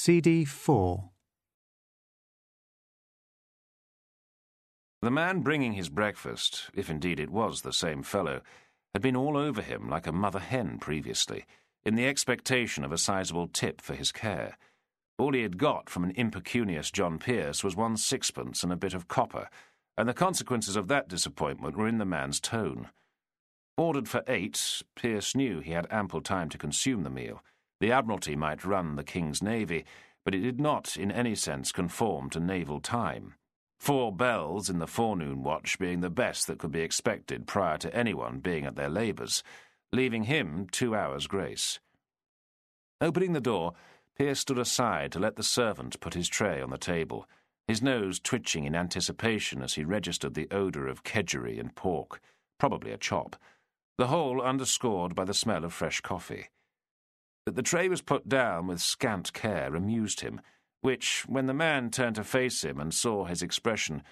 CD 4. The man bringing his breakfast, if indeed it was the same fellow, had been all over him like a mother hen previously, in the expectation of a sizable tip for his care. All he had got from an impecunious John Pearce was 1 sixpence and a bit of copper, and the consequences of that disappointment were in the man's tone. Ordered for 8, Pearce knew he had ample time to consume the meal. The Admiralty might run the King's Navy, but it did not in any sense conform to naval time. 4 bells in the forenoon watch being the best that could be expected prior to anyone being at their labours, leaving him 2 hours' grace. Opening the door, Pearce stood aside to let the servant put his tray on the table, his nose twitching in anticipation as he registered the odour of kedgeree and pork, probably a chop, the whole underscored by the smell of fresh coffee. That the tray was put down with scant care amused him, which, when the man turned to face him and saw his expression,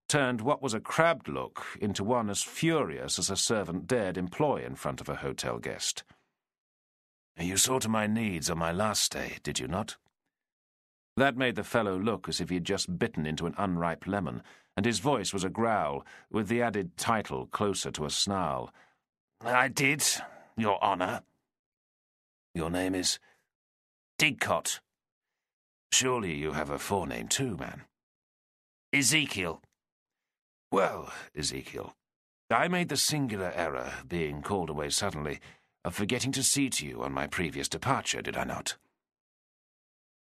turned what was a crabbed look into one as furious as a servant dared employ in front of a hotel guest. "You saw to my needs on my last stay, did you not?" That made the fellow look as if he had just bitten into an unripe lemon, and his voice was a growl, with the added title closer to a snarl. "I did, Your Honour." "Your name is?" "Didcot." "Surely you have a forename too, man." "Ezekiel." "Well, Ezekiel, I made the singular error, being called away suddenly, of forgetting to see to you on my previous departure, did I not?"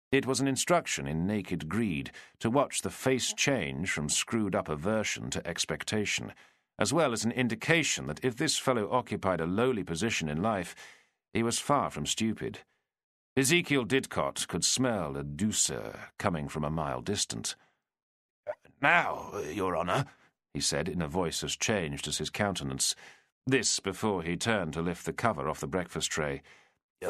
It was an instruction in naked greed to watch the face change from screwed-up aversion to expectation, as well as an indication that if this fellow occupied a lowly position in life, he was far from stupid. Ezekiel Didcot could smell a douceur coming from a mile distant. "Now, Your Honour," he said in a voice as changed as his countenance, this before he turned to lift the cover off the breakfast tray,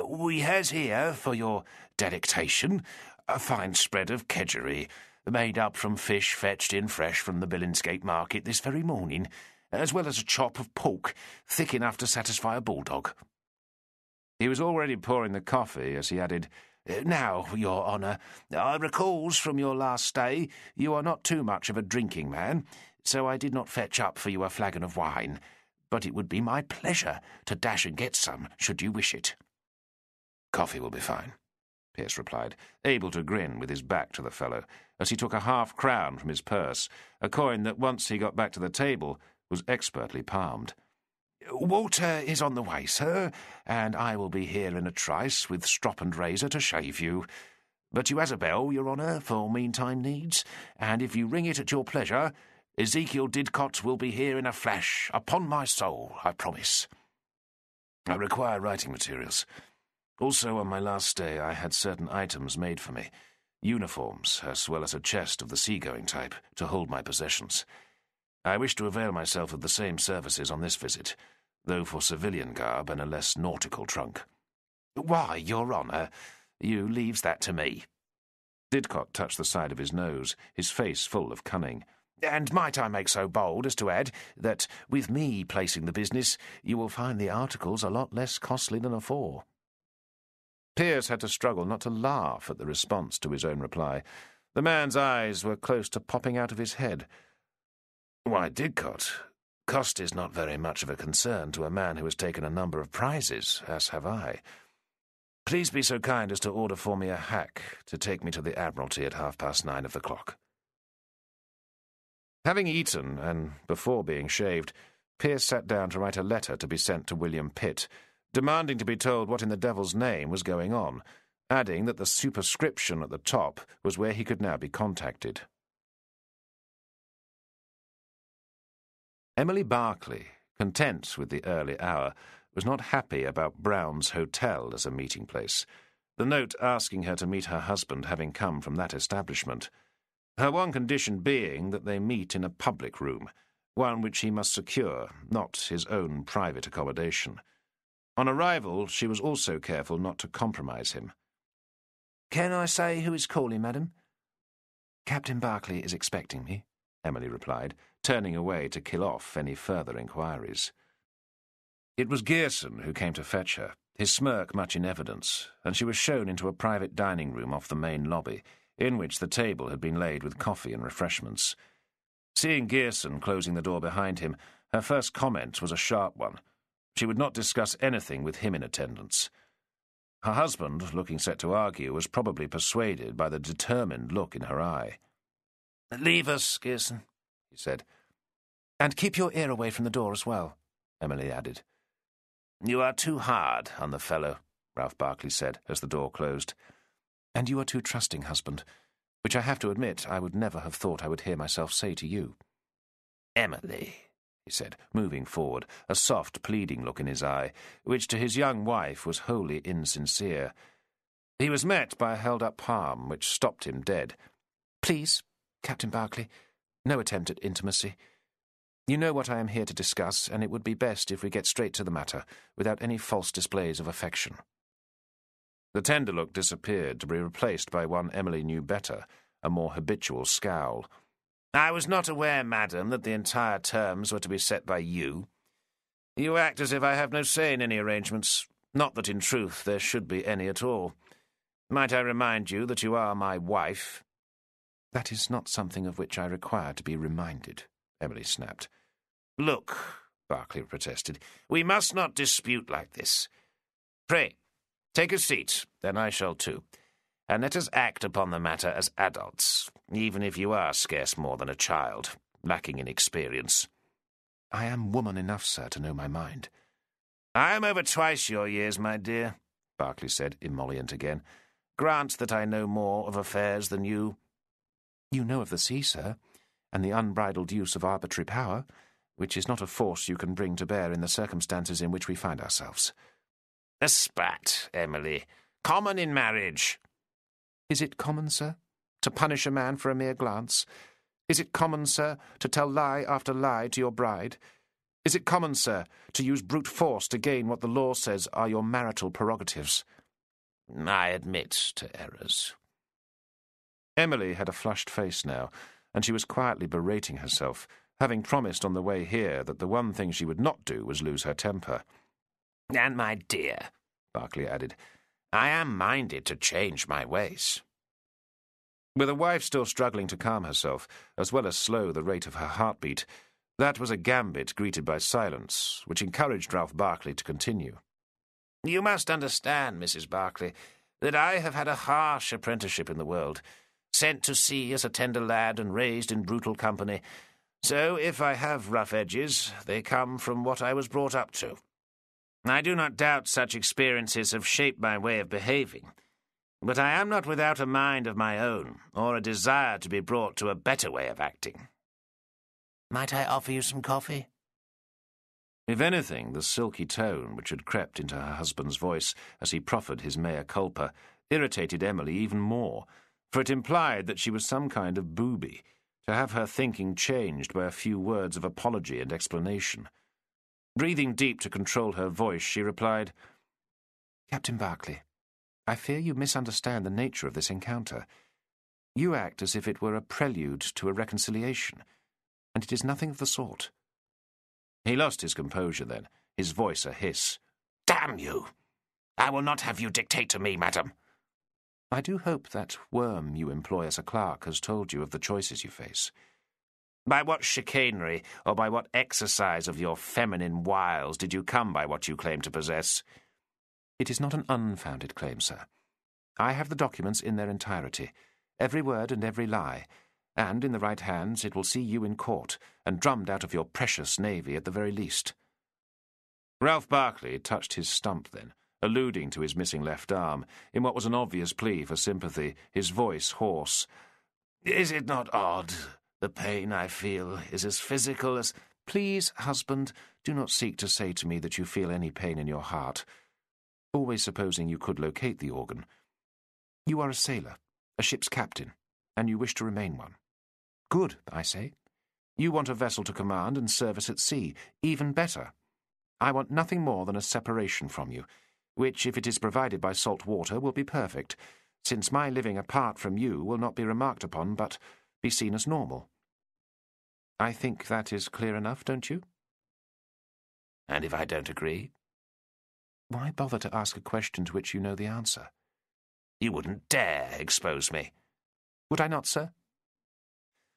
"we has here, for your delectation, a fine spread of kedgeree, made up from fish fetched in fresh from the Billingsgate market this very morning, as well as a chop of pork, thick enough to satisfy a bulldog." He was already pouring the coffee as he added, "Now, Your Honour, I recalls from your last stay you are not too much of a drinking man, so I did not fetch up for you a flagon of wine, but it would be my pleasure to dash and get some, should you wish it." "Coffee will be fine," Pearce replied, able to grin with his back to the fellow, as he took a half-crown from his purse, a coin that once he got back to the table was expertly palmed. "Water is on the way, sir, and I will be here in a trice with strop and razor to shave you. But you has a bell, Your Honour, for meantime needs, and if you ring it at your pleasure, Ezekiel Didcot will be here in a flash, upon my soul, I promise." "I require writing materials. Also, on my last stay, I had certain items made for me, uniforms, as well as a chest of the seagoing type, to hold my possessions. I wish to avail myself of the same services on this visit, though for civilian garb and a less nautical trunk." "Why, Your Honour, you leaves that to me." Didcot touched the side of his nose, his face full of cunning. "And might I make so bold as to add that, with me placing the business, you will find the articles a lot less costly than afore." Pearce had to struggle not to laugh at the response to his own reply. The man's eyes were close to popping out of his head. "Why, Didcot, cost is not very much of a concern to a man who has taken a number of prizes, as have I. Please be so kind as to order for me a hack to take me to the Admiralty at 9:30 of the clock." Having eaten, and before being shaved, Pearce sat down to write a letter to be sent to William Pitt, demanding to be told what in the devil's name was going on, adding that the superscription at the top was where he could now be contacted. Emily Barclay, content with the early hour, was not happy about Brown's Hotel as a meeting place, the note asking her to meet her husband having come from that establishment. Her one condition being that they meet in a public room, one which he must secure, not his own private accommodation. On arrival, she was also careful not to compromise him. "Can I say who is calling, madam?" "Captain Barclay is expecting me," Emily replied, turning away to kill off any further inquiries. It was Gearson who came to fetch her, his smirk much in evidence, and she was shown into a private dining room off the main lobby, in which the table had been laid with coffee and refreshments. Seeing Gearson closing the door behind him, her first comment was a sharp one. She would not discuss anything with him in attendance. Her husband, looking set to argue, was probably persuaded by the determined look in her eye. "Leave us, Gearson," he said. "And keep your ear away from the door as well," Emily added. "You are too hard on the fellow," Ralph Barkley said as the door closed. "And you are too trusting, husband, which I have to admit I would never have thought I would hear myself say to you." "Emily," he said, moving forward, a soft, pleading look in his eye, which to his young wife was wholly insincere. He was met by a held-up palm, which stopped him dead. "Please, Captain Barkley, no attempt at intimacy. You know what I am here to discuss, and it would be best if we get straight to the matter, without any false displays of affection." The tender look disappeared, to be replaced by one Emily knew better, a more habitual scowl. "I was not aware, madam, that the entire terms were to be set by you. You act as if I have no say in any arrangements, not that in truth there should be any at all. Might I remind you that you are my wife?" "That is not something of which I require to be reminded," Emily snapped. "Look," Barkley protested, "we must not dispute like this. Pray, take a seat, then I shall too, and let us act upon the matter as adults, even if you are scarce more than a child, lacking in experience." "I am woman enough, sir, to know my mind." "I am over twice your years, my dear," Barkley said, emollient again. "Grant that I know more of affairs than you." "You know of the sea, sir, and the unbridled use of arbitrary power, which is not a force you can bring to bear in the circumstances in which we find ourselves." "A spat, Emily. Common in marriage." "Is it common, sir, to punish a man for a mere glance? Is it common, sir, to tell lie after lie to your bride? Is it common, sir, to use brute force to gain what the law says are your marital prerogatives?" "I admit to errors." Emily had a flushed face now, and she was quietly berating herself, having promised on the way here that the one thing she would not do was lose her temper. "And, my dear," Barkley added, "I am minded to change my ways." With a wife still struggling to calm herself, as well as slow the rate of her heartbeat, that was a gambit greeted by silence, which encouraged Ralph Barkley to continue. "You must understand, Mrs. Barkley, that I have had a harsh apprenticeship in the world, sent to sea as a tender lad and raised in brutal company. So if I have rough edges, they come from what I was brought up to. I do not doubt such experiences have shaped my way of behaving, but I am not without a mind of my own, or a desire to be brought to a better way of acting. Might I offer you some coffee?" If anything, the silky tone which had crept into her husband's voice as he proffered his mea culpa irritated Emily even more, for it implied that she was some kind of booby, to have her thinking changed by a few words of apology and explanation. Breathing deep to control her voice, she replied, "Captain Barkley, I fear you misunderstand the nature of this encounter. You act as if it were a prelude to a reconciliation, and it is nothing of the sort." He lost his composure then, his voice a hiss. "Damn you! I will not have you dictate to me, madam." "I do hope that worm you employ as a clerk has told you of the choices you face." "By what chicanery, or by what exercise of your feminine wiles did you come by what you claim to possess?" "It is not an unfounded claim, sir. I have the documents in their entirety, every word and every lie, and in the right hands it will see you in court, and drummed out of your precious navy at the very least." Ralph Barkley touched his stump then, alluding to his missing left arm, in what was an obvious plea for sympathy, his voice hoarse. "Is it not odd? The pain I feel is as physical as—" "Please, husband, do not seek to say to me that you feel any pain in your heart, always supposing you could locate the organ. You are a sailor, a ship's captain, and you wish to remain one. Good, I say. You want a vessel to command and service at sea. Even better. I want nothing more than a separation from you, which, if it is provided by salt water, will be perfect, since my living apart from you will not be remarked upon, but be seen as normal. I think that is clear enough, don't you?" "And if I don't agree?" Why bother to ask a question to which you know the answer? You wouldn't dare expose me. Would I not, sir?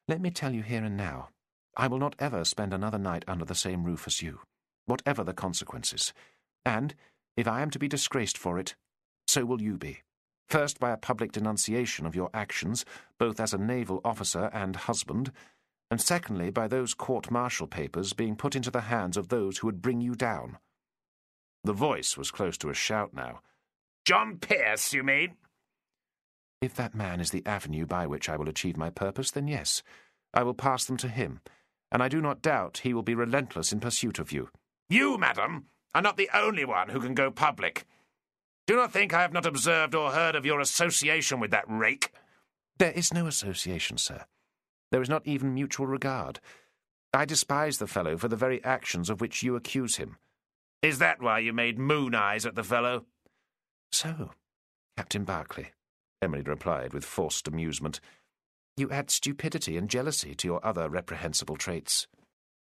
Let me tell you here and now, I will not ever spend another night under the same roof as you, whatever the consequences. And, if I am to be disgraced for it, so will you be. First by a public denunciation of your actions, both as a naval officer and husband, and secondly by those court-martial papers being put into the hands of those who would bring you down. The voice was close to a shout now. John Pearce, you mean? If that man is the avenue by which I will achieve my purpose, then yes, I will pass them to him, and I do not doubt he will be relentless in pursuit of you. You, madam, are not the only one who can go public. Do not think I have not observed or heard of your association with that rake. There is no association, sir. There is not even mutual regard. I despise the fellow for the very actions of which you accuse him. Is that why you made moon eyes at the fellow? So, Captain Berkeley, Emily replied with forced amusement, you add stupidity and jealousy to your other reprehensible traits.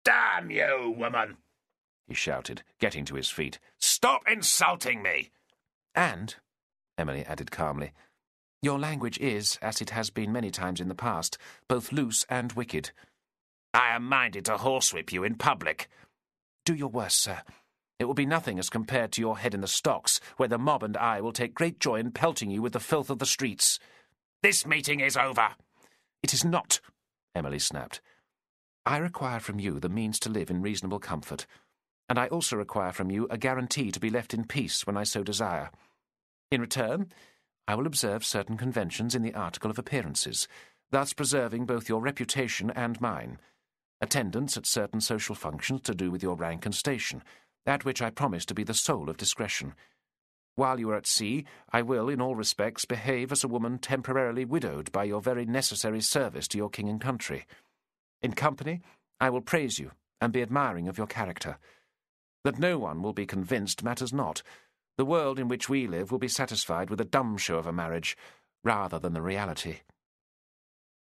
Damn you, woman! He shouted, getting to his feet. Stop insulting me! And, Emily added calmly, your language is, as it has been many times in the past, both loose and wicked. I am minded to horsewhip you in public. Do your worst, sir. It will be nothing as compared to your head in the stocks, where the mob and I will take great joy in pelting you with the filth of the streets. This meeting is over. It is not, Emily snapped. I require from you the means to live in reasonable comfort, and I also require from you a guarantee to be left in peace when I so desire. In return, I will observe certain conventions in the article of appearances, thus preserving both your reputation and mine. Attendance at certain social functions to do with your rank and station, at which I promise to be the soul of discretion. While you are at sea, I will, in all respects, behave as a woman temporarily widowed by your very necessary service to your king and country. In company, I will praise you and be admiring of your character. That no one will be convinced matters not. The world in which we live will be satisfied with a dumb show of a marriage, rather than the reality.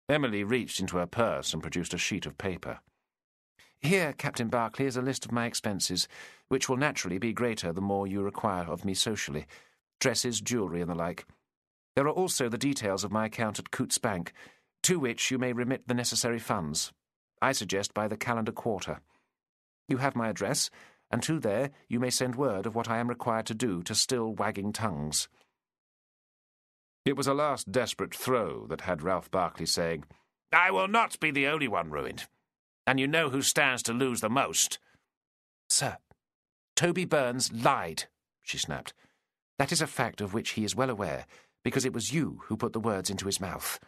Emily reached into her purse and produced a sheet of paper. Here, Captain Berkeley, is a list of my expenses, which will naturally be greater the more you require of me socially. Dresses, jewellery, and the like. There are also the details of my account at Coutts Bank, to which you may remit the necessary funds. I suggest by the calendar quarter. You have my address, and to there you may send word of what I am required to do to still wagging tongues. It was a last desperate throw that had Ralph Berkeley saying, I will not be the only one ruined, and you know who stands to lose the most. Sir, Toby Burns lied, she snapped. That is a fact of which he is well aware, because it was you who put the words into his mouth.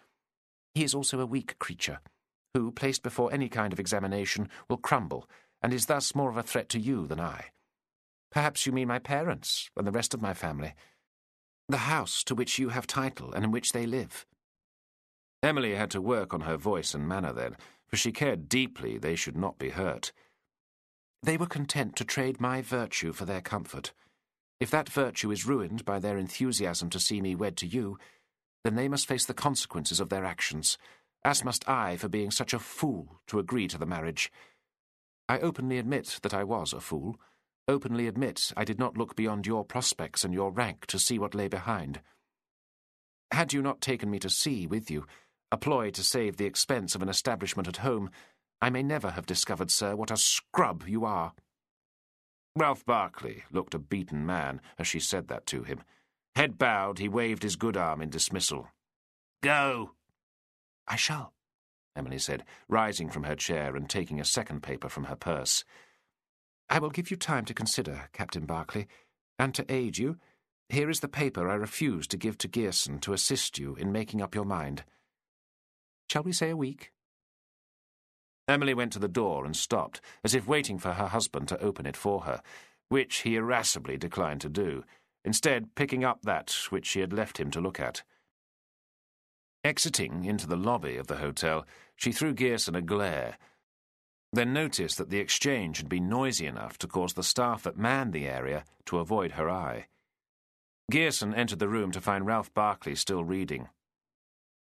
He is also a weak creature, who, placed before any kind of examination, will crumble, and is thus more of a threat to you than I. Perhaps you mean my parents and the rest of my family, the house to which you have title and in which they live. Emily had to work on her voice and manner then, for she cared deeply they should not be hurt. They were content to trade my virtue for their comfort. If that virtue is ruined by their enthusiasm to see me wed to you, then they must face the consequences of their actions, as must I for being such a fool to agree to the marriage. I openly admit that I was a fool, openly admit I did not look beyond your prospects and your rank to see what lay behind. Had you not taken me to sea with you, a ploy to save the expense of an establishment at home, I may never have discovered, sir, what a scrub you are. Ralph Berkeley looked a beaten man as she said that to him. Head bowed, he waved his good arm in dismissal. Go. I shall, Emily said, rising from her chair and taking a second paper from her purse. I will give you time to consider, Captain Berkeley, and to aid you, here is the paper I refused to give to Gearson to assist you in making up your mind. Shall we say a week? Emily went to the door and stopped, as if waiting for her husband to open it for her, which he irascibly declined to do, instead picking up that which she had left him to look at. Exiting into the lobby of the hotel, she threw Gearson a glare, then noticed that the exchange had been noisy enough to cause the staff that manned the area to avoid her eye. Gearson entered the room to find Ralph Berkeley still reading.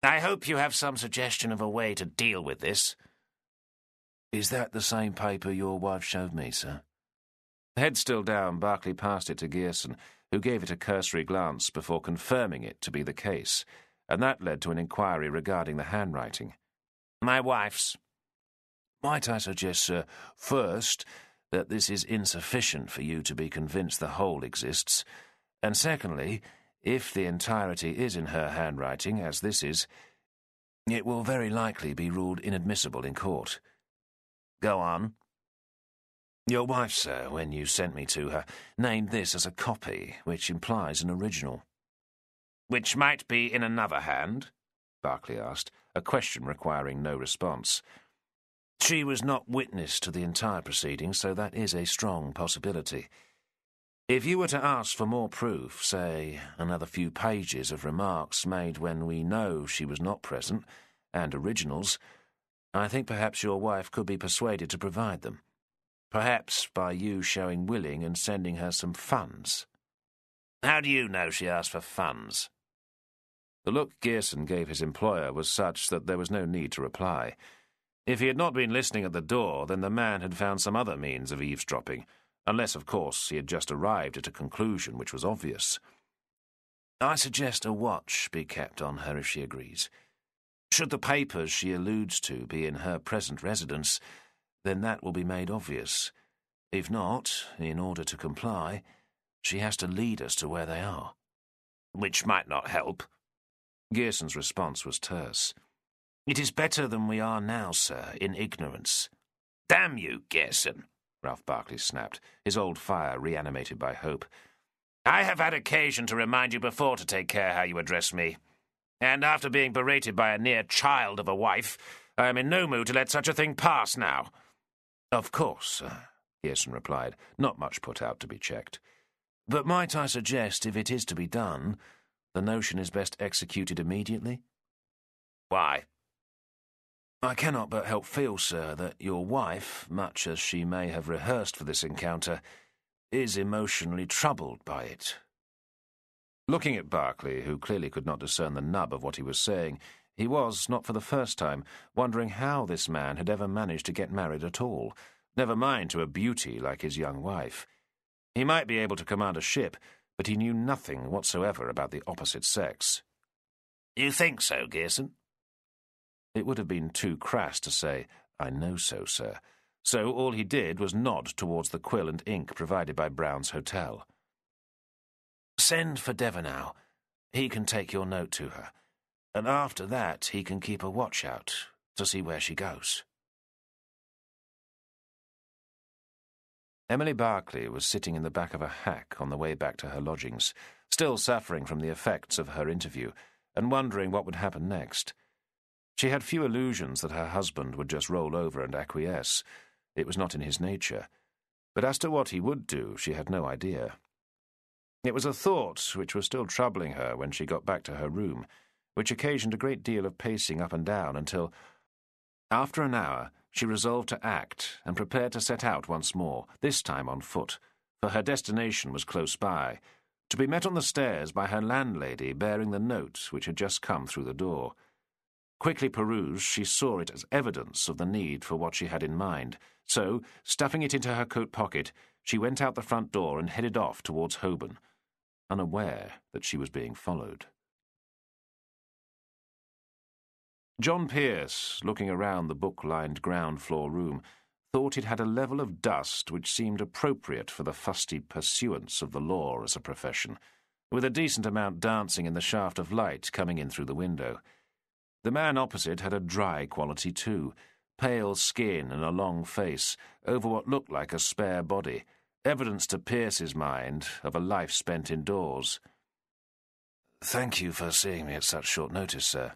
I hope you have some suggestion of a way to deal with this. Is that the same paper your wife showed me, sir? Head still down, Barclay passed it to Gearson, who gave it a cursory glance before confirming it to be the case, and that led to an inquiry regarding the handwriting. My wife's. Might I suggest, sir, first, that this is insufficient for you to be convinced the whole exists, and secondly, if the entirety is in her handwriting, as this is, it will very likely be ruled inadmissible in court. Go on. Your wife, sir, when you sent me to her, named this as a copy, which implies an original. Which might be in another hand? Barclay asked, a question requiring no response. She was not witness to the entire proceedings, so that is a strong possibility. If you were to ask for more proof, say, another few pages of remarks made when we know she was not present, and originals, I think perhaps your wife could be persuaded to provide them. Perhaps by you showing willing and sending her some funds. How do you know she asked for funds? The look Gearson gave his employer was such that there was no need to reply. If he had not been listening at the door, then the man had found some other means of eavesdropping, unless, of course, he had just arrived at a conclusion which was obvious. I suggest a watch be kept on her if she agrees. Should the papers she alludes to be in her present residence, then that will be made obvious. If not, in order to comply, she has to lead us to where they are. Which might not help. Gearson's response was terse. It is better than we are now, sir, in ignorance. Damn you, Gearson, Ralph Barclay snapped, his old fire reanimated by hope. I have had occasion to remind you before to take care how you address me. And after being berated by a near child of a wife, I am in no mood to let such a thing pass now. Of course, sir, Gearson replied, not much put out to be checked. But might I suggest, if it is to be done, the notion is best executed immediately? Why? I cannot but help feel, sir, that your wife, much as she may have rehearsed for this encounter, is emotionally troubled by it. Looking at Barclay, who clearly could not discern the nub of what he was saying, he was, not for the first time, wondering how this man had ever managed to get married at all, never mind to a beauty like his young wife. He might be able to command a ship, but he knew nothing whatsoever about the opposite sex. You think so, Gearson? It would have been too crass to say, I know so, sir. So all he did was nod towards the quill and ink provided by Brown's Hotel. Send for Devernow. He can take your note to her. And after that he can keep a watch out to see where she goes. Emily Barclay was sitting in the back of a hack on the way back to her lodgings, still suffering from the effects of her interview, and wondering what would happen next. She had few illusions that her husband would just roll over and acquiesce. It was not in his nature. But as to what he would do, she had no idea. It was a thought which was still troubling her when she got back to her room, which occasioned a great deal of pacing up and down until, after an hour, she resolved to act and prepared to set out once more, this time on foot, for her destination was close by, to be met on the stairs by her landlady bearing the note which had just come through the door. Quickly perused, she saw it as evidence of the need for what she had in mind, so, stuffing it into her coat pocket, she went out the front door and headed off towards Holborn, unaware that she was being followed. John Pearce, looking around the book-lined ground-floor room, thought it had a level of dust which seemed appropriate for the fusty pursuance of the law as a profession, with a decent amount dancing in the shaft of light coming in through the window. The man opposite had a dry quality too, pale skin and a long face, over what looked like a spare body, evidence to Pearce's mind of a life spent indoors. Thank you for seeing me at such short notice, sir.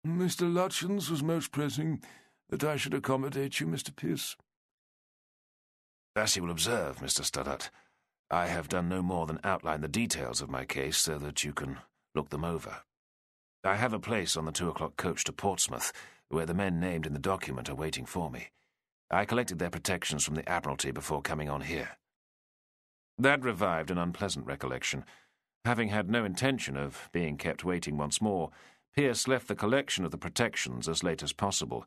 Mr. Lutchins was most pressing that I should accommodate you, Mr. Pearce. As you will observe, Mr. Stoddart, I have done no more than outline the details of my case so that you can look them over. I have a place on the 2:00 coach to Portsmouth, where the men named in the document are waiting for me. I collected their protections from the Admiralty before coming on here. That revived an unpleasant recollection. Having had no intention of being kept waiting once more, Pearce left the collection of the protections as late as possible,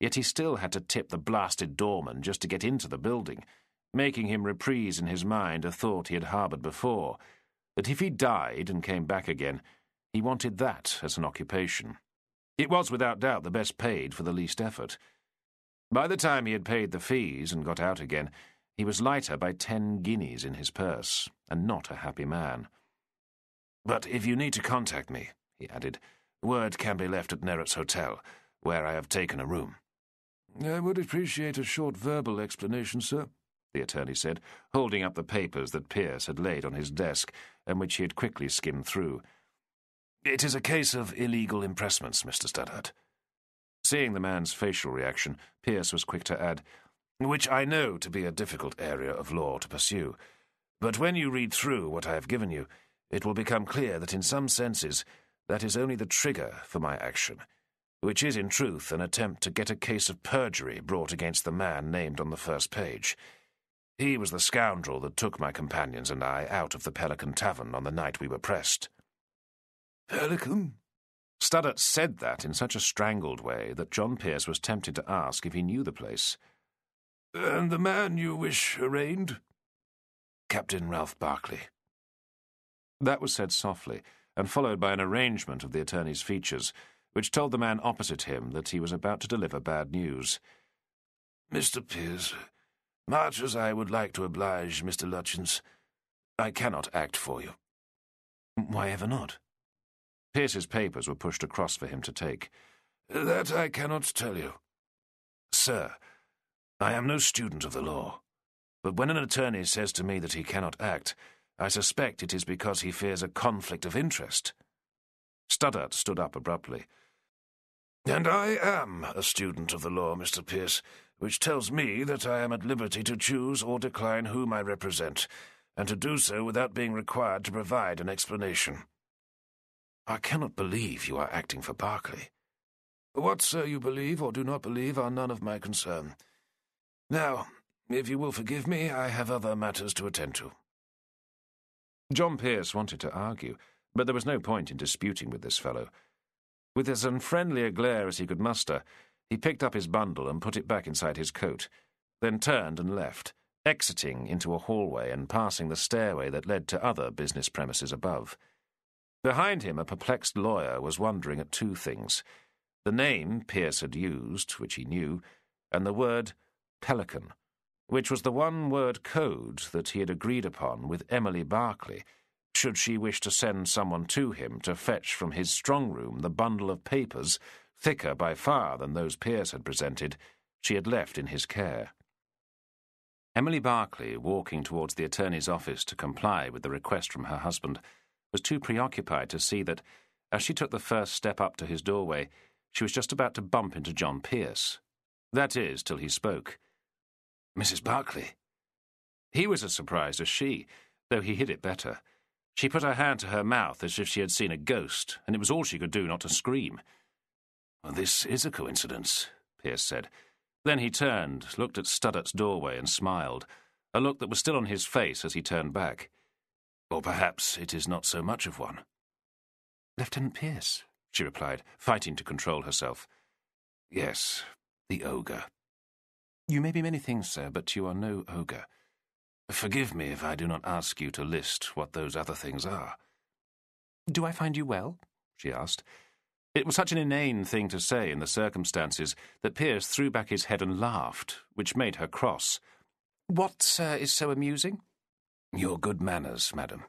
yet he still had to tip the blasted doorman just to get into the building, making him reprise in his mind a thought he had harboured before, that if he died and came back again, he wanted that as an occupation. It was without doubt the best paid for the least effort. By the time he had paid the fees and got out again, he was lighter by 10 guineas in his purse, and not a happy man. "But if you need to contact me," he added, "word can be left at Nerrett's Hotel, where I have taken a room." "I would appreciate a short verbal explanation, sir," the attorney said, holding up the papers that Pearce had laid on his desk, and which he had quickly skimmed through. "It is a case of illegal impressments, Mr. Stoddart." Seeing the man's facial reaction, Pearce was quick to add, "Which I know to be a difficult area of law to pursue. But when you read through what I have given you, it will become clear that in some senses that is only the trigger for my action, which is in truth an attempt to get a case of perjury brought against the man named on the first page. He was the scoundrel that took my companions and I out of the Pelican Tavern on the night we were pressed." "Pelican?" Stoddart said that in such a strangled way that John Pearce was tempted to ask if he knew the place. "And the man you wish arraigned?" "Captain Ralph Barclay." That was said softly, and followed by an arrangement of the attorney's features, which told the man opposite him that he was about to deliver bad news. "Mr. Pearce, much as I would like to oblige Mr. Lutchins, I cannot act for you." "Why ever not?" Pearce's papers were pushed across for him to take. "That I cannot tell you. Sir, I am no student of the law, but when an attorney says to me that he cannot act, I suspect it is because he fears a conflict of interest." Stoddart stood up abruptly. "And I am a student of the law, Mr. Pearce, which tells me that I am at liberty to choose or decline whom I represent, and to do so without being required to provide an explanation." "I cannot believe you are acting for Barclay." "What, sir, you believe or do not believe are none of my concern. Now, if you will forgive me, I have other matters to attend to." John Pearce wanted to argue, but there was no point in disputing with this fellow. With as unfriendly a glare as he could muster, he picked up his bundle and put it back inside his coat, then turned and left, exiting into a hallway and passing the stairway that led to other business premises above. Behind him, a perplexed lawyer was wondering at two things: the name Pearce had used, which he knew, and the word Pelican, which was the one-word code that he had agreed upon with Emily Barclay, should she wish to send someone to him to fetch from his strong-room the bundle of papers, thicker by far than those Pearce had presented, she had left in his care. Emily Barclay, walking towards the attorney's office to comply with the request from her husband, was too preoccupied to see that, as she took the first step up to his doorway, she was just about to bump into John Pearce. That is, till he spoke. "Mrs. Barclay." He was as surprised as she, though he hid it better. She put her hand to her mouth as if she had seen a ghost, and it was all she could do not to scream. "Well, this is a coincidence," Pearce said. Then he turned, looked at Stoddart's doorway and smiled, a look that was still on his face as he turned back. "Or perhaps it is not so much of one." "Lieutenant Pearce," she replied, fighting to control herself. "Yes, the ogre." "You may be many things, sir, but you are no ogre." "Forgive me if I do not ask you to list what those other things are." "Do I find you well?" she asked. It was such an inane thing to say in the circumstances that Pearce threw back his head and laughed, which made her cross. "What, sir, is so amusing?" "Your good manners, madam."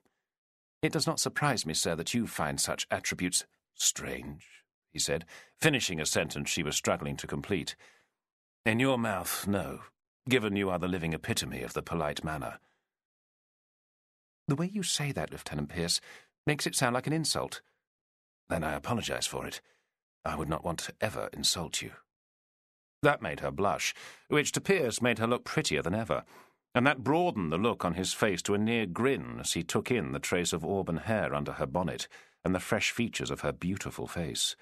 "It does not surprise me, sir, that you find such attributes strange," he said, finishing a sentence she was struggling to complete. "In your mouth, no, given you are the living epitome of the polite manner." "The way you say that, Lieutenant Pearce, makes it sound like an insult." "Then I apologize for it. I would not want to ever insult you." That made her blush, which to Pearce made her look prettier than ever, and that broadened the look on his face to a near grin as he took in the trace of auburn hair under her bonnet and the fresh features of her beautiful face.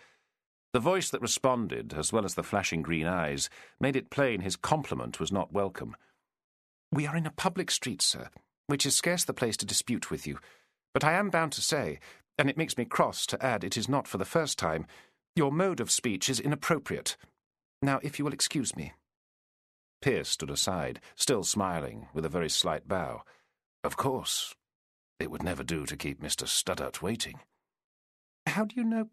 The voice that responded, as well as the flashing green eyes, made it plain his compliment was not welcome. "We are in a public street, sir, which is scarce the place to dispute with you, but I am bound to say, and it makes me cross to add it is not for the first time, your mode of speech is inappropriate. Now, if you will excuse me." Pearce stood aside, still smiling, with a very slight bow. Of course. It would never do to keep Mr. Stoddart waiting. How do you know?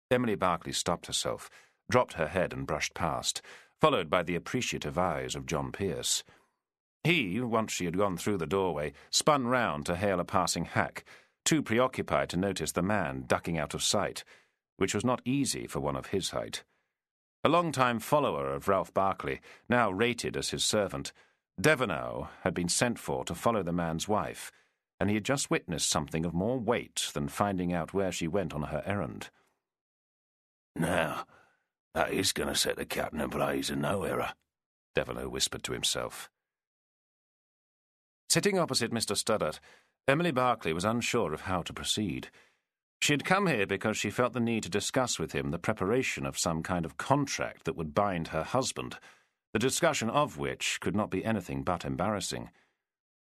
Emily Barclay stopped herself, dropped her head and brushed past, followed by the appreciative eyes of John Pearce. He, once she had gone through the doorway, spun round to hail a passing hack, too preoccupied to notice the man ducking out of sight, which was not easy for one of his height. A long-time follower of Ralph Barclay, now rated as his servant, Devernow had been sent for to follow the man's wife, and he had just witnessed something of more weight than finding out where she went on her errand. "Now, that is going to set the captain ablaze and no error," Devernow whispered to himself. Sitting opposite Mr. Stoddart, Emily Barclay was unsure of how to proceed. She had come here because she felt the need to discuss with him the preparation of some kind of contract that would bind her husband, the discussion of which could not be anything but embarrassing.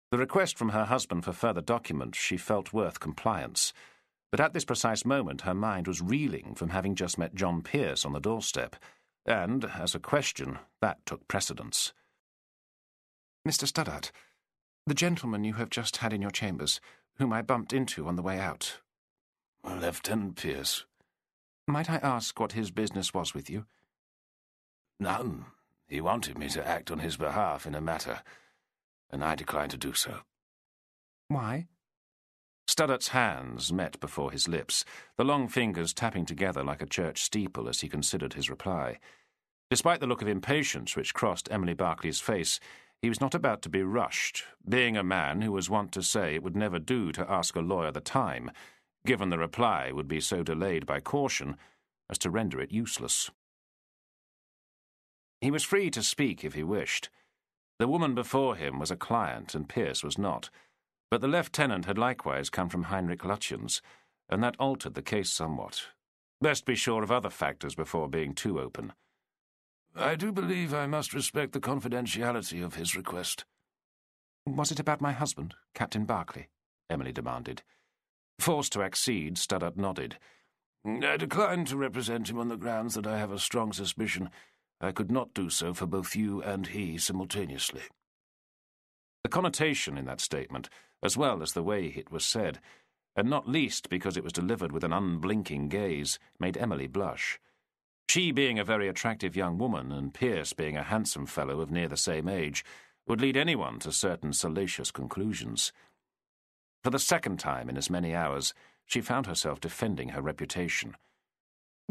The request from her husband for further documents she felt worth compliance, but at this precise moment her mind was reeling from having just met John Pearce on the doorstep, and, as a question, that took precedence. Mr. Stoddart, the gentleman you have just had in your chambers, whom I bumped into on the way out. Lieutenant Pearce. Might I ask what his business was with you? None. He wanted me to act on his behalf in a matter, and I declined to do so. Why? Stoddart's hands met before his lips, the long fingers tapping together like a church steeple as he considered his reply. Despite the look of impatience which crossed Emily Barclay's face, he was not about to be rushed, being a man who was wont to say it would never do to ask a lawyer the time, given the reply would be so delayed by caution as to render it useless. He was free to speak if he wished. The woman before him was a client, and Pearce was not, but the lieutenant had likewise come from Heinrich Lutschens, and that altered the case somewhat. Best be sure of other factors before being too open. I do believe I must respect the confidentiality of his request. Was it about my husband, Captain Barclay? Emily demanded. Forced to accede, Stoddart nodded. I declined to represent him on the grounds that I have a strong suspicion I could not do so for both you and he simultaneously. The connotation in that statement, as well as the way it was said, and not least because it was delivered with an unblinking gaze, made Emily blush. She, being a very attractive young woman, and Pearce being a handsome fellow of near the same age, would lead anyone to certain salacious conclusions. For the second time in as many hours, she found herself defending her reputation.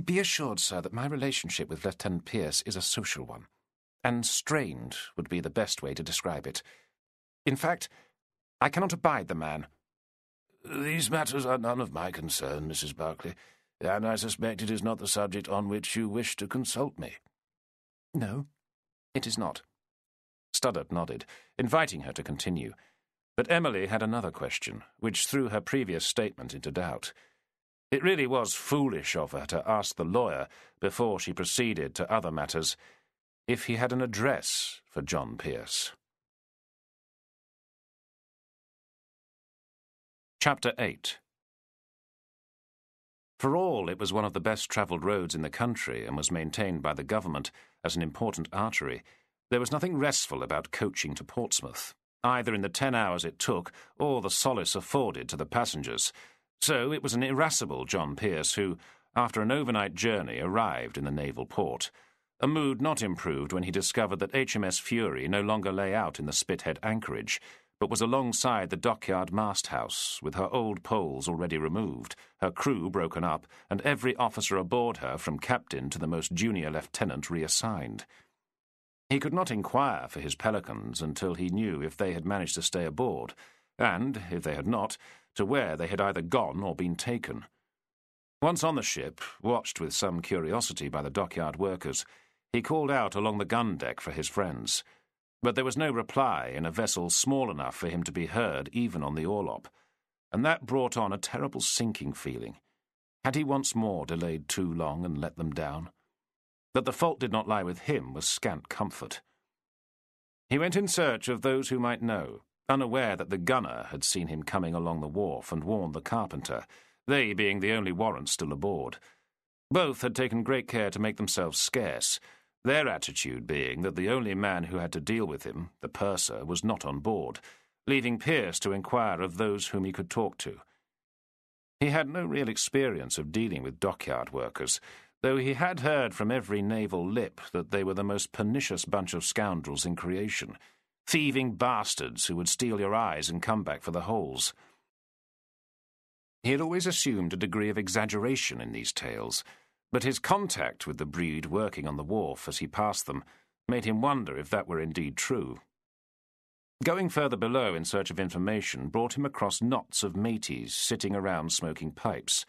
Be assured, sir, that my relationship with Lieutenant Pearce is a social one, and strained would be the best way to describe it. In fact, I cannot abide the man. These matters are none of my concern, Mrs. Barclay, and I suspect it is not the subject on which you wish to consult me. No, it is not. Stoddart nodded, inviting her to continue. But Emily had another question, which threw her previous statement into doubt. It really was foolish of her to ask the lawyer, before she proceeded to other matters, if he had an address for John Pearce. Chapter 8. For all it was one of the best-travelled roads in the country and was maintained by the government as an important artery, there was nothing restful about coaching to Portsmouth, either in the 10 hours it took or the solace afforded to the passengers. So it was an irascible John Pearce who, after an overnight journey, arrived in the naval port, a mood not improved when he discovered that HMS Fury no longer lay out in the Spithead anchorage, but was alongside the dockyard mast-house, with her old poles already removed, her crew broken up, and every officer aboard her, from captain to the most junior lieutenant, reassigned. He could not inquire for his pelicans until he knew if they had managed to stay aboard, and, if they had not, to where they had either gone or been taken. Once on the ship, watched with some curiosity by the dockyard workers, he called out along the gun deck for his friends. But there was no reply in a vessel small enough for him to be heard even on the orlop, and that brought on a terrible sinking feeling. Had he once more delayed too long and let them down? That the fault did not lie with him was scant comfort. He went in search of those who might know, unaware that the gunner had seen him coming along the wharf and warned the carpenter, they being the only warrants still aboard. Both had taken great care to make themselves scarce, their attitude being that the only man who had to deal with him, the purser, was not on board, leaving Pearce to inquire of those whom he could talk to. He had no real experience of dealing with dockyard workers, though he had heard from every naval lip that they were the most pernicious bunch of scoundrels in creation, thieving bastards who would steal your eyes and come back for the holes. He had always assumed a degree of exaggeration in these tales, but his contact with the breed working on the wharf as he passed them made him wonder if that were indeed true. Going further below in search of information brought him across knots of mateys sitting around smoking pipes,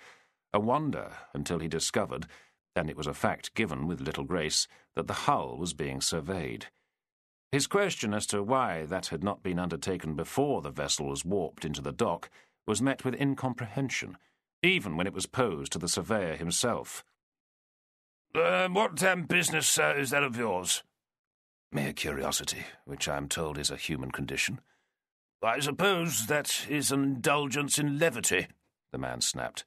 a wonder until he discovered, and it was a fact given with little grace, that the hull was being surveyed. His question as to why that had not been undertaken before the vessel was warped into the dock was met with incomprehension, even when it was posed to the surveyor himself. What business, sir, is that of yours? Mere curiosity, which I am told is a human condition. I suppose that is an indulgence in levity, the man snapped.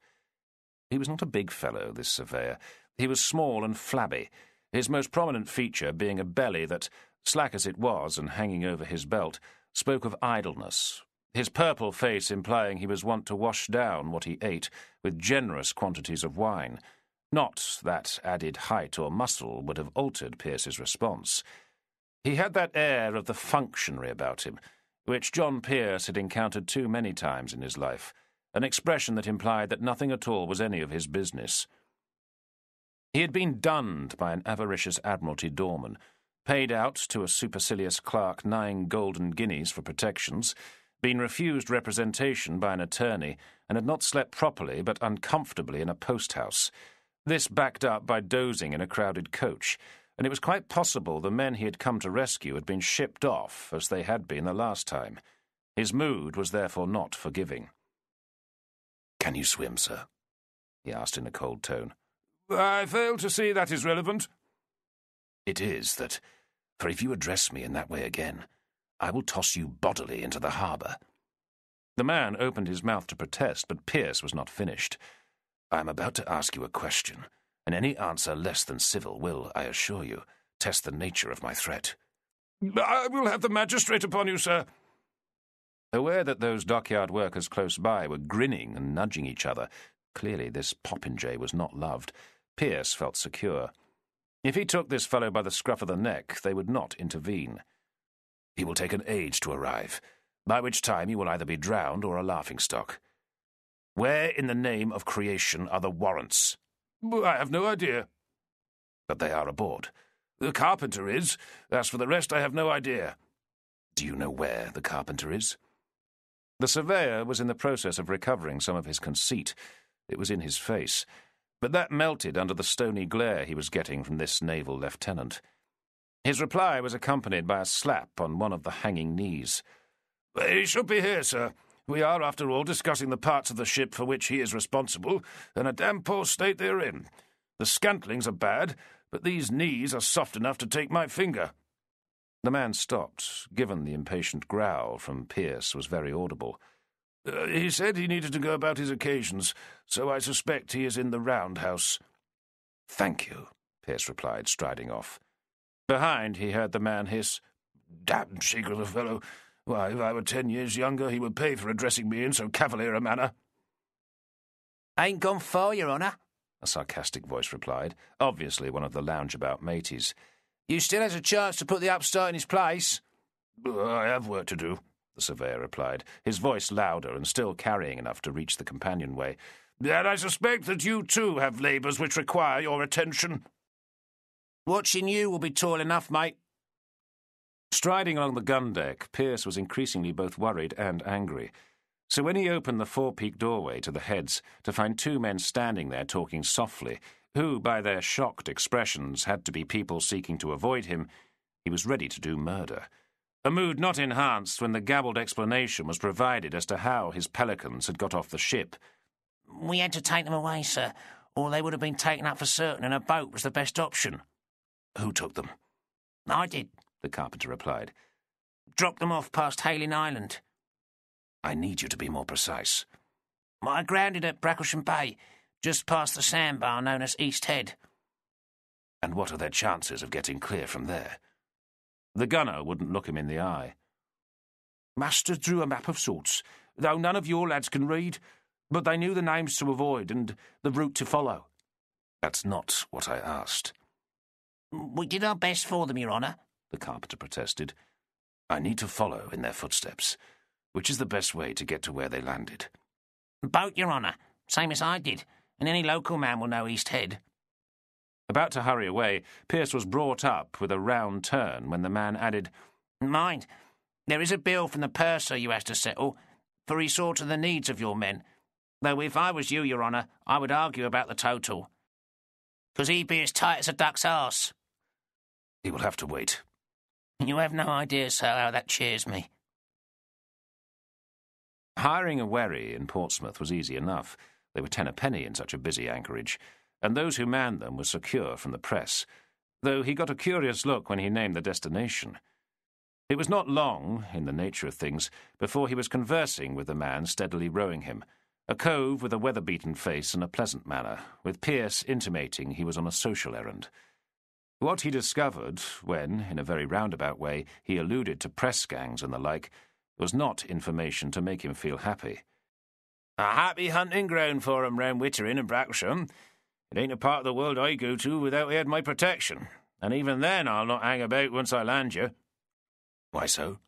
He was not a big fellow, this surveyor. He was small and flabby, his most prominent feature being a belly that, slack as it was and hanging over his belt, spoke of idleness, his purple face implying he was wont to wash down what he ate with generous quantities of wine. Not that added height or muscle would have altered Pearce's response. He had that air of the functionary about him, which John Pearce had encountered too many times in his life, an expression that implied that nothing at all was any of his business. He had been dunned by an avaricious Admiralty doorman, paid out to a supercilious clerk 9 golden guineas for protections, been refused representation by an attorney, and had not slept properly but uncomfortably in a post-house. This backed up by dozing in a crowded coach, and it was quite possible the men he had come to rescue had been shipped off, as they had been the last time. His mood was therefore not forgiving. "Can you swim, sir?" he asked in a cold tone. I fail to see that is relevant. It is that, for if you address me in that way again, I will toss you bodily into the harbour. The man opened his mouth to protest, but Pearce was not finished. I am about to ask you a question, and any answer less than civil will, I assure you, test the nature of my threat. I will have the magistrate upon you, sir. Aware that those dockyard workers close by were grinning and nudging each other, clearly this popinjay was not loved, Pearce felt secure. If he took this fellow by the scruff of the neck, they would not intervene. He will take an age to arrive, by which time he will either be drowned or a laughingstock. Where in the name of creation are the warrants? I have no idea. But they are aboard. The carpenter is. As for the rest, I have no idea. Do you know where the carpenter is? The surveyor was in the process of recovering some of his conceit. It was in his face, but that melted under the stony glare he was getting from this naval lieutenant. His reply was accompanied by a slap on one of the hanging knees. He should be here, sir. We are, after all, discussing the parts of the ship for which he is responsible, and a damn poor state they are in. The scantlings are bad, but these knees are soft enough to take my finger. The man stopped, given the impatient growl from Pearce was very audible. He said he needed to go about his occasions, so I suspect he is in the roundhouse. Thank you, Pearce replied, striding off. Behind, he heard the man hiss, Damned cheek of the fellow. Why, if I were 10 years younger, he would pay for addressing me in so cavalier a manner. Ain't gone far, Your Honour, a sarcastic voice replied, obviously one of the loungeabout mateys. You still has a chance to put the upstart in his place. I have work to do, the surveyor replied, his voice louder and still carrying enough to reach the companionway. And I suspect that you too have labours which require your attention. Watching you will be toil enough, mate. Striding along the gun deck, Pearce was increasingly both worried and angry. So when he opened the forepeak doorway to the heads to find 2 men standing there talking softly, who, by their shocked expressions, had to be people seeking to avoid him, he was ready to do murder. A mood not enhanced when the gabbled explanation was provided as to how his pelicans had got off the ship. We had to take them away, sir, or they would have been taken up for certain, and a boat was the best option. Who took them? I did, the carpenter replied. Dropped them off past Hailing Island. I need you to be more precise. I grounded at Bracklesham Bay, just past the sandbar known as East Head. And what are their chances of getting clear from there? The gunner wouldn't look him in the eye. Master drew a map of sorts, though none of your lads can read, but they knew the names to avoid and the route to follow. That's not what I asked. We did our best for them, Your Honour, the carpenter protested. I need to follow in their footsteps. Which is the best way to get to where they landed? Boat, Your Honour, same as I did, and any local man will know East Head. About to hurry away, Pearce was brought up with a round turn when the man added, Mind, there is a bill from the purser you has to settle, for he saw to the needs of your men, though if I was you, Your Honour, I would argue about the total, 'cause he'd be as tight as a duck's arse. He will have to wait. You have no idea, sir, how that cheers me. Hiring a wherry in Portsmouth was easy enough. They were 10 a penny in such a busy anchorage, and those who manned them were secure from the press, though he got a curious look when he named the destination. It was not long, in the nature of things, before he was conversing with the man steadily rowing him, a cove with a weather-beaten face and a pleasant manner, with Pearce intimating he was on a social errand. What he discovered, when, in a very roundabout way, he alluded to press gangs and the like, was not information to make him feel happy. A happy hunting ground for 'em round Wittering and Bracklesham. It ain't a part of the world I go to without he had my protection, and even then I'll not hang about once I land you. Why so?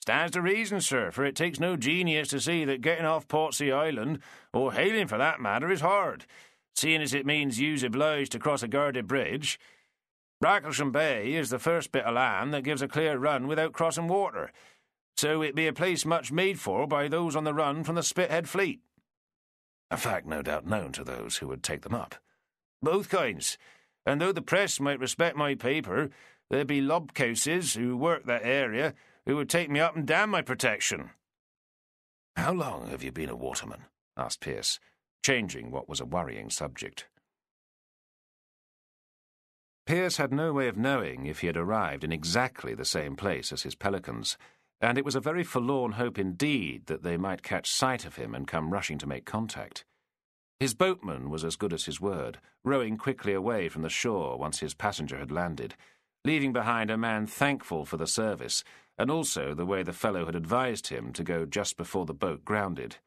Stands to reason, sir, for it takes no genius to see that getting off Portsea Island, or hailing for that matter, is hard, seeing as it means you's obliged to cross a guarded bridge. Bracklesham Bay is the first bit of land that gives a clear run without crossing water, so it be a place much made for by those on the run from the Spithead fleet. A fact no doubt known to those who would take them up. Both kinds, and though the press might respect my paper, there be lobcouses who work that area who would take me up and damn my protection. How long have you been a waterman? Asked Pearce, changing what was a worrying subject. Pearce had no way of knowing if he had arrived in exactly the same place as his pelicans, and it was a very forlorn hope indeed that they might catch sight of him and come rushing to make contact. His boatman was as good as his word, rowing quickly away from the shore once his passenger had landed, leaving behind a man thankful for the service, and also the way the fellow had advised him to go just before the boat grounded.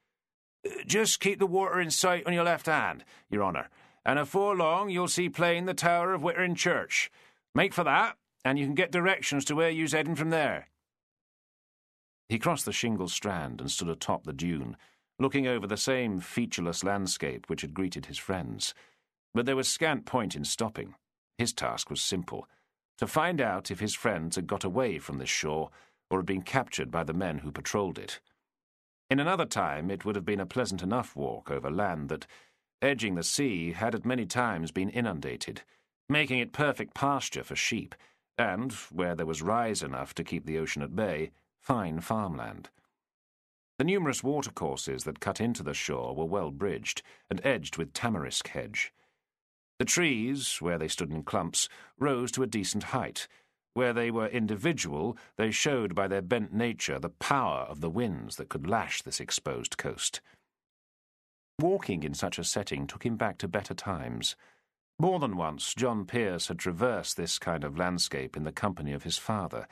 Just keep the water in sight on your left hand, Your Honour, and afore long you'll see plain the tower of Wittering Church. Make for that, and you can get directions to where you's heading from there. He crossed the shingle strand and stood atop the dune, looking over the same featureless landscape which had greeted his friends. But there was scant point in stopping. His task was simple, to find out if his friends had got away from this shore or had been captured by the men who patrolled it. In another time it would have been a pleasant enough walk over land that, edging the sea, had at many times been inundated, making it perfect pasture for sheep, and, where there was rise enough to keep the ocean at bay, fine farmland. The numerous watercourses that cut into the shore were well bridged and edged with tamarisk hedge. The trees, where they stood in clumps, rose to a decent height. Where they were individual, they showed by their bent nature the power of the winds that could lash this exposed coast. Walking in such a setting took him back to better times. More than once John Pearce had traversed this kind of landscape in the company of his father,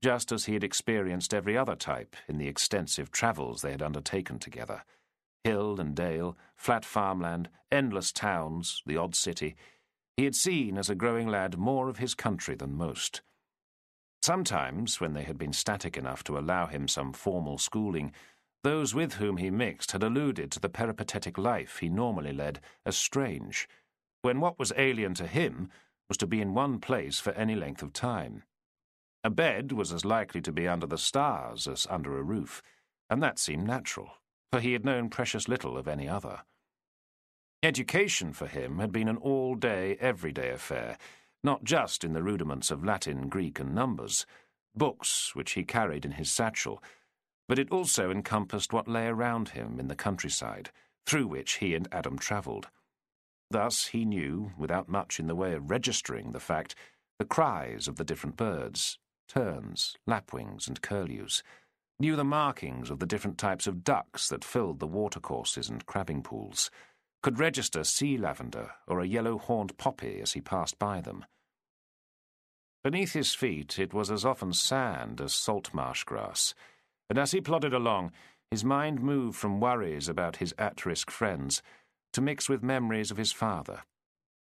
just as he had experienced every other type in the extensive travels they had undertaken together. Hill and dale, flat farmland, endless towns, the odd city. He had seen, as a growing lad, more of his country than most. Sometimes, when they had been static enough to allow him some formal schooling, those with whom he mixed had alluded to the peripatetic life he normally led as strange, when what was alien to him was to be in one place for any length of time. A bed was as likely to be under the stars as under a roof, and that seemed natural, for he had known precious little of any other. Education for him had been an all-day, everyday affair, not just in the rudiments of Latin, Greek, and numbers, books which he carried in his satchel, but it also encompassed what lay around him in the countryside, through which he and Adam travelled. Thus he knew, without much in the way of registering the fact, the cries of the different birds, terns, lapwings, and curlews, knew the markings of the different types of ducks that filled the watercourses and crabbing pools, could register sea lavender or a yellow-horned poppy as he passed by them. Beneath his feet it was as often sand as salt marsh grass, and as he plodded along, his mind moved from worries about his at-risk friends to mix with memories of his father,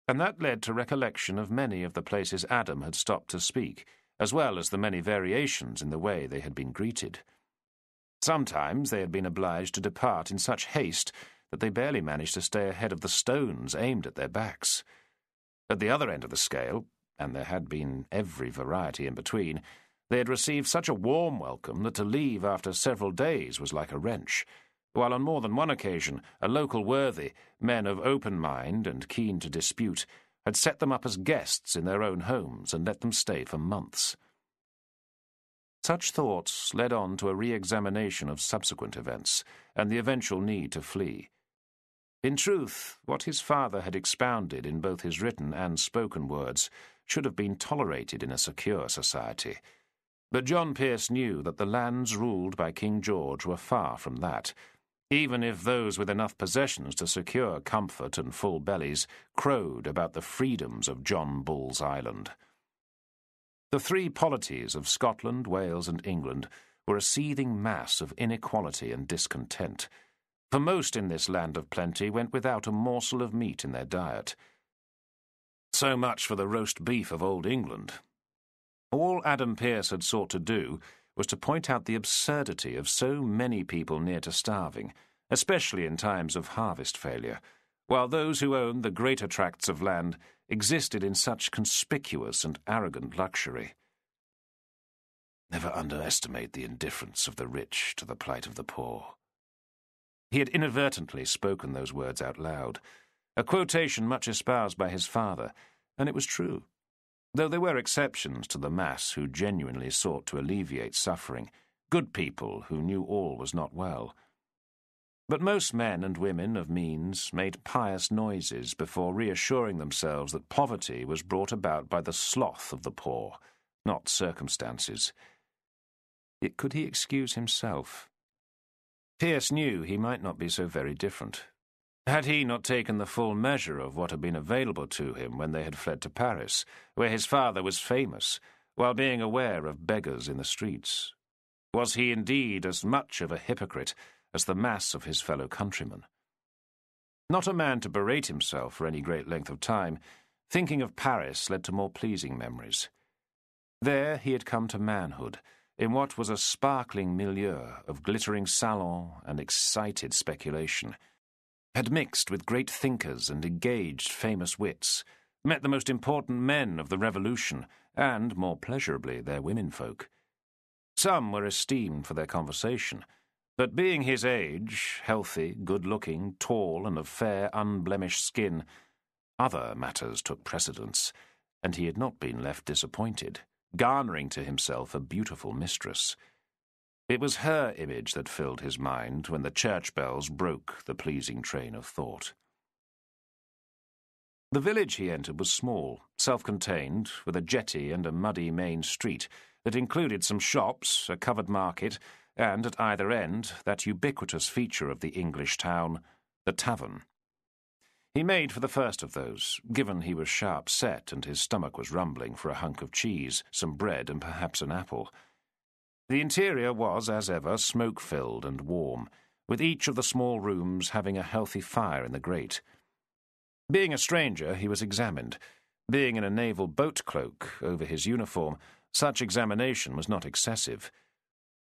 and that led to recollection of many of the places Adam had stopped to speak, as well as the many variations in the way they had been greeted. Sometimes they had been obliged to depart in such haste that they barely managed to stay ahead of the stones aimed at their backs. At the other end of the scale, and there had been every variety in between, they had received such a warm welcome that to leave after several days was like a wrench, while on more than one occasion a local worthy, men of open mind and keen to dispute, had set them up as guests in their own homes and let them stay for months. Such thoughts led on to a re-examination of subsequent events and the eventual need to flee. In truth, what his father had expounded in both his written and spoken words should have been tolerated in a secure society. But John Pearce knew that the lands ruled by King George were far from that, even if those with enough possessions to secure comfort and full bellies crowed about the freedoms of John Bull's Island. The three polities of Scotland, Wales, and England were a seething mass of inequality and discontent, for most in this land of plenty went without a morsel of meat in their diet. So much for the roast beef of old England. All Adam Pearce had sought to do was to point out the absurdity of so many people near to starving, especially in times of harvest failure, while those who owned the greater tracts of land existed in such conspicuous and arrogant luxury. Never underestimate the indifference of the rich to the plight of the poor. He had inadvertently spoken those words out loud, a quotation much espoused by his father, and it was true. Though there were exceptions to the mass who genuinely sought to alleviate suffering, good people who knew all was not well. But most men and women of means made pious noises before reassuring themselves that poverty was brought about by the sloth of the poor, not circumstances. Yet could he excuse himself? Pearce knew he might not be so very different. Had he not taken the full measure of what had been available to him when they had fled to Paris, where his father was famous, while being aware of beggars in the streets? Was he indeed as much of a hypocrite as the mass of his fellow countrymen? Not a man to berate himself for any great length of time, thinking of Paris led to more pleasing memories. There he had come to manhood, in what was a sparkling milieu of glittering salon and excited speculation, had mixed with great thinkers and engaged famous wits, met the most important men of the Revolution, and, more pleasurably, their womenfolk. Some were esteemed for their conversation, but being his age, healthy, good-looking, tall, and of fair, unblemished skin, other matters took precedence, and he had not been left disappointed, garnering to himself a beautiful mistress. It was her image that filled his mind when the church bells broke the pleasing train of thought. The village he entered was small, self-contained, with a jetty and a muddy main street that included some shops, a covered market, and, at either end, that ubiquitous feature of the English town, the tavern. He made for the first of those, given he was sharp-set and his stomach was rumbling for a hunk of cheese, some bread, and perhaps an apple. The interior was, as ever, smoke-filled and warm, with each of the small rooms having a healthy fire in the grate. Being a stranger, he was examined. Being in a naval boat cloak over his uniform, such examination was not excessive.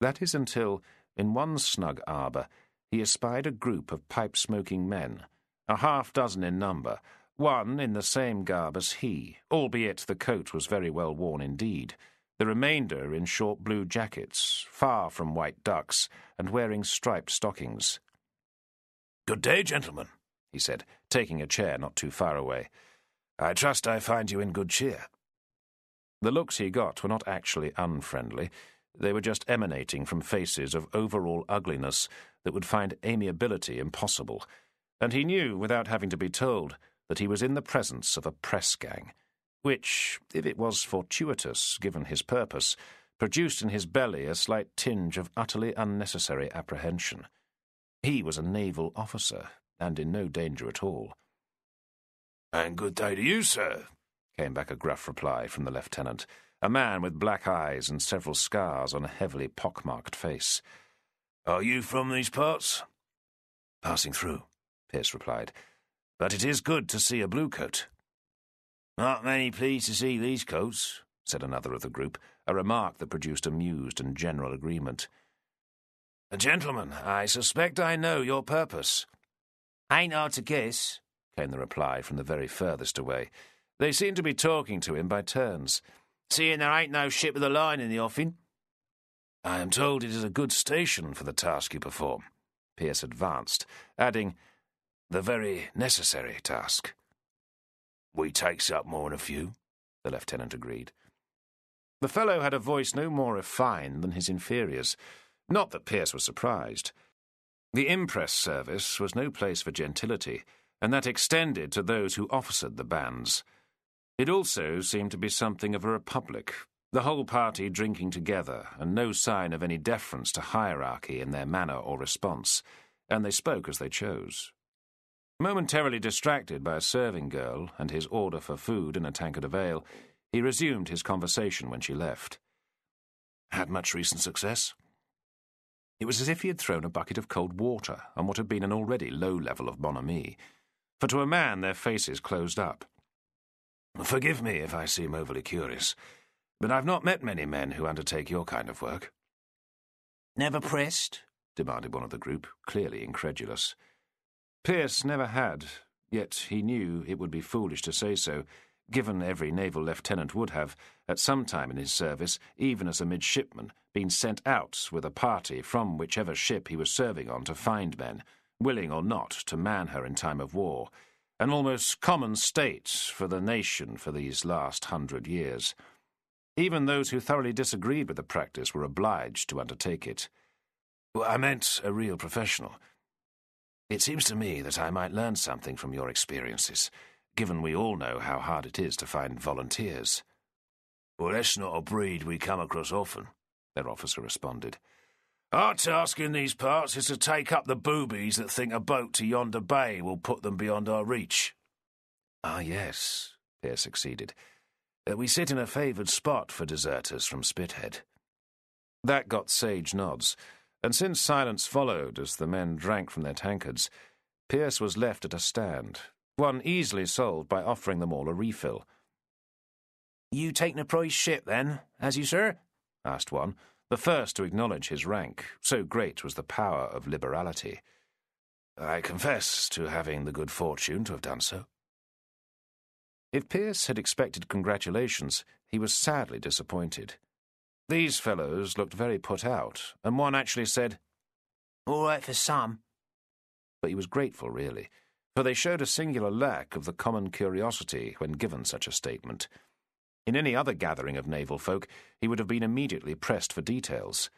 That is until, in one snug arbour, he espied a group of pipe-smoking men, a half-dozen in number, one in the same garb as he, albeit the coat was very well worn indeed, the remainder in short blue jackets, far from white ducks, and wearing striped stockings. "Good day, gentlemen," he said, taking a chair not too far away. "I trust I find you in good cheer." The looks he got were not actually unfriendly. They were just emanating from faces of overall ugliness that would find amiability impossible, and he knew, without having to be told, that he was in the presence of a press gang, which, if it was fortuitous given his purpose, produced in his belly a slight tinge of utterly unnecessary apprehension. He was a naval officer, and in no danger at all. "And good day to you, sir," came back a gruff reply from the lieutenant, a man with black eyes and several scars on a heavily pockmarked face. "Are you from these parts?" "Passing through," Pearce replied. "But it is good to see a bluecoat." "Not many pleased to see these coats," said another of the group, a remark that produced amused and general agreement. "Gentlemen, I suspect I know your purpose." "Ain't hard to guess," came the reply from the very furthest away. They seemed to be talking to him by turns. "Seeing there ain't no ship of the line in the offing." "I am told it is a good station for the task you perform." Pearce advanced, adding, "the very necessary task." "We takes up more than a few," the lieutenant agreed. The fellow had a voice no more refined than his inferiors. Not that Pearce was surprised. The impress service was no place for gentility, and that extended to those who officered the bands. It also seemed to be something of a republic, the whole party drinking together, and no sign of any deference to hierarchy in their manner or response, and they spoke as they chose. Momentarily distracted by a serving girl and his order for food and a tankard of ale, he resumed his conversation when she left. "Had much recent success?" It was as if he had thrown a bucket of cold water on what had been an already low level of bonhomie, for to a man their faces closed up. "Forgive me if I seem overly curious, but I've not met many men who undertake your kind of work." "Never pressed?" demanded one of the group, clearly incredulous. Pearce never had, yet he knew it would be foolish to say so, given every naval lieutenant would have, at some time in his service, even as a midshipman, been sent out with a party from whichever ship he was serving on to find men, willing or not to man her in time of war, an almost common state for the nation for these last 100 years. Even those who thoroughly disagreed with the practice were obliged to undertake it. "Well, I meant a real professional. It seems to me that I might learn something from your experiences, given we all know how hard it is to find volunteers." "Well, that's not a breed we come across often," their officer responded. "Our task in these parts is to take up the boobies that think a boat to yonder bay will put them beyond our reach." "Ah, yes," Pearce succeeded. "We sit in a favoured spot for deserters from Spithead." That got sage nods, and since silence followed as the men drank from their tankards, Pearce was left at a stand, one easily solved by offering them all a refill. "You taking a prize ship, then, has you, sir?" asked one, the first to acknowledge his rank, so great was the power of liberality. "I confess to having the good fortune to have done so." If Pearce had expected congratulations, he was sadly disappointed. These fellows looked very put out, and one actually said, "All right for some." But he was grateful, really, for they showed a singular lack of the common curiosity when given such a statement. In any other gathering of naval folk, he would have been immediately pressed for details.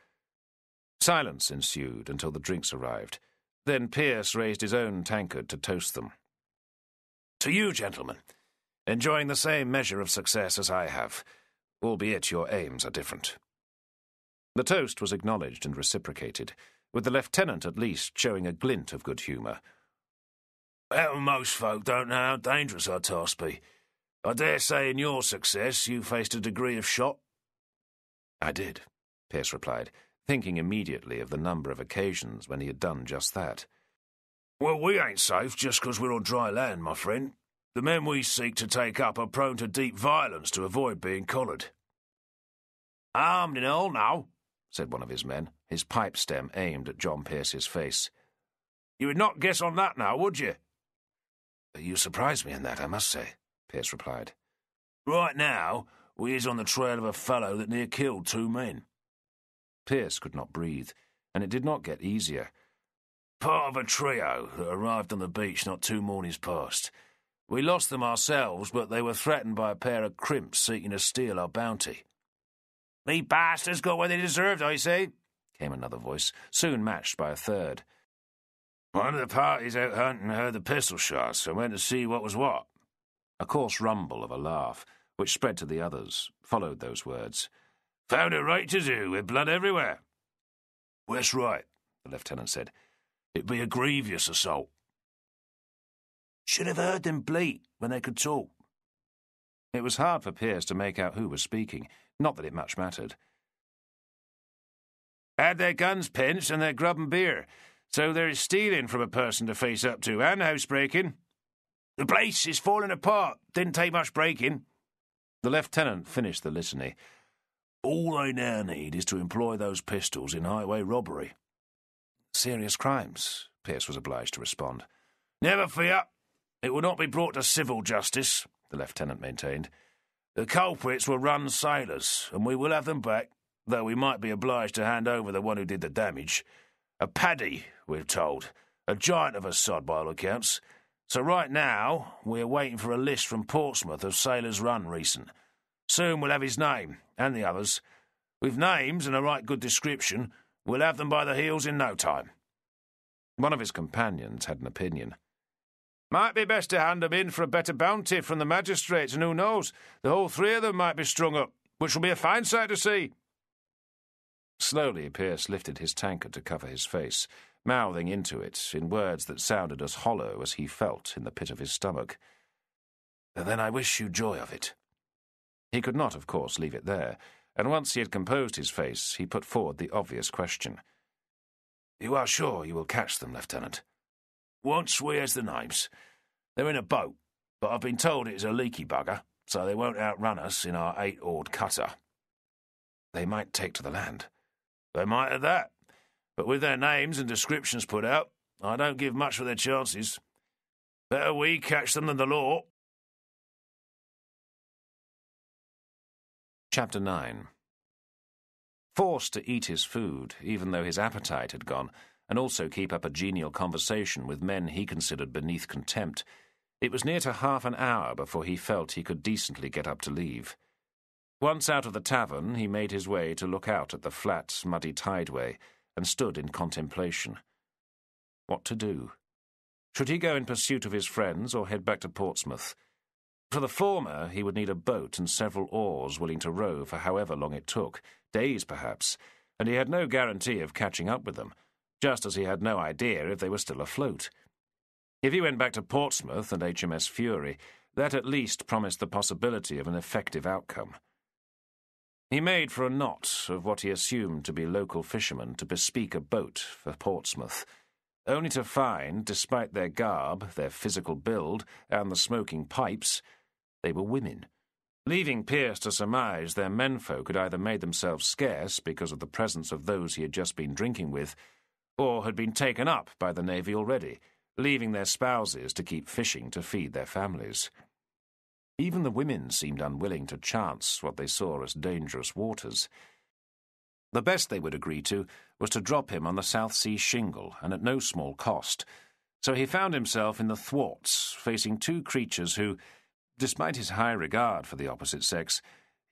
Silence ensued until the drinks arrived. Then Pearce raised his own tankard to toast them. "To you, gentlemen, enjoying the same measure of success as I have, albeit your aims are different." The toast was acknowledged and reciprocated, with the lieutenant at least showing a glint of good humour. "Well, most folk don't know how dangerous our task be. I dare say in your success you faced a degree of shock." "I did," Pearce replied, thinking immediately of the number of occasions when he had done just that. "Well, we ain't safe just 'cause we're on dry land, my friend. The men we seek to take up are prone to deep violence to avoid being collared." "Armed and all now," said one of his men, his pipe stem aimed at John Pearce's face. "You would not guess on that now, would you?" "You surprised me in that, I must say," Pearce replied. "Right now, we is on the trail of a fellow that near killed 2 men. Pearce could not breathe, and it did not get easier. Part of a trio that arrived on the beach not 2 mornings past. We lost them ourselves, but they were threatened by a pair of crimps seeking to steal our bounty." "Me bastards got what they deserved, I say," came another voice, soon matched by a third. "One of the parties out hunting heard the pistol shots and went to see what was what." A coarse rumble of a laugh, which spread to the others, followed those words. "Found it right to do, with blood everywhere." "Well, that's right," the lieutenant said. "It'd be a grievous assault." Should have heard them bleat when they could talk. It was hard for Pearce to make out who was speaking, not that it much mattered. Had their guns pinched and their grub and beer, so there is stealing from a person to face up to, and housebreaking. The place is falling apart. Didn't take much breaking. The lieutenant finished the litany. All I now need is to employ those pistols in highway robbery. Serious crimes, Pearce was obliged to respond. Never fear. It will not be brought to civil justice, the lieutenant maintained. The culprits were run sailors, and we will have them back, though we might be obliged to hand over the one who did the damage. A paddy, we're told. A giant of a sod, by all accounts. So right now, we're waiting for a list from Portsmouth of sailors run recent. Soon we'll have his name, and the others. With names and a right good description, we'll have them by the heels in no time. One of his companions had an opinion. Might be best to hand them in for a better bounty from the magistrates, and who knows, the whole three of them might be strung up, which will be a fine sight to see. Slowly, Pearce lifted his tankard to cover his face, mouthing into it in words that sounded as hollow as he felt in the pit of his stomach. Then I wish you joy of it. He could not, of course, leave it there, and once he had composed his face, he put forward the obvious question. You are sure you will catch them, Lieutenant? Once we has the names. They're in a boat, but I've been told it is a leaky bugger, so they won't outrun us in our 8-oared cutter. They might take to the land. They might have that, but with their names and descriptions put out, I don't give much for their chances. Better we catch them than the law. Chapter 9. Forced to eat his food, even though his appetite had gone, and also keep up a genial conversation with men he considered beneath contempt, it was near to half an hour before he felt he could decently get up to leave. Once out of the tavern, he made his way to look out at the flat, muddy tideway, and stood in contemplation. What to do? Should he go in pursuit of his friends or head back to Portsmouth? For the former, he would need a boat and several oars willing to row for however long it took, days perhaps, and he had no guarantee of catching up with them, just as he had no idea if they were still afloat. If he went back to Portsmouth and HMS Fury, that at least promised the possibility of an effective outcome. He made for a knot of what he assumed to be local fishermen to bespeak a boat for Portsmouth, only to find, despite their garb, their physical build, and the smoking pipes, they were women, leaving Pearce to surmise their menfolk had either made themselves scarce because of the presence of those he had just been drinking with, or had been taken up by the Navy already, leaving their spouses to keep fishing to feed their families. Even the women seemed unwilling to chance what they saw as dangerous waters. The best they would agree to was to drop him on the South Sea shingle, and at no small cost, so he found himself in the thwarts, facing two creatures who, despite his high regard for the opposite sex,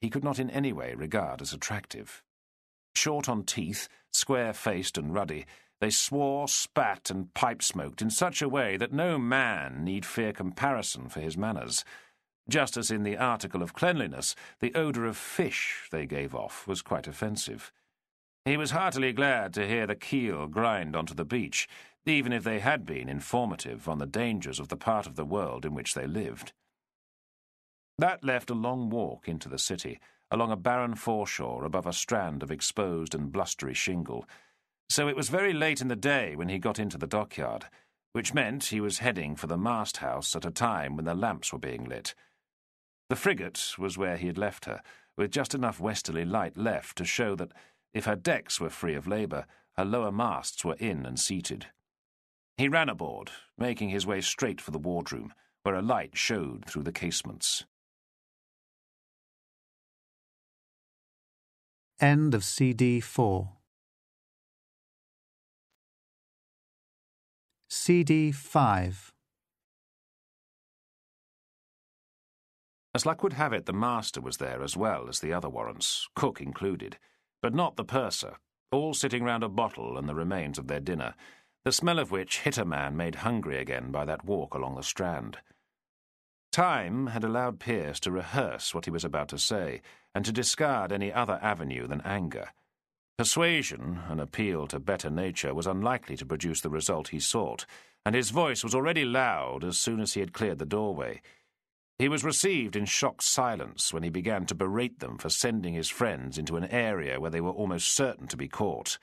he could not in any way regard as attractive. Short on teeth, square-faced and ruddy, they swore, spat, and pipe-smoked in such a way that no man need fear comparison for his manners. Just as in the article of cleanliness, the odour of fish they gave off was quite offensive. He was heartily glad to hear the keel grind onto the beach, even if they had been informative on the dangers of the part of the world in which they lived. That left a long walk into the city, along a barren foreshore above a strand of exposed and blustery shingle, so it was very late in the day when he got into the dockyard, which meant he was heading for the mast-house at a time when the lamps were being lit. The frigate was where he had left her, with just enough westerly light left to show that, if her decks were free of labour, her lower masts were in and seated. He ran aboard, making his way straight for the wardroom, where a light showed through the casements. End of CD 4. CD 5. As luck would have it, the master was there as well as the other warrants, cook included, but not the purser, all sitting round a bottle and the remains of their dinner, the smell of which hit a man made hungry again by that walk along the Strand. Time had allowed Pearce to rehearse what he was about to say, and to discard any other avenue than anger. Persuasion, an appeal to better nature, was unlikely to produce the result he sought, and his voice was already loud as soon as he had cleared the doorway. He was received in shocked silence when he began to berate them for sending his friends into an area where they were almost certain to be caught.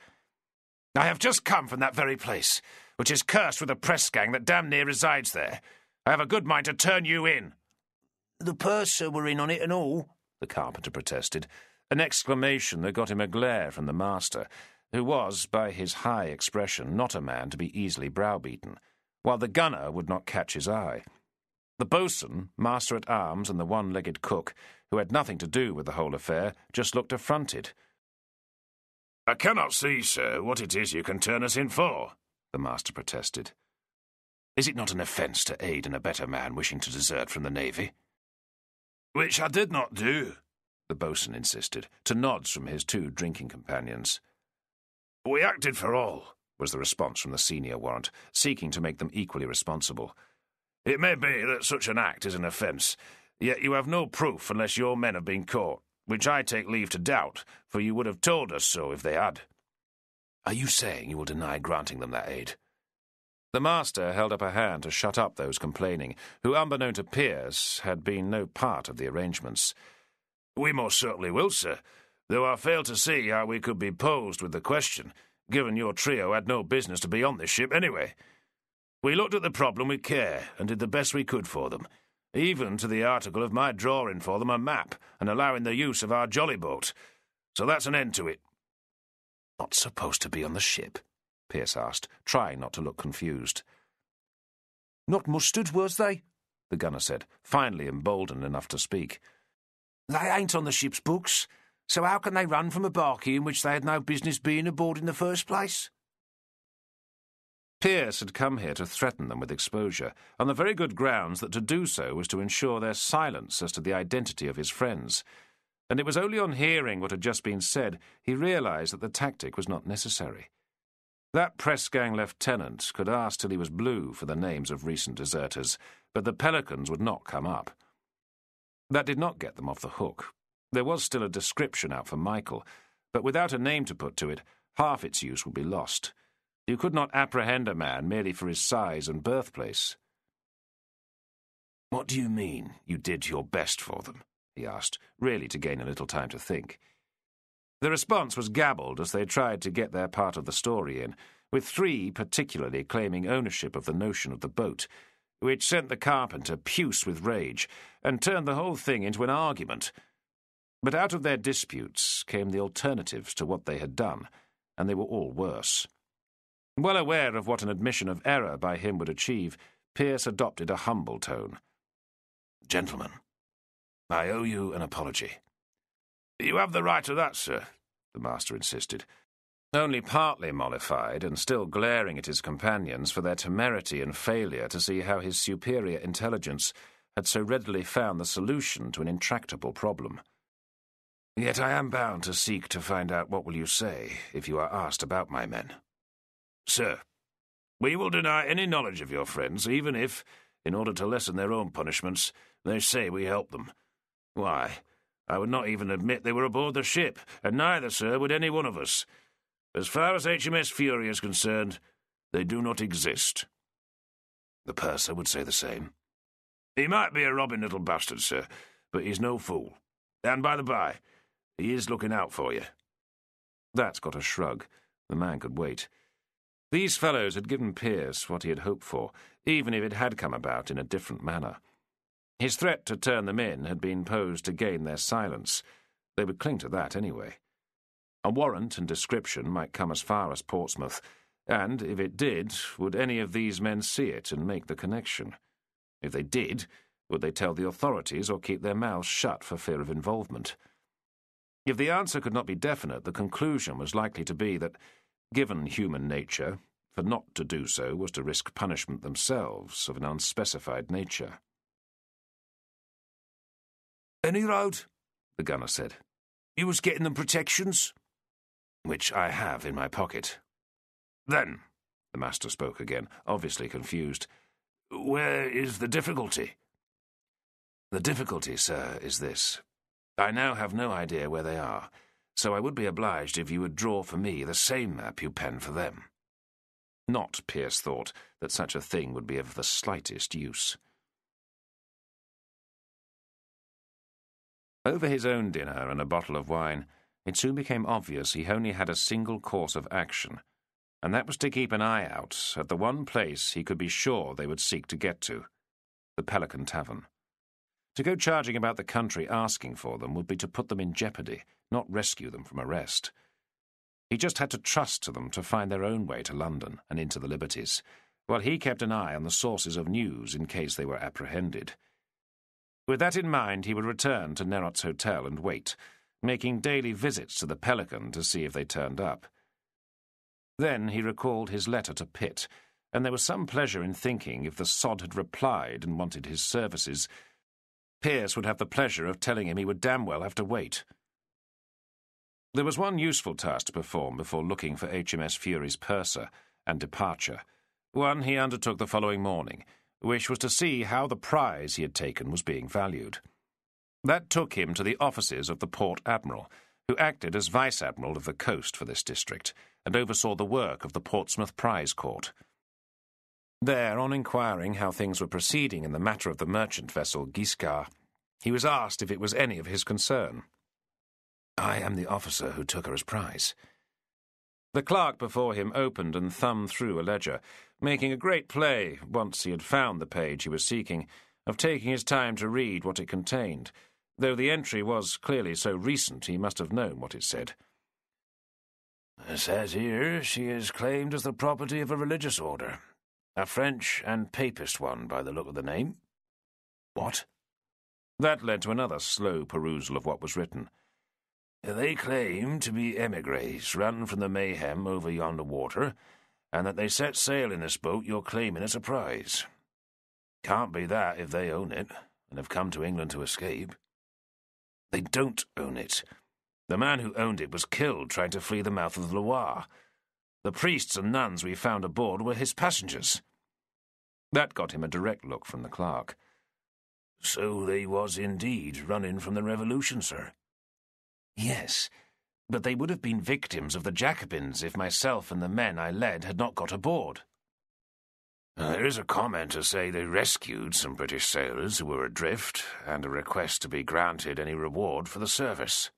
"I have just come from that very place, which is cursed with a press gang that damn near resides there. I have a good mind to turn you in." "The purser were in on it and all," the carpenter protested, an exclamation that got him a glare from the master, who was, by his high expression, not a man to be easily browbeaten, while the gunner would not catch his eye. The boatswain, master-at-arms, and the one-legged cook, who had nothing to do with the whole affair, just looked affronted. "I cannot see, sir, what it is you can turn us in for," the master protested. "Is it not an offence to aid and abet a man wishing to desert from the navy?" "Which I did not do," the boatswain insisted, to nods from his two drinking companions. "We acted for all," was the response from the senior warrant, seeking to make them equally responsible. "It may be that such an act is an offence, yet you have no proof unless your men have been caught, which I take leave to doubt, for you would have told us so if they had." "Are you saying you will deny granting them that aid?" The master held up a hand to shut up those complaining, who, unbeknown to Pearce, had been no part of the arrangements. "We most certainly will, sir, though I fail to see how we could be posed with the question, given your trio had no business to be on this ship anyway. We looked at the problem with care and did the best we could for them, even to the article of my drawing for them a map and allowing the use of our jolly boat. So that's an end to it." "Not supposed to be on the ship?" Pearce asked, trying not to look confused. "Not mustered, was they?" the gunner said, finally emboldened enough to speak. "They ain't on the ship's books, so how can they run from a barkie in which they had no business being aboard in the first place?" Pearce had come here to threaten them with exposure, on the very good grounds that to do so was to ensure their silence as to the identity of his friends, and it was only on hearing what had just been said he realised that the tactic was not necessary. That press-gang lieutenant could ask till he was blue for the names of recent deserters, but the Pelicans would not come up. That did not get them off the hook. There was still a description out for Michael, but without a name to put to it, half its use would be lost. You could not apprehend a man merely for his size and birthplace. "What do you mean, You did your best for them?" he asked, really to gain a little time to think. The response was gabbled as they tried to get their part of the story in, with three particularly claiming ownership of the notion of the boat, which sent the carpenter puce with rage and turned the whole thing into an argument. But out of their disputes came the alternatives to what they had done, and they were all worse. Well aware of what an admission of error by him would achieve, Pearce adopted a humble tone. "Gentlemen, I owe you an apology." "You have the right to that, sir," the master insisted, only partly mollified and still glaring at his companions for their temerity and failure to see how his superior intelligence had so readily found the solution to an intractable problem. "Yet I am bound to seek to find out what will you say if you are asked about my men. Sir, we will deny any knowledge of your friends, even if, in order to lessen their own punishments, they say we helped them. Why, I would not even admit they were aboard the ship, and neither, sir, would any one of us. As far as HMS Fury is concerned, they do not exist." The purser would say the same. "He might be a robbing little bastard, sir, but he's no fool. And by the by, he is looking out for you." That got a shrug. The man could wait. These fellows had given Pearce what he had hoped for, even if it had come about in a different manner. His threat to turn them in had been posed to gain their silence. They would cling to that anyway. A warrant and description might come as far as Portsmouth, and, if it did, would any of these men see it and make the connection? If they did, would they tell the authorities or keep their mouths shut for fear of involvement? If the answer could not be definite, the conclusion was likely to be that, given human nature, for not to do so was to risk punishment themselves of an unspecified nature. "Any road?" the gunner said. "You was getting them protections?" "Which I have in my pocket." "Then," the master spoke again, obviously confused, "where is the difficulty?" "The difficulty, sir, is this. I now have no idea where they are, so I would be obliged if you would draw for me the same map you penned for them. Not, Pearce thought, that such a thing would be of the slightest use. Over his own dinner and a bottle of wine, it soon became obvious he only had a single course of action, and that was to keep an eye out at the one place he could be sure they would seek to get to, the Pelican Tavern. To go charging about the country asking for them would be to put them in jeopardy, not rescue them from arrest. He just had to trust to them to find their own way to London and into the Liberties, while he kept an eye on the sources of news in case they were apprehended. With that in mind, he would return to Nerot's Hotel and wait, making daily visits to the Pelican to see if they turned up. Then he recalled his letter to Pitt, and there was some pleasure in thinking if the sod had replied and wanted his services, Pearce would have the pleasure of telling him he would damn well have to wait. There was one useful task to perform before looking for HMS Fury's purser and departure, one he undertook the following morning, which was to see how the prize he had taken was being valued. That took him to the offices of the Port Admiral, who acted as Vice-Admiral of the coast for this district, and oversaw the work of the Portsmouth Prize Court. There, on inquiring how things were proceeding in the matter of the merchant vessel Guiscard, he was asked if it was any of his concern. "I am the officer who took her as prize." The clerk before him opened and thumbed through a ledger, making a great play, once he had found the page he was seeking, of taking his time to read what it contained, though the entry was clearly so recent he must have known what it said. It says here she is claimed as the property of a religious order, a French and Papist one by the look of the name. What? That led to another slow perusal of what was written. They claim to be emigres run from the mayhem over yonder water, and that they set sail in this boat you're claiming as a prize. Can't be that if they own it, and have come to England to escape. They don't own it. The man who owned it was killed trying to flee the mouth of the Loire. The priests and nuns we found aboard were his passengers. That got him a direct look from the clerk. So they was indeed running from the Revolution, sir? Yes, but they would have been victims of the Jacobins if myself and the men I led had not got aboard. There is a comment to say they rescued some British sailors who were adrift, and a request to be granted any reward for the service.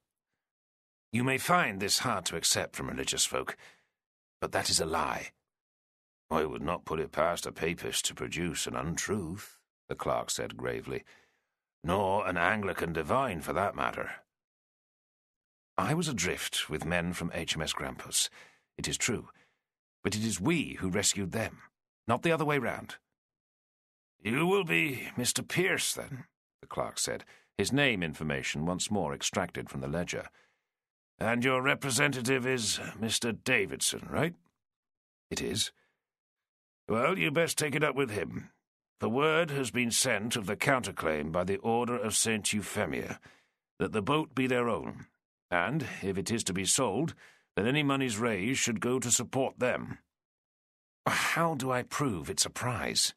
You may find this hard to accept from religious folk, but that is a lie. I would not put it past a Papist to produce an untruth, the clerk said gravely, nor an Anglican divine for that matter. I was adrift with men from HMS Grampus, it is true, but it is we who rescued them, not the other way round. You will be Mr. Pearce, then, the clerk said, his name information once more extracted from the ledger. And your representative is Mr. Davidson, right? It is. Well, you best take it up with him. The word has been sent of the counterclaim by the Order of St. Euphemia, that the boat be their own, and, if it is to be sold, then any monies raised should go to support them. How do I prove it's a prize?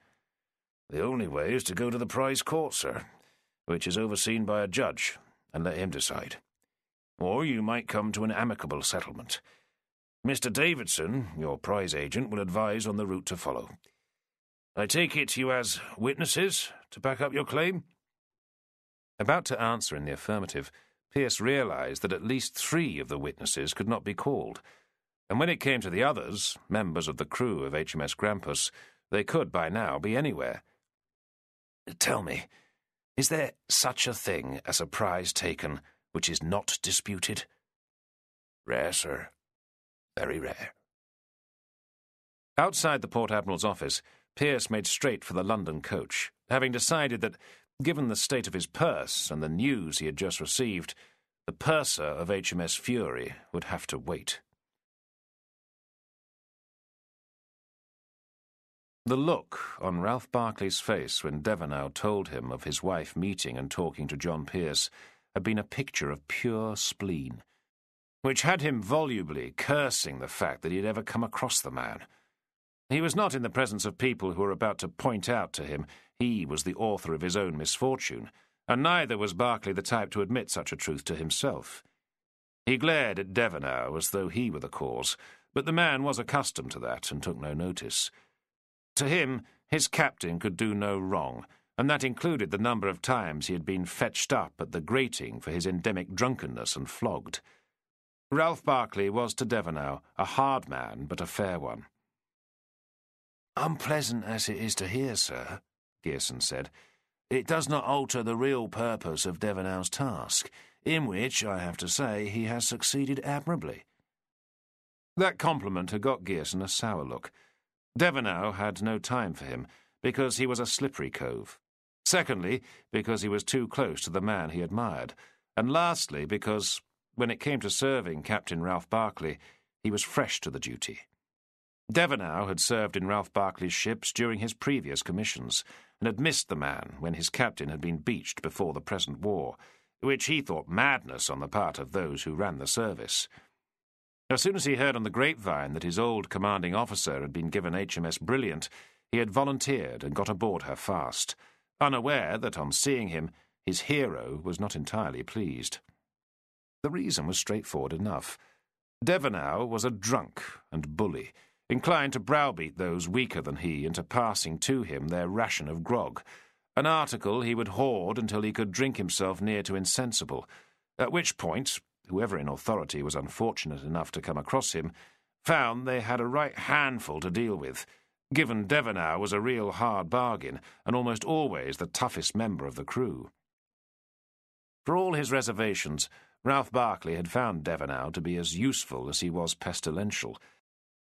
The only way is to go to the prize court, sir, which is overseen by a judge, and let him decide. Or you might come to an amicable settlement. Mr. Davidson, your prize agent, will advise on the route to follow. I take it you has witnesses to back up your claim? About to answer in the affirmative, Pearce realized that at least 3 of the witnesses could not be called, and when it came to the others, members of the crew of HMS Grampus, they could by now be anywhere. Tell me, is there such a thing as a prize taken which is not disputed? Rare, sir. Very rare. Outside the Port Admiral's office, Pearce made straight for the London coach, having decided that, given the state of his purse and the news he had just received, the purser of HMS Fury would have to wait. The look on Ralph Barclay's face when Devernow told him of his wife meeting and talking to John Pearce had been a picture of pure spleen, which had him volubly cursing the fact that he had ever come across the man. He was not in the presence of people who were about to point out to him he was the author of his own misfortune, and neither was Barclay the type to admit such a truth to himself. He glared at Devernow as though he were the cause, but the man was accustomed to that and took no notice. To him, his captain could do no wrong, and that included the number of times he had been fetched up at the grating for his endemic drunkenness and flogged. Ralph Barclay was to Devernow a hard man, but a fair one. "Unpleasant as it is to hear, sir," Gearson said, "it does not alter the real purpose of Devernow's task, in which, I have to say, he has succeeded admirably." That compliment had got Gearson a sour look. Devernow had no time for him, because he was a slippery cove. Secondly, because he was too close to the man he admired. And lastly, because, when it came to serving Captain Ralph Barclay, he was fresh to the duty. Devernow had served in Ralph Barclay's ships during his previous commissions, and had missed the man when his captain had been beached before the present war, which he thought madness on the part of those who ran the service. As soon as he heard on the grapevine that his old commanding officer had been given HMS Brilliant, he had volunteered and got aboard her fast, unaware that on seeing him, his hero was not entirely pleased. The reason was straightforward enough. Devernow was a drunk and bully, inclined to browbeat those weaker than he into passing to him their ration of grog, an article he would hoard until he could drink himself near to insensible, at which point whoever in authority was unfortunate enough to come across him found they had a right handful to deal with, given Devernow was a real hard bargain and almost always the toughest member of the crew. For all his reservations, Ralph Barclay had found Devernow to be as useful as he was pestilential,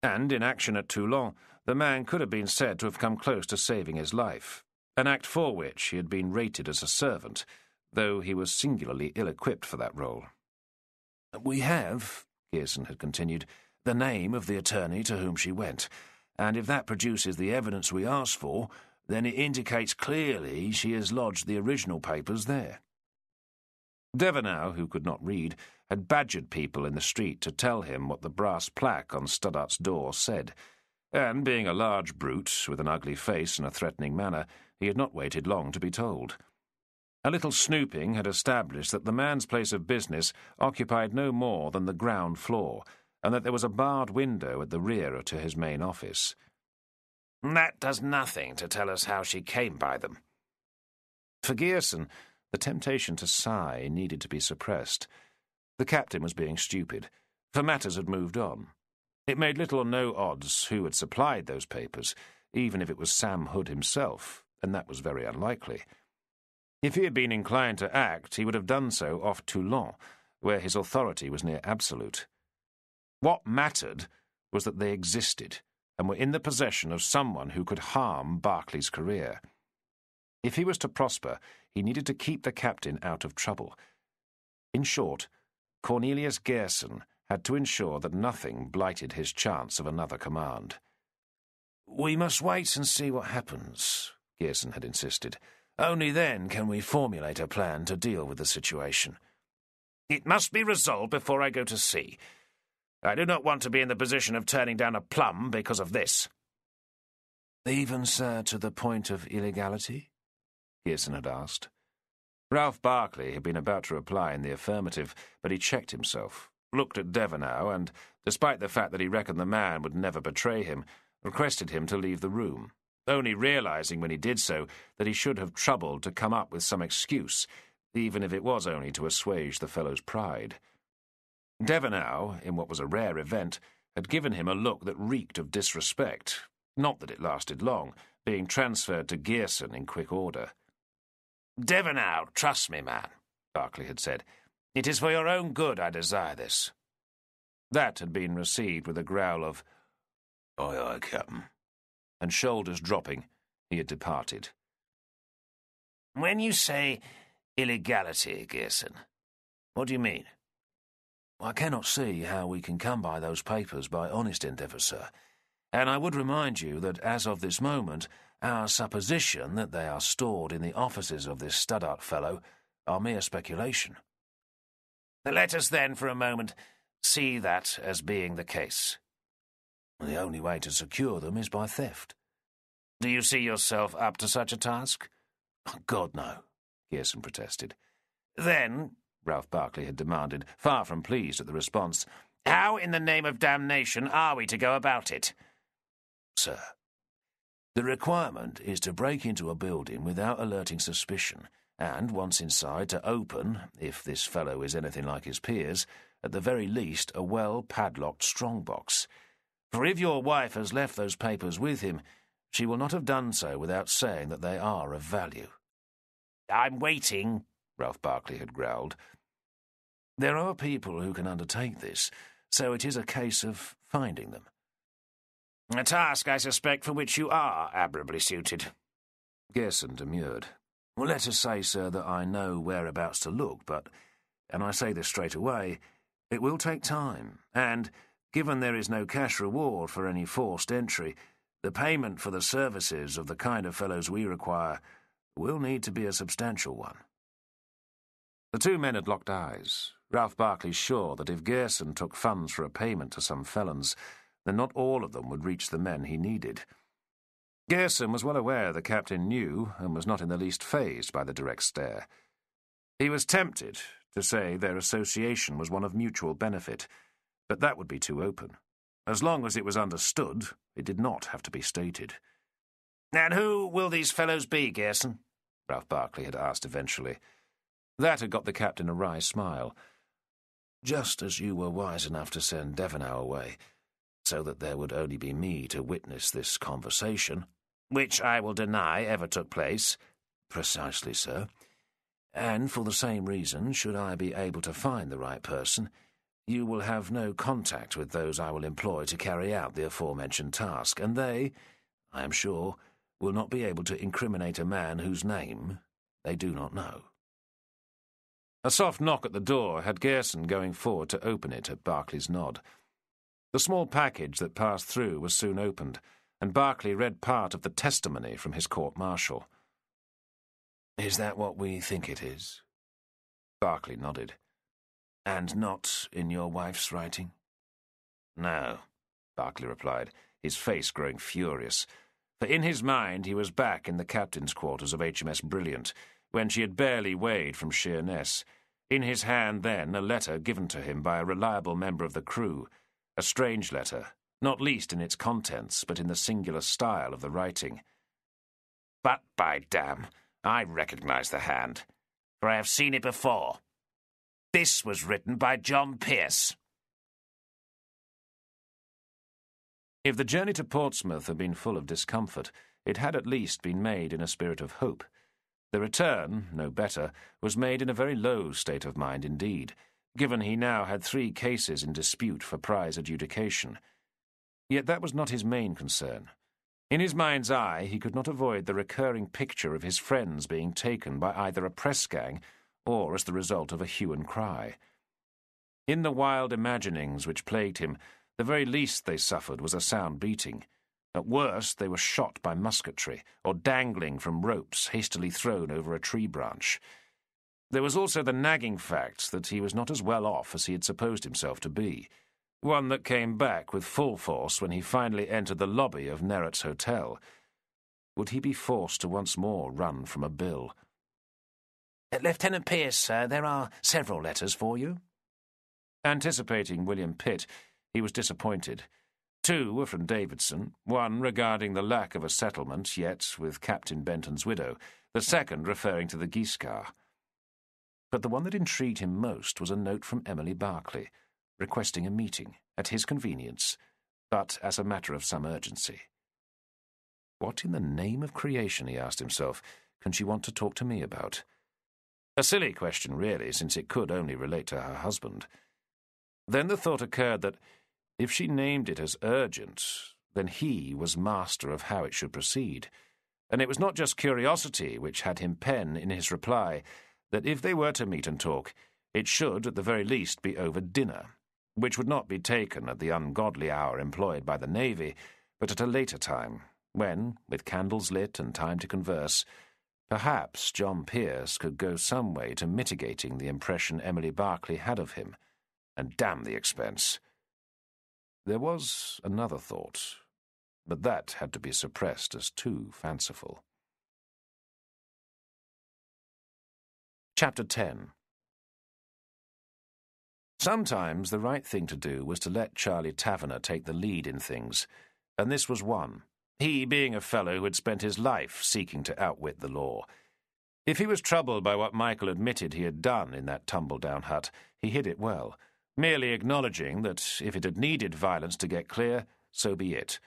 and in action at Toulon the man could have been said to have come close to saving his life, an act for which he had been rated as a servant, though he was singularly ill-equipped for that role. "We have," Gearson had continued, "the name of the attorney to whom she went, and if that produces the evidence we asked for, then it indicates clearly she has lodged the original papers there." Devernow, who could not read, had badgered people in the street to tell him what the brass plaque on Stoddart's door said, and, being a large brute with an ugly face and a threatening manner, he had not waited long to be told. A little snooping had established that the man's place of business occupied no more than the ground floor, and that there was a barred window at the rear to his main office. "That does nothing to tell us how she came by them." For Gearson, the temptation to sigh needed to be suppressed. The captain was being stupid, for matters had moved on. It made little or no odds who had supplied those papers, even if it was Sam Hood himself, and that was very unlikely. If he had been inclined to act, he would have done so off Toulon, where his authority was near absolute. What mattered was that they existed, and were in the possession of someone who could harm Barclay's career. If he was to prosper, he needed to keep the captain out of trouble. In short, Cornelius Gearson had to ensure that nothing blighted his chance of another command. "We must wait and see what happens," Gearson had insisted. "Only then can we formulate a plan to deal with the situation. It must be resolved before I go to sea. I do not want to be in the position of turning down a plum because of this." "Even, sir, to the point of illegality?" Gearson had asked. Ralph Barclay had been about to reply in the affirmative, but he checked himself, looked at Devernow, and, despite the fact that he reckoned the man would never betray him, requested him to leave the room, only realizing when he did so that he should have troubled to come up with some excuse, even if it was only to assuage the fellow's pride. Devernow, in what was a rare event, had given him a look that reeked of disrespect, not that it lasted long, being transferred to Gearson in quick order. "Devernow, trust me, man," Barclay had said. "It is for your own good I desire this." That had been received with a growl of, "Aye, aye, Captain," and shoulders dropping, he had departed. "When you say illegality, Gearson, what do you mean?" "I cannot see how we can come by those papers by honest endeavour, sir, and I would remind you that as of this moment our supposition that they are stored in the offices of this Stoddart fellow are mere speculation." "Let us then, for a moment, see that as being the case." "The only way to secure them is by theft." "Do you see yourself up to such a task?" "God, no," Gearson protested. "Then Ralph Barkley had demanded, far from pleased at the response. "How in the name of damnation are we to go about it?" "Sir, the requirement is to break into a building without alerting suspicion, and, once inside, to open, if this fellow is anything like his peers, at the very least a well-padlocked strong-box. For if your wife has left those papers with him, she will not have done so without saying that they are of value." "I'm waiting," Ralph Barkley had growled. "There are people who can undertake this, so it is a case of finding them." "A task, I suspect, for which you are admirably suited." Gerson demurred. "Well, let us say, sir, that I know whereabouts to look, but, and I say this straight away, it will take time, and, given there is no cash reward for any forced entry, the payment for the services of the kind of fellows we require will need to be a substantial one." The two men had locked eyes, Ralph Barkley sure that if Gerson took funds for a payment to some felons, then not all of them would reach the men he needed. Gerson was well aware the captain knew, and was not in the least fazed by the direct stare. He was tempted to say their association was one of mutual benefit, but that would be too open. As long as it was understood, it did not have to be stated. "And who will these fellows be, Gerson?" Ralph Barkley had asked eventually. That had got the captain a wry smile. "Just as you were wise enough to send Devernow away, so that there would only be me to witness this conversation." "Which I will deny ever took place." "Precisely, sir. And for the same reason, should I be able to find the right person, you will have no contact with those I will employ to carry out the aforementioned task, and they, I am sure, will not be able to incriminate a man whose name they do not know." A soft knock at the door had Gerson going forward to open it at Barkley's nod. The small package that passed through was soon opened, and Barkley read part of the testimony from his court-martial. "Is that what we think it is?" Barkley nodded. "And not in your wife's writing?" "No," Barkley replied, his face growing furious, for in his mind he was back in the captain's quarters of HMS Brilliant, when she had barely weighed from Sheerness. In his hand, then, a letter given to him by a reliable member of the crew, a strange letter, not least in its contents, but in the singular style of the writing. "But, by damn, I recognize the hand, for I have seen it before. This was written by John Pearce." If the journey to Portsmouth had been full of discomfort, it had at least been made in a spirit of hope. The return, no better, was made in a very low state of mind indeed, given he now had 3 cases in dispute for prize adjudication. Yet that was not his main concern. In his mind's eye he could not avoid the recurring picture of his friends being taken by either a press gang or as the result of a hue and cry. In the wild imaginings which plagued him, the very least they suffered was a sound beating. At worst, they were shot by musketry, or dangling from ropes hastily thrown over a tree branch. There was also the nagging fact that he was not as well off as he had supposed himself to be, one that came back with full force when he finally entered the lobby of Nerett's Hotel. Would he be forced to once more run from a bill? "Lieutenant Pearce, sir, there are several letters for you." Anticipating William Pitt, he was disappointed. 2 were from Davidson, one regarding the lack of a settlement yet with Captain Benton's widow, the second referring to the Guiscard. But the one that intrigued him most was a note from Emily Barkley, requesting a meeting, at his convenience, but as a matter of some urgency. What in the name of creation, he asked himself, can she want to talk to me about? A silly question, really, since it could only relate to her husband. Then the thought occurred that if she named it as urgent, then he was master of how it should proceed, and it was not just curiosity which had him pen in his reply that if they were to meet and talk, it should, at the very least, be over dinner, which would not be taken at the ungodly hour employed by the Navy, but at a later time, when, with candles lit and time to converse, perhaps John Pearce could go some way to mitigating the impression Emily Barkley had of him, and damn the expense. There was another thought, but that had to be suppressed as too fanciful. Chapter 10. Sometimes the right thing to do was to let Charlie Taverner take the lead in things, and this was one, he being a fellow who had spent his life seeking to outwit the law. If he was troubled by what Michael admitted he had done in that tumble-down hut, he hid it well, merely acknowledging that if it had needed violence to get clear, so be it,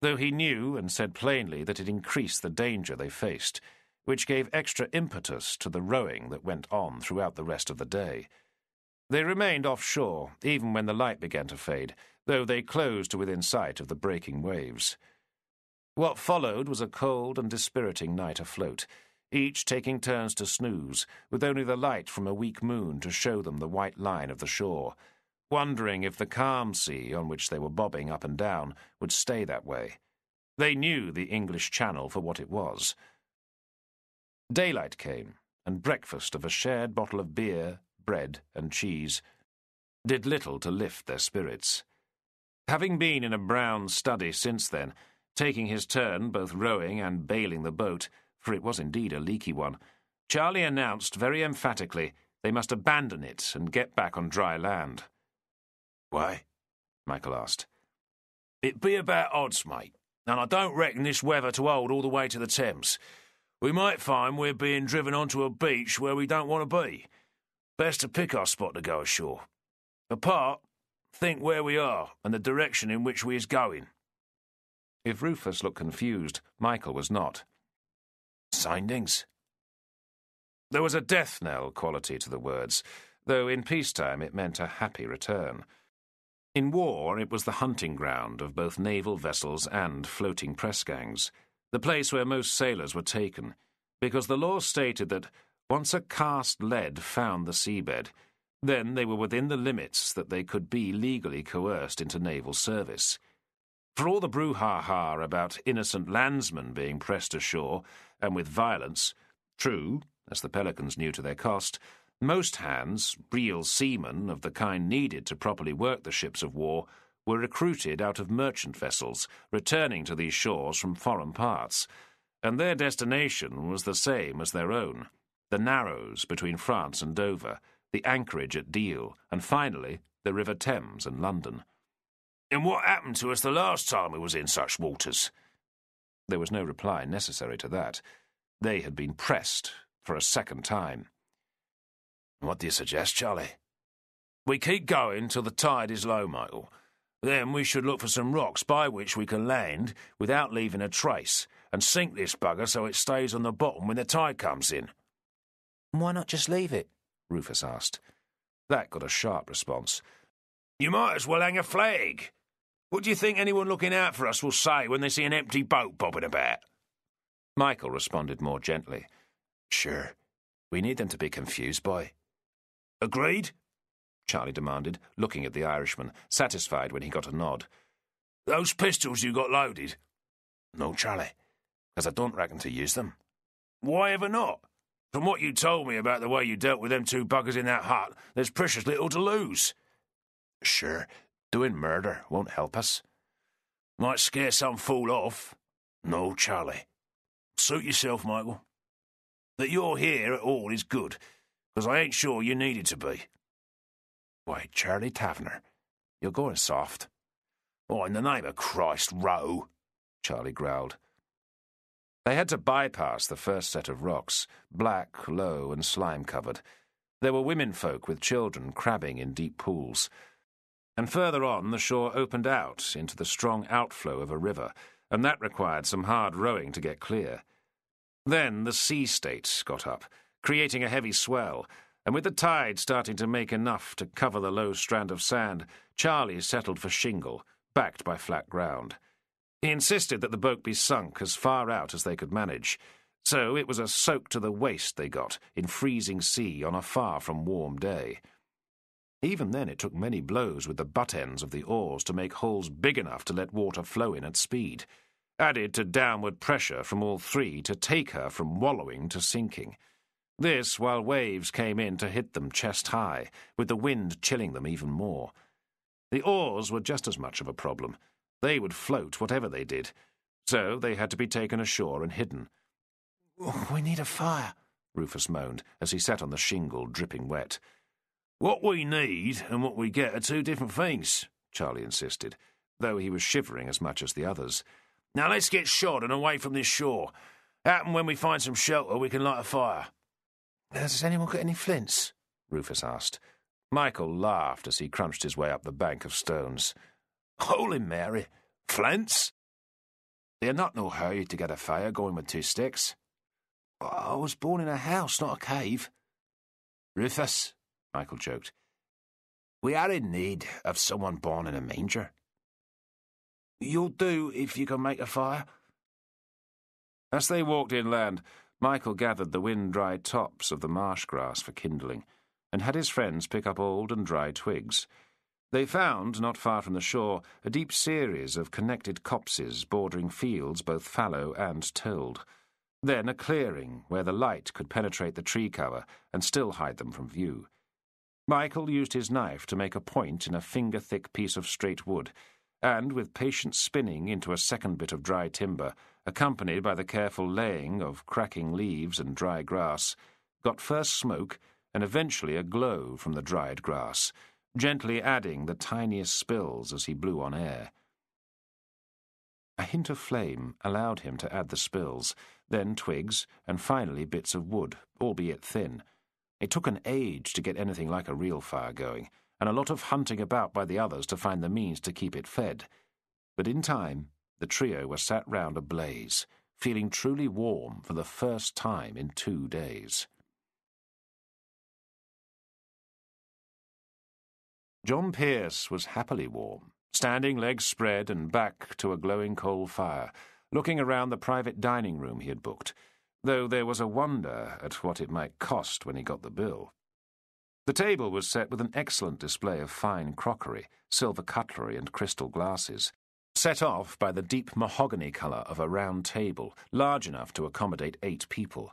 though he knew and said plainly that it increased the danger they faced, which gave extra impetus to the rowing that went on throughout the rest of the day. They remained offshore, even when the light began to fade, though they closed to within sight of the breaking waves. What followed was a cold and dispiriting night afloat, each taking turns to snooze, with only the light from a weak moon to show them the white line of the shore, wondering if the calm sea on which they were bobbing up and down would stay that way. They knew the English Channel for what it was. Daylight came, and breakfast of a shared bottle of beer, bread and cheese did little to lift their spirits. Having been in a brown study since then, taking his turn both rowing and bailing the boat, for it was indeed a leaky one, Charlie announced very emphatically they must abandon it and get back on dry land. "Why?" Michael asked. "It be about odds, mate, and I don't reckon this weather to hold all the way to the Thames. We might find we're being driven onto a beach where we don't want to be. Best to pick our spot to go ashore. Apart, think where we are and the direction in which we is going." If Rufus looked confused, Michael was not. "Sindings?" There was a death knell quality to the words, though in peacetime it meant a happy return. In war it was the hunting ground of both naval vessels and floating press gangs, the place where most sailors were taken, because the law stated that once a cast lead found the seabed, then they were within the limits that they could be legally coerced into naval service. For all the brouhaha about innocent landsmen being pressed ashore, and with violence, true, as the Pelicans knew to their cost, most hands, real seamen of the kind needed to properly work the ships of war, were recruited out of merchant vessels, returning to these shores from foreign parts, and their destination was the same as their own, the Narrows between France and Dover, the anchorage at Deal, and finally the River Thames and London. "And what happened to us the last time we was in such waters?" There was no reply necessary to that. They had been pressed for a second time. "What do you suggest, Charlie?" "We keep going till the tide is low, Michael. Then we should look for some rocks by which we can land without leaving a trace, and sink this bugger so it stays on the bottom when the tide comes in." "Why not just leave it?" Rufus asked. That got a sharp response. "You might as well hang a flag. What do you think anyone looking out for us will say when they see an empty boat bobbing about?" Michael responded more gently. "Sure. We need them to be confused by." "Agreed?" Charlie demanded, looking at the Irishman, satisfied when he got a nod. "Those pistols you got loaded?" "No, Charlie, because I don't reckon to use them." "Why ever not? From what you told me about the way you dealt with them two buggers in that hut, there's precious little to lose." "Sure, doing murder won't help us." "Might scare some fool off." "No, Charlie. Suit yourself, Michael. That you're here at all is good, because I ain't sure you needed to be." "Why, Charlie Taverner, you're going soft." "Oh, in the name of Christ, row!" Charlie growled. They had to bypass the first set of rocks, black, low, and slime-covered. There were womenfolk with children crabbing in deep pools. And further on, the shore opened out into the strong outflow of a river, and that required some hard rowing to get clear. Then the sea state got up, creating a heavy swell, and with the tide starting to make enough to cover the low strand of sand, Charlie settled for shingle, backed by flat ground. He insisted that the boat be sunk as far out as they could manage, so it was a soak to the waist they got in freezing sea on a far from warm day. Even then it took many blows with the butt ends of the oars to make holes big enough to let water flow in at speed, added to downward pressure from all three to take her from wallowing to sinking. This while waves came in to hit them chest high, with the wind chilling them even more. The oars were just as much of a problem. They would float whatever they did, so they had to be taken ashore and hidden. "We need a fire," Rufus moaned as he sat on the shingle dripping wet. What we need and what we get are two different things, Charlie insisted, though he was shivering as much as the others. Now let's get shod and away from this shore. Happen when we find some shelter, we can light a fire. Has anyone got any flints? Rufus asked. Michael laughed as he crunched his way up the bank of stones. Holy Mary, flints? They're not no hurry to get a fire going with 2 sticks. I was born in a house, not a cave. Rufus, Michael joked, we are in need of someone born in a manger. You'll do if you can make a fire. As they walked inland, Michael gathered the wind-dried tops of the marsh grass for kindling, and had his friends pick up old and dry twigs. They found, not far from the shore, a deep series of connected copses bordering fields both fallow and tilled. Then a clearing where the light could penetrate the tree cover and still hide them from view. Michael used his knife to make a point in a finger-thick piece of straight wood, and, with patient spinning into a second bit of dry timber, accompanied by the careful laying of cracking leaves and dry grass, got first smoke and eventually a glow from the dried grass, gently adding the tiniest spills as he blew on air. A hint of flame allowed him to add the spills, then twigs, and finally bits of wood, albeit thin. It took an age to get anything like a real fire going, and a lot of hunting about by the others to find the means to keep it fed. But in time, the trio were sat round a blaze, feeling truly warm for the first time in 2 days. John Pearce was happily warm, standing legs spread and back to a glowing coal fire, looking around the private dining room he had booked, though there was a wonder at what it might cost when he got the bill. The table was set with an excellent display of fine crockery, silver cutlery and crystal glasses, set off by the deep mahogany colour of a round table, large enough to accommodate 8 people.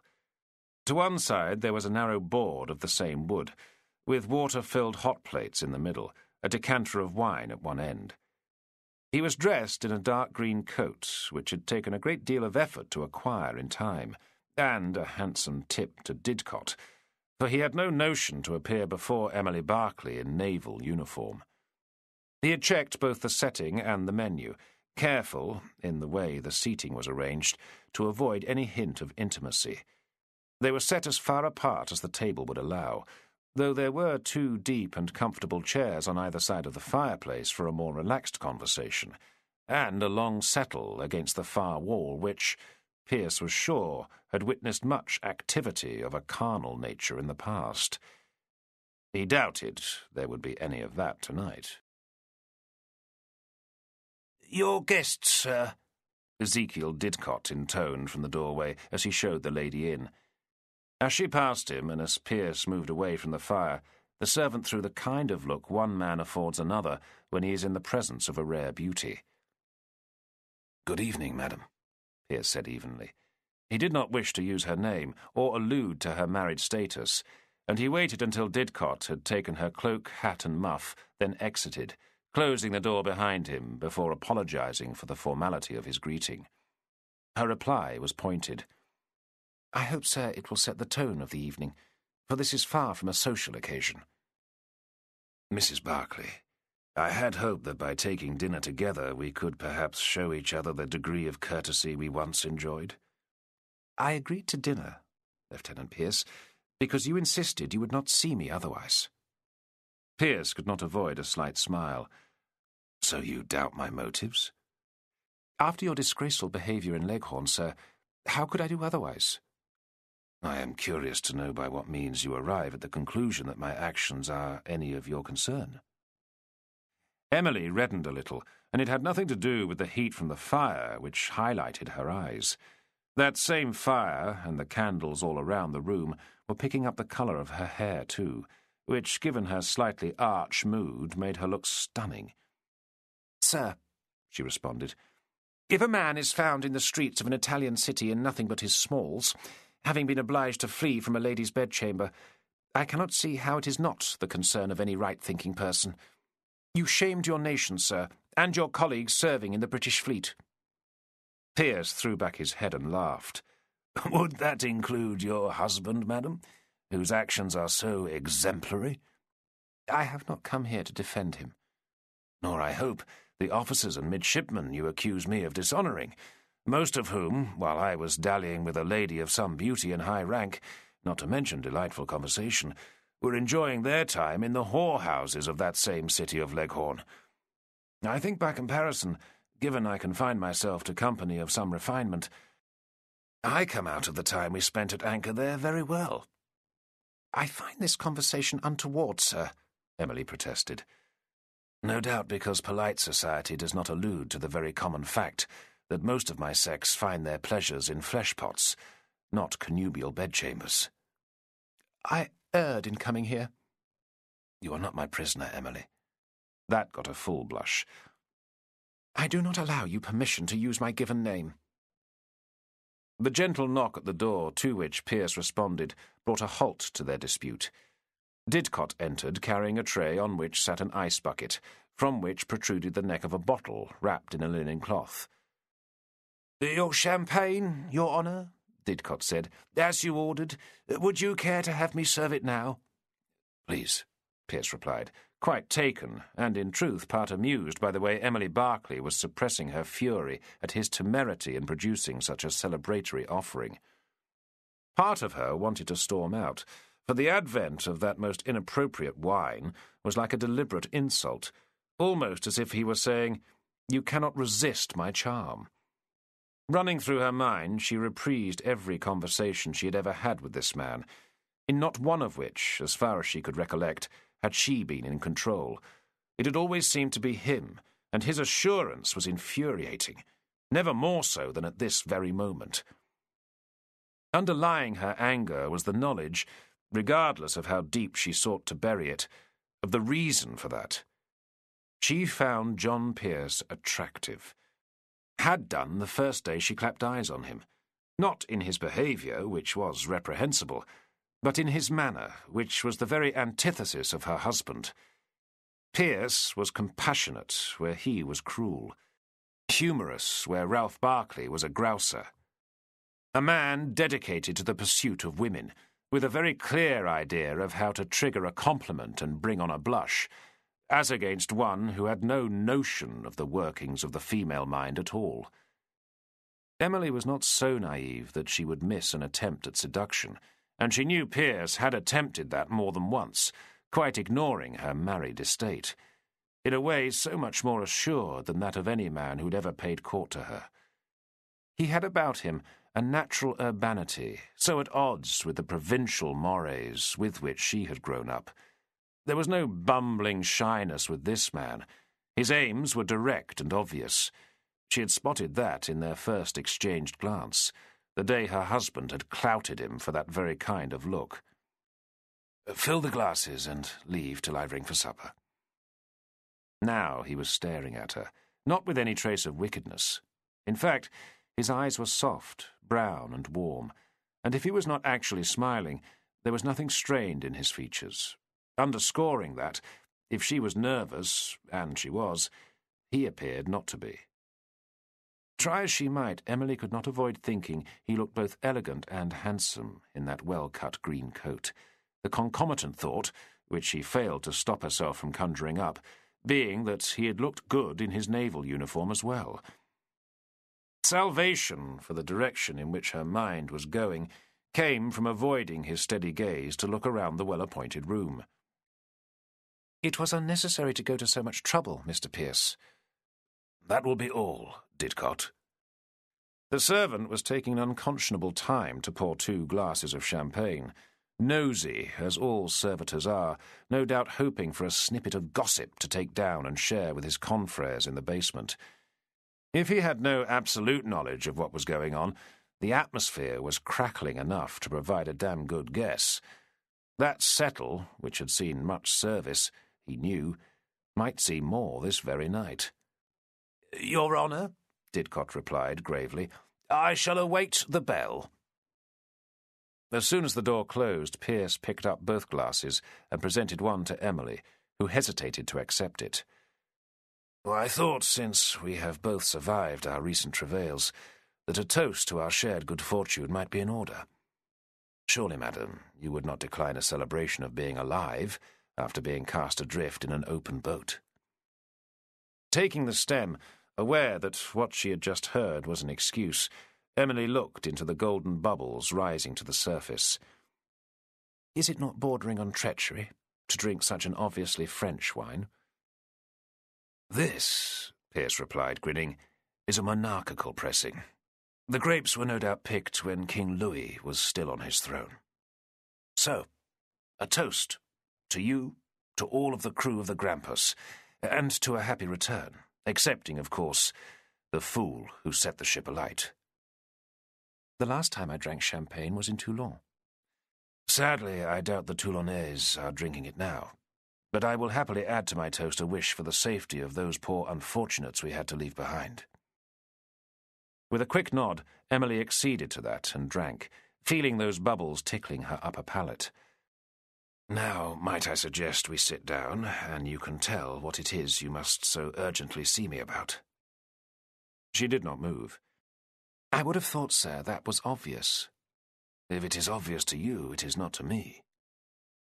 To one side there was a narrow board of the same wood, with water-filled hot plates in the middle, a decanter of wine at one end. He was dressed in a dark green coat, which had taken a great deal of effort to acquire in time, and a handsome tip to Didcot, for he had no notion to appear before Emily Barclay in naval uniform. He had checked both the setting and the menu, careful, in the way the seating was arranged, to avoid any hint of intimacy. They were set as far apart as the table would allow, though there were 2 deep and comfortable chairs on either side of the fireplace for a more relaxed conversation, and a long settle against the far wall which, Pearce was sure, had witnessed much activity of a carnal nature in the past. He doubted there would be any of that tonight. Your guests, sir, Ezekiel Didcot intoned from the doorway as he showed the lady in. As she passed him, and as Pearce moved away from the fire, the servant threw the kind of look one man affords another when he is in the presence of a rare beauty. "Good evening, madam," Pearce said evenly. He did not wish to use her name or allude to her married status, and he waited until Didcot had taken her cloak, hat, and muff, then exited, closing the door behind him before apologizing for the formality of his greeting. Her reply was pointed. "I hope, sir, it will set the tone of the evening, for this is far from a social occasion." "Mrs. Barclay, I had hoped that by taking dinner together we could perhaps show each other the degree of courtesy we once enjoyed." "I agreed to dinner, Lieutenant Pearce, because you insisted you would not see me otherwise." Pearce could not avoid a slight smile. "So you doubt my motives?" "After your disgraceful behaviour in Leghorn, sir, how could I do otherwise?" "I am curious to know by what means you arrive at the conclusion that my actions are any of your concern." Emily reddened a little, and it had nothing to do with the heat from the fire, which highlighted her eyes. That same fire, and the candles all around the room, were picking up the colour of her hair too, which, given her slightly arch mood, made her look stunning. "Sir," she responded, "if a man is found in the streets of an Italian city in nothing but his smalls, having been obliged to flee from a lady's bedchamber, I cannot see how it is not the concern of any right-thinking person. You shamed your nation, sir, and your colleagues serving in the British fleet." Pearce threw back his head and laughed. "Would that include your husband, madam, whose actions are so exemplary?" I have not come here to defend him. Nor, I hope, the officers and midshipmen you accuse me of dishonouring, most of whom, while I was dallying with a lady of some beauty and high rank, not to mention delightful conversation, were enjoying their time in the whorehouses of that same city of Leghorn. I think by comparison, given I confine myself to company of some refinement, I come out of the time we spent at anchor there very well. I find this conversation untoward, sir, Emily protested. No doubt because polite society does not allude to the very common fact that most of my sex find their pleasures in flesh-pots, not connubial bedchambers. I erred in coming here. You are not my prisoner, Emily. That got a full blush. I do not allow you permission to use my given name. The gentle knock at the door, to which Pearce responded, brought a halt to their dispute. Didcot entered, carrying a tray on which sat an ice bucket, from which protruded the neck of a bottle, wrapped in a linen cloth. "Your champagne, Your Honour," Didcot said, "as you ordered. Would you care to have me serve it now?" "Please," Pearce replied, quite taken, and in truth part amused by the way Emily Barclay was suppressing her fury at his temerity in producing such a celebratory offering. Part of her wanted to storm out, for the advent of that most inappropriate wine was like a deliberate insult, almost as if he were saying, "You cannot resist my charm." Running through her mind, she reprised every conversation she had ever had with this man, in not one of which, as far as she could recollect, had she been in control. It had always seemed to be him, and his assurance was infuriating, never more so than at this very moment. Underlying her anger was the knowledge, regardless of how deep she sought to bury it, of the reason for that. She found John Pearce attractive. Had done the first day she clapped eyes on him, not in his behaviour, which was reprehensible, but in his manner, which was the very antithesis of her husband. Pearce was compassionate where he was cruel, humorous where Ralph Barclay was a grouser. A man dedicated to the pursuit of women, with a very clear idea of how to trigger a compliment and bring on a blush, as against one who had no notion of the workings of the female mind at all. Emily was not so naive that she would miss an attempt at seduction, and she knew Pearce had attempted that more than once, quite ignoring her married estate, in a way so much more assured than that of any man who'd ever paid court to her. He had about him a natural urbanity, so at odds with the provincial mores with which she had grown up. There was no bumbling shyness with this man. His aims were direct and obvious. She had spotted that in their first exchanged glance, the day her husband had clouted him for that very kind of look. "Fill the glasses and leave till I ring for supper." Now he was staring at her, not with any trace of wickedness. In fact, his eyes were soft, brown and warm, and if he was not actually smiling, there was nothing strained in his features, underscoring that, if she was nervous, and she was, he appeared not to be. Try as she might, Emily could not avoid thinking he looked both elegant and handsome in that well-cut green coat, the concomitant thought, which she failed to stop herself from conjuring up, being that he had looked good in his naval uniform as well. Salvation for the direction in which her mind was going came from avoiding his steady gaze to look around the well-appointed room. "It was unnecessary to go to so much trouble, Mr. Pearce." "That will be all, Didcot." The servant was taking an unconscionable time to pour 2 glasses of champagne, nosy, as all servitors are, no doubt hoping for a snippet of gossip to take down and share with his confrères in the basement. If he had no absolute knowledge of what was going on, the atmosphere was crackling enough to provide a damn good guess. That settle, which had seen much service, he knew, might see more this very night. "Your Honour," Didcot replied gravely, "I shall await the bell." As soon as the door closed, Pearce picked up both glasses and presented one to Emily, who hesitated to accept it. "I thought, since we have both survived our recent travails, that a toast to our shared good fortune might be in order. Surely, madam, you would not decline a celebration of being alive, after being cast adrift in an open boat. Taking the stem, aware that what she had just heard was an excuse, Emily looked into the golden bubbles rising to the surface. Is it not bordering on treachery to drink such an obviously French wine? This, Pearce replied, grinning, is a monarchical pressing. The grapes were no doubt picked when King Louis was still on his throne. So, a toast to you, to all of the crew of the Grampus, and to a happy return, excepting, of course, the fool who set the ship alight. The last time I drank champagne was in Toulon. Sadly, I doubt the Toulonnais are drinking it now, but I will happily add to my toast a wish for the safety of those poor unfortunates we had to leave behind. With a quick nod, Emily acceded to that and drank, feeling those bubbles tickling her upper palate. Now, might I suggest we sit down, and you can tell what it is you must so urgently see me about? She did not move. I would have thought, sir, that was obvious. If it is obvious to you, it is not to me.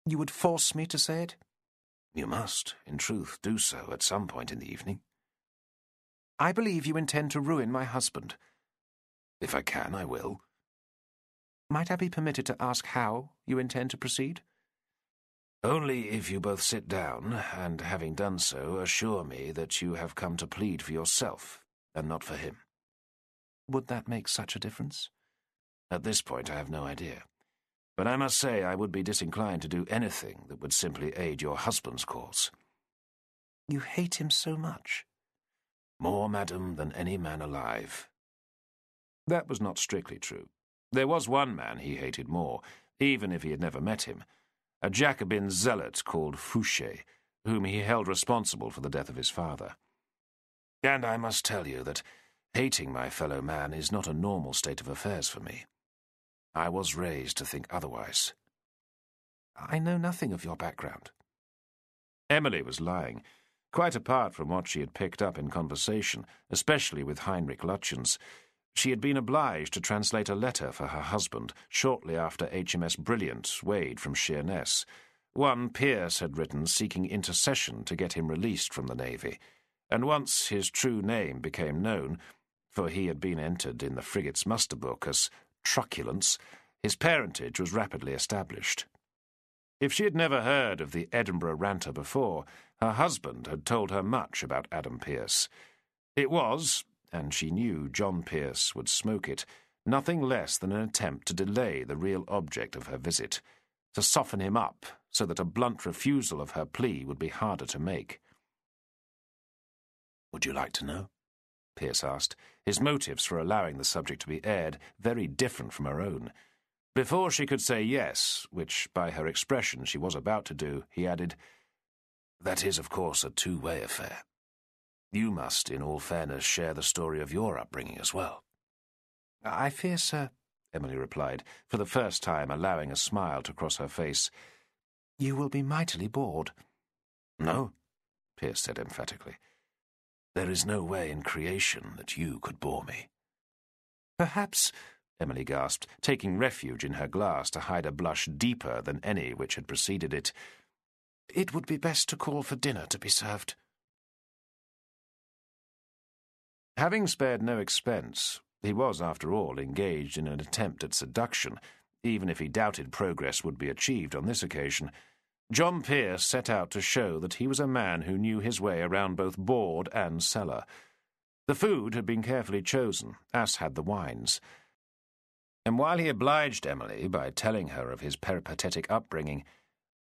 You would force me to say it? You must, in truth, do so at some point in the evening. I believe you intend to ruin my husband. If I can, I will. Might I be permitted to ask how you intend to proceed? Only if you both sit down, and having done so, assure me that you have come to plead for yourself, and not for him. Would that make such a difference? At this point, I have no idea. But I must say I would be disinclined to do anything that would simply aid your husband's cause. You hate him so much? More, madam, than any man alive. That was not strictly true. There was one man he hated more, even if he had never met him, a Jacobin zealot called Fouché, whom he held responsible for the death of his father. And I must tell you that hating my fellow man is not a normal state of affairs for me. I was raised to think otherwise. I know nothing of your background. Emily was lying, quite apart from what she had picked up in conversation, especially with Heinrich Lutjens. She had been obliged to translate a letter for her husband shortly after HMS Brilliant weighed from Sheerness, one Pearce had written seeking intercession to get him released from the Navy, and once his true name became known, for he had been entered in the frigate's muster book as Truculence, his parentage was rapidly established. If she had never heard of the Edinburgh ranter before, her husband had told her much about Adam Pearce. It was, and she knew John Pearce would smoke it, nothing less than an attempt to delay the real object of her visit, to soften him up so that a blunt refusal of her plea would be harder to make. Would you like to know? Pearce asked, his motives for allowing the subject to be aired very different from her own. Before she could say yes, which by her expression she was about to do, he added, That is, of course, a two-way affair. You must, in all fairness, share the story of your upbringing as well. I fear, sir, Emily replied, for the first time allowing a smile to cross her face, you will be mightily bored. No, Pearce said emphatically. There is no way in creation that you could bore me. Perhaps, Emily gasped, taking refuge in her glass to hide a blush deeper than any which had preceded it, it would be best to call for dinner to be served. Having spared no expense, he was, after all, engaged in an attempt at seduction, even if he doubted progress would be achieved on this occasion. John Pearce set out to show that he was a man who knew his way around both board and cellar. The food had been carefully chosen, as had the wines. And while he obliged Emily by telling her of his peripatetic upbringing,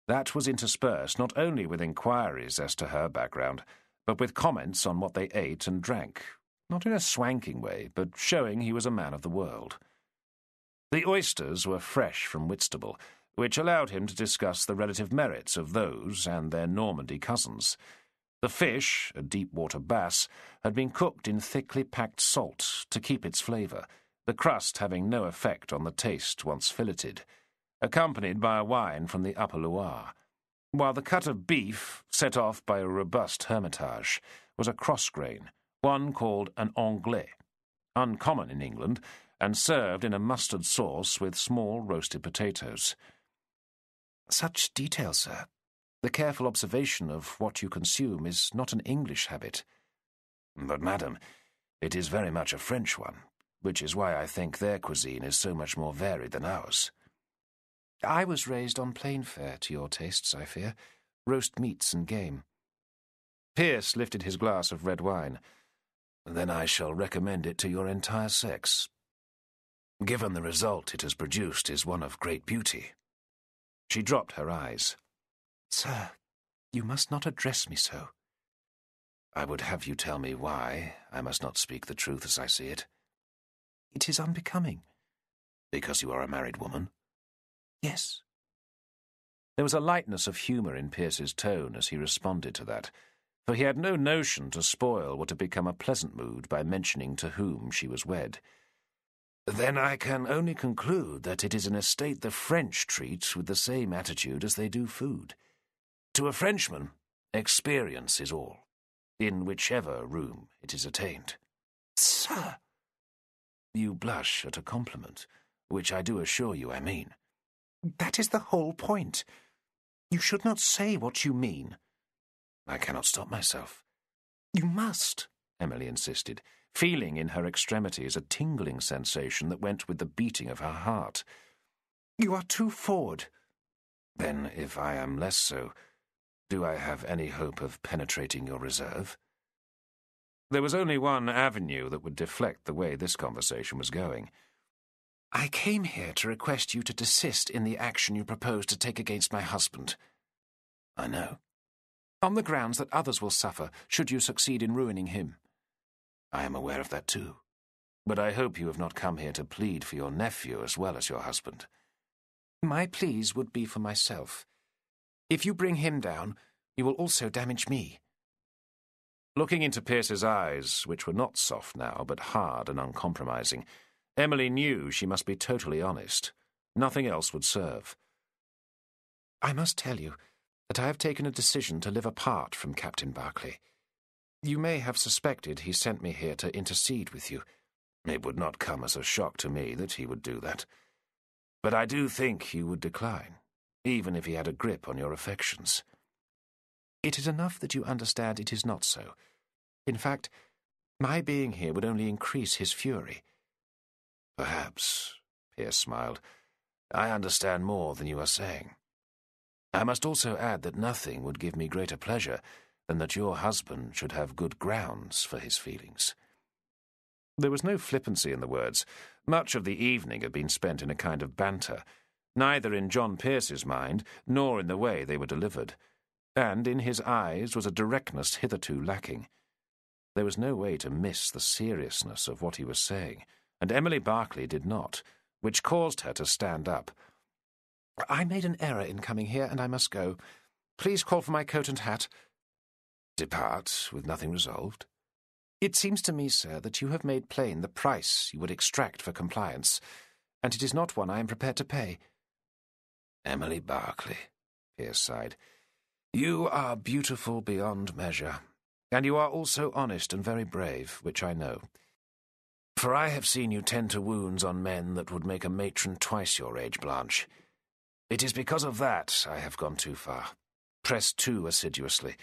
that was interspersed not only with inquiries as to her background, but with comments on what they ate and drank, not in a swanking way, but showing he was a man of the world. The oysters were fresh from Whitstable, which allowed him to discuss the relative merits of those and their Normandy cousins. The fish, a deep-water bass, had been cooked in thickly packed salt to keep its flavour, the crust having no effect on the taste once filleted, accompanied by a wine from the Upper Loire, while the cut of beef, set off by a robust Hermitage, was a cross-grain, one called an anglais, uncommon in England, and served in a mustard sauce with small roasted potatoes. Such detail, sir. The careful observation of what you consume is not an English habit. But, madam, it is very much a French one, which is why I think their cuisine is so much more varied than ours. I was raised on plain fare to your tastes, I fear. Roast meats and game. Pearce lifted his glass of red wine. Then I shall recommend it to your entire sex. Given the result it has produced is one of great beauty. She dropped her eyes. Sir, you must not address me so. I would have you tell me why I must not speak the truth as I see it. It is unbecoming. Because you are a married woman? Yes. There was a lightness of humour in Pearce's tone as he responded to that, for he had no notion to spoil what had become a pleasant mood by mentioning to whom she was wed. Then I can only conclude that it is an estate the French treat with the same attitude as they do food. To a Frenchman, experience is all, in whichever room it is attained. Sir! You blush at a compliment, which I do assure you I mean. That is the whole point. You should not say what you mean. I cannot stop myself. You must, Emily insisted, feeling in her extremities a tingling sensation that went with the beating of her heart. You are too forward. Then, if I am less so, do I have any hope of penetrating your reserve? There was only one avenue that would deflect the way this conversation was going. I came here to request you to desist in the action you propose to take against my husband. I know. On the grounds that others will suffer should you succeed in ruining him. I am aware of that too. But I hope you have not come here to plead for your nephew as well as your husband. My pleas would be for myself. If you bring him down, you will also damage me. Looking into Pearce's eyes, which were not soft now, but hard and uncompromising, Emily knew she must be totally honest. Nothing else would serve. I must tell you that I have taken a decision to live apart from Captain Berkeley. You may have suspected he sent me here to intercede with you. It would not come as a shock to me that he would do that. But I do think he would decline, even if he had a grip on your affections. It is enough that you understand it is not so. In fact, my being here would only increase his fury. Perhaps, Pearce smiled. I understand more than you are saying. I must also add that nothing would give me greater pleasure than that your husband should have good grounds for his feelings. There was no flippancy in the words. Much of the evening had been spent in a kind of banter, neither in John Pearce's mind nor in the way they were delivered, and in his eyes was a directness hitherto lacking. There was no way to miss the seriousness of what he was saying, and Emily Berkeley did not, which caused her to stand up. I made an error in coming here, and I must go. Please call for my coat and hat. Depart with nothing resolved? It seems to me, sir, that you have made plain the price you would extract for compliance, and it is not one I am prepared to pay. Emily Berkeley, Pearce sighed, you are beautiful beyond measure, and you are also honest and very brave, which I know. For I have seen you tend to wounds on men that would make a matron twice your age, Blanche. It is because of that I have gone too far, pressed too assiduously.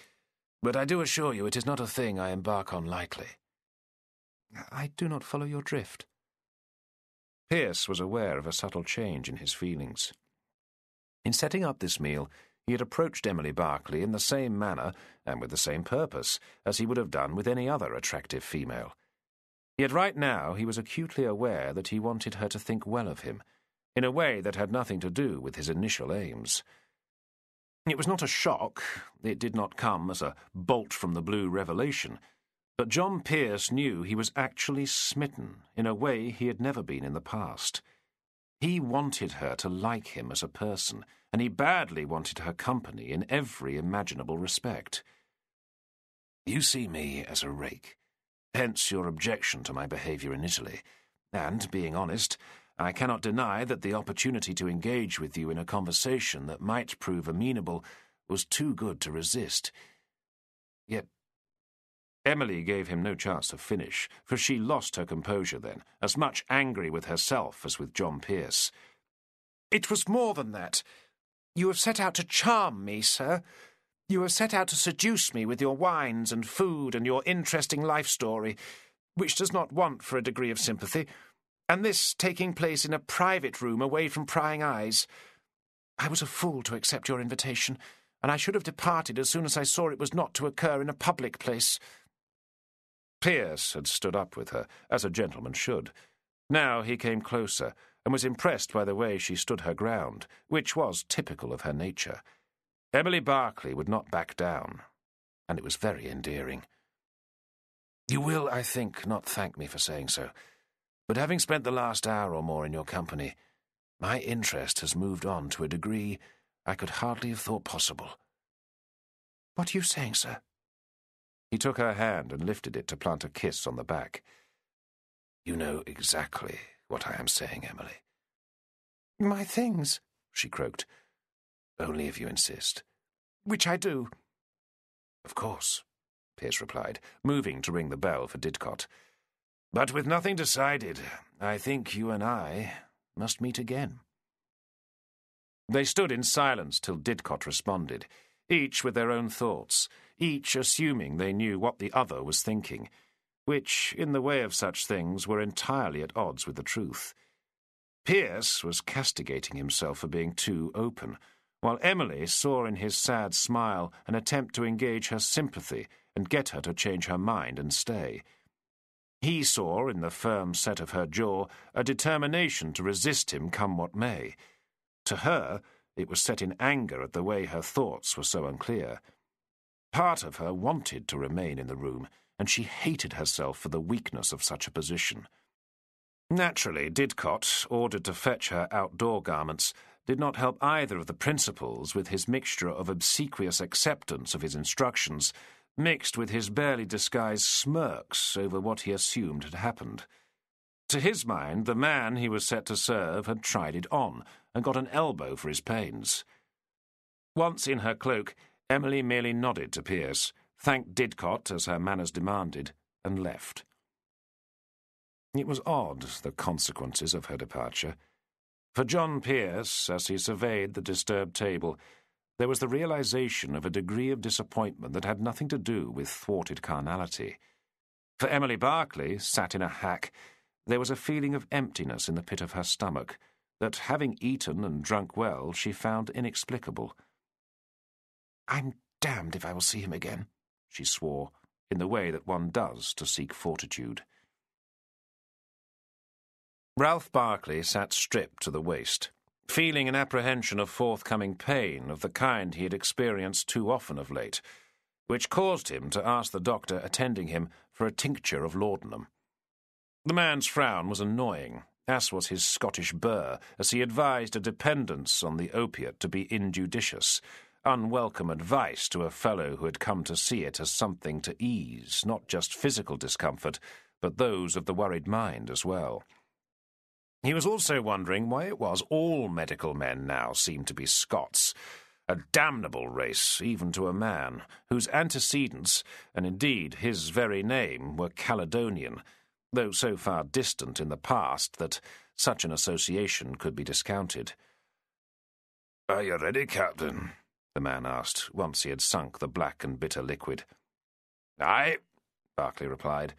But I do assure you it is not a thing I embark on lightly. I do not follow your drift. Pearce was aware of a subtle change in his feelings. In setting up this meal, he had approached Emily Berkeley in the same manner and with the same purpose as he would have done with any other attractive female. Yet right now he was acutely aware that he wanted her to think well of him, in a way that had nothing to do with his initial aims. It was not a shock, it did not come as a bolt-from-the-blue revelation, but John Pearce knew he was actually smitten in a way he had never been in the past. He wanted her to like him as a person, and he badly wanted her company in every imaginable respect. You see me as a rake, hence your objection to my behaviour in Italy, and, being honest, I cannot deny that the opportunity to engage with you in a conversation that might prove amenable was too good to resist. Yet Emily gave him no chance to finish, for she lost her composure then, as much angry with herself as with John Pearce. It was more than that. You have set out to charm me, sir. You have set out to seduce me with your wines and food and your interesting life story, which does not want for a degree of sympathy, and this taking place in a private room away from prying eyes. I was a fool to accept your invitation, and I should have departed as soon as I saw it was not to occur in a public place." Pearce had stood up with her, as a gentleman should. Now he came closer, and was impressed by the way she stood her ground, which was typical of her nature. Emily Barclay would not back down, and it was very endearing. "You will, I think, not thank me for saying so, but having spent the last hour or more in your company, my interest has moved on to a degree I could hardly have thought possible." "What are you saying, sir?" He took her hand and lifted it to plant a kiss on the back. "You know exactly what I am saying, Emily." "My things," she croaked. "Only if you insist." "Which I do." "Of course," Pearce replied, moving to ring the bell for Didcot. "But with nothing decided, I think you and I must meet again." They stood in silence till Didcot responded, each with their own thoughts, each assuming they knew what the other was thinking, which, in the way of such things, were entirely at odds with the truth. Pearce was castigating himself for being too open, while Emily saw in his sad smile an attempt to engage her sympathy and get her to change her mind and stay. He saw in the firm set of her jaw a determination to resist him come what may. To her, it was set in anger at the way her thoughts were so unclear. Part of her wanted to remain in the room, and she hated herself for the weakness of such a position. Naturally, Didcot, ordered to fetch her outdoor garments, did not help either of the principals with his mixture of obsequious acceptance of his instructions, mixed with his barely disguised smirks over what he assumed had happened. To his mind, the man he was set to serve had tried it on, and got an elbow for his pains. Once in her cloak, Emily merely nodded to Pearce, thanked Didcot as her manners demanded, and left. It was odd, the consequences of her departure. For John Pearce, as he surveyed the disturbed table, there was the realization of a degree of disappointment that had nothing to do with thwarted carnality. For Emily Barclay, sat in a hack, there was a feeling of emptiness in the pit of her stomach that, having eaten and drunk well, she found inexplicable. "I'm damned if I will see him again," she swore, in the way that one does to seek fortitude. Ralph Barclay sat stripped to the waist, feeling an apprehension of forthcoming pain of the kind he had experienced too often of late, which caused him to ask the doctor attending him for a tincture of laudanum. The man's frown was annoying, as was his Scottish burr, as he advised a dependence on the opiate to be injudicious, unwelcome advice to a fellow who had come to see it as something to ease not just physical discomfort, but those of the worried mind as well. He was also wondering why it was all medical men now seemed to be Scots, a damnable race, even to a man, whose antecedents, and indeed his very name, were Caledonian, though so far distant in the past that such an association could be discounted. "Are you ready, Captain?" the man asked, once he had sunk the black and bitter liquid. "Aye," Barclay replied,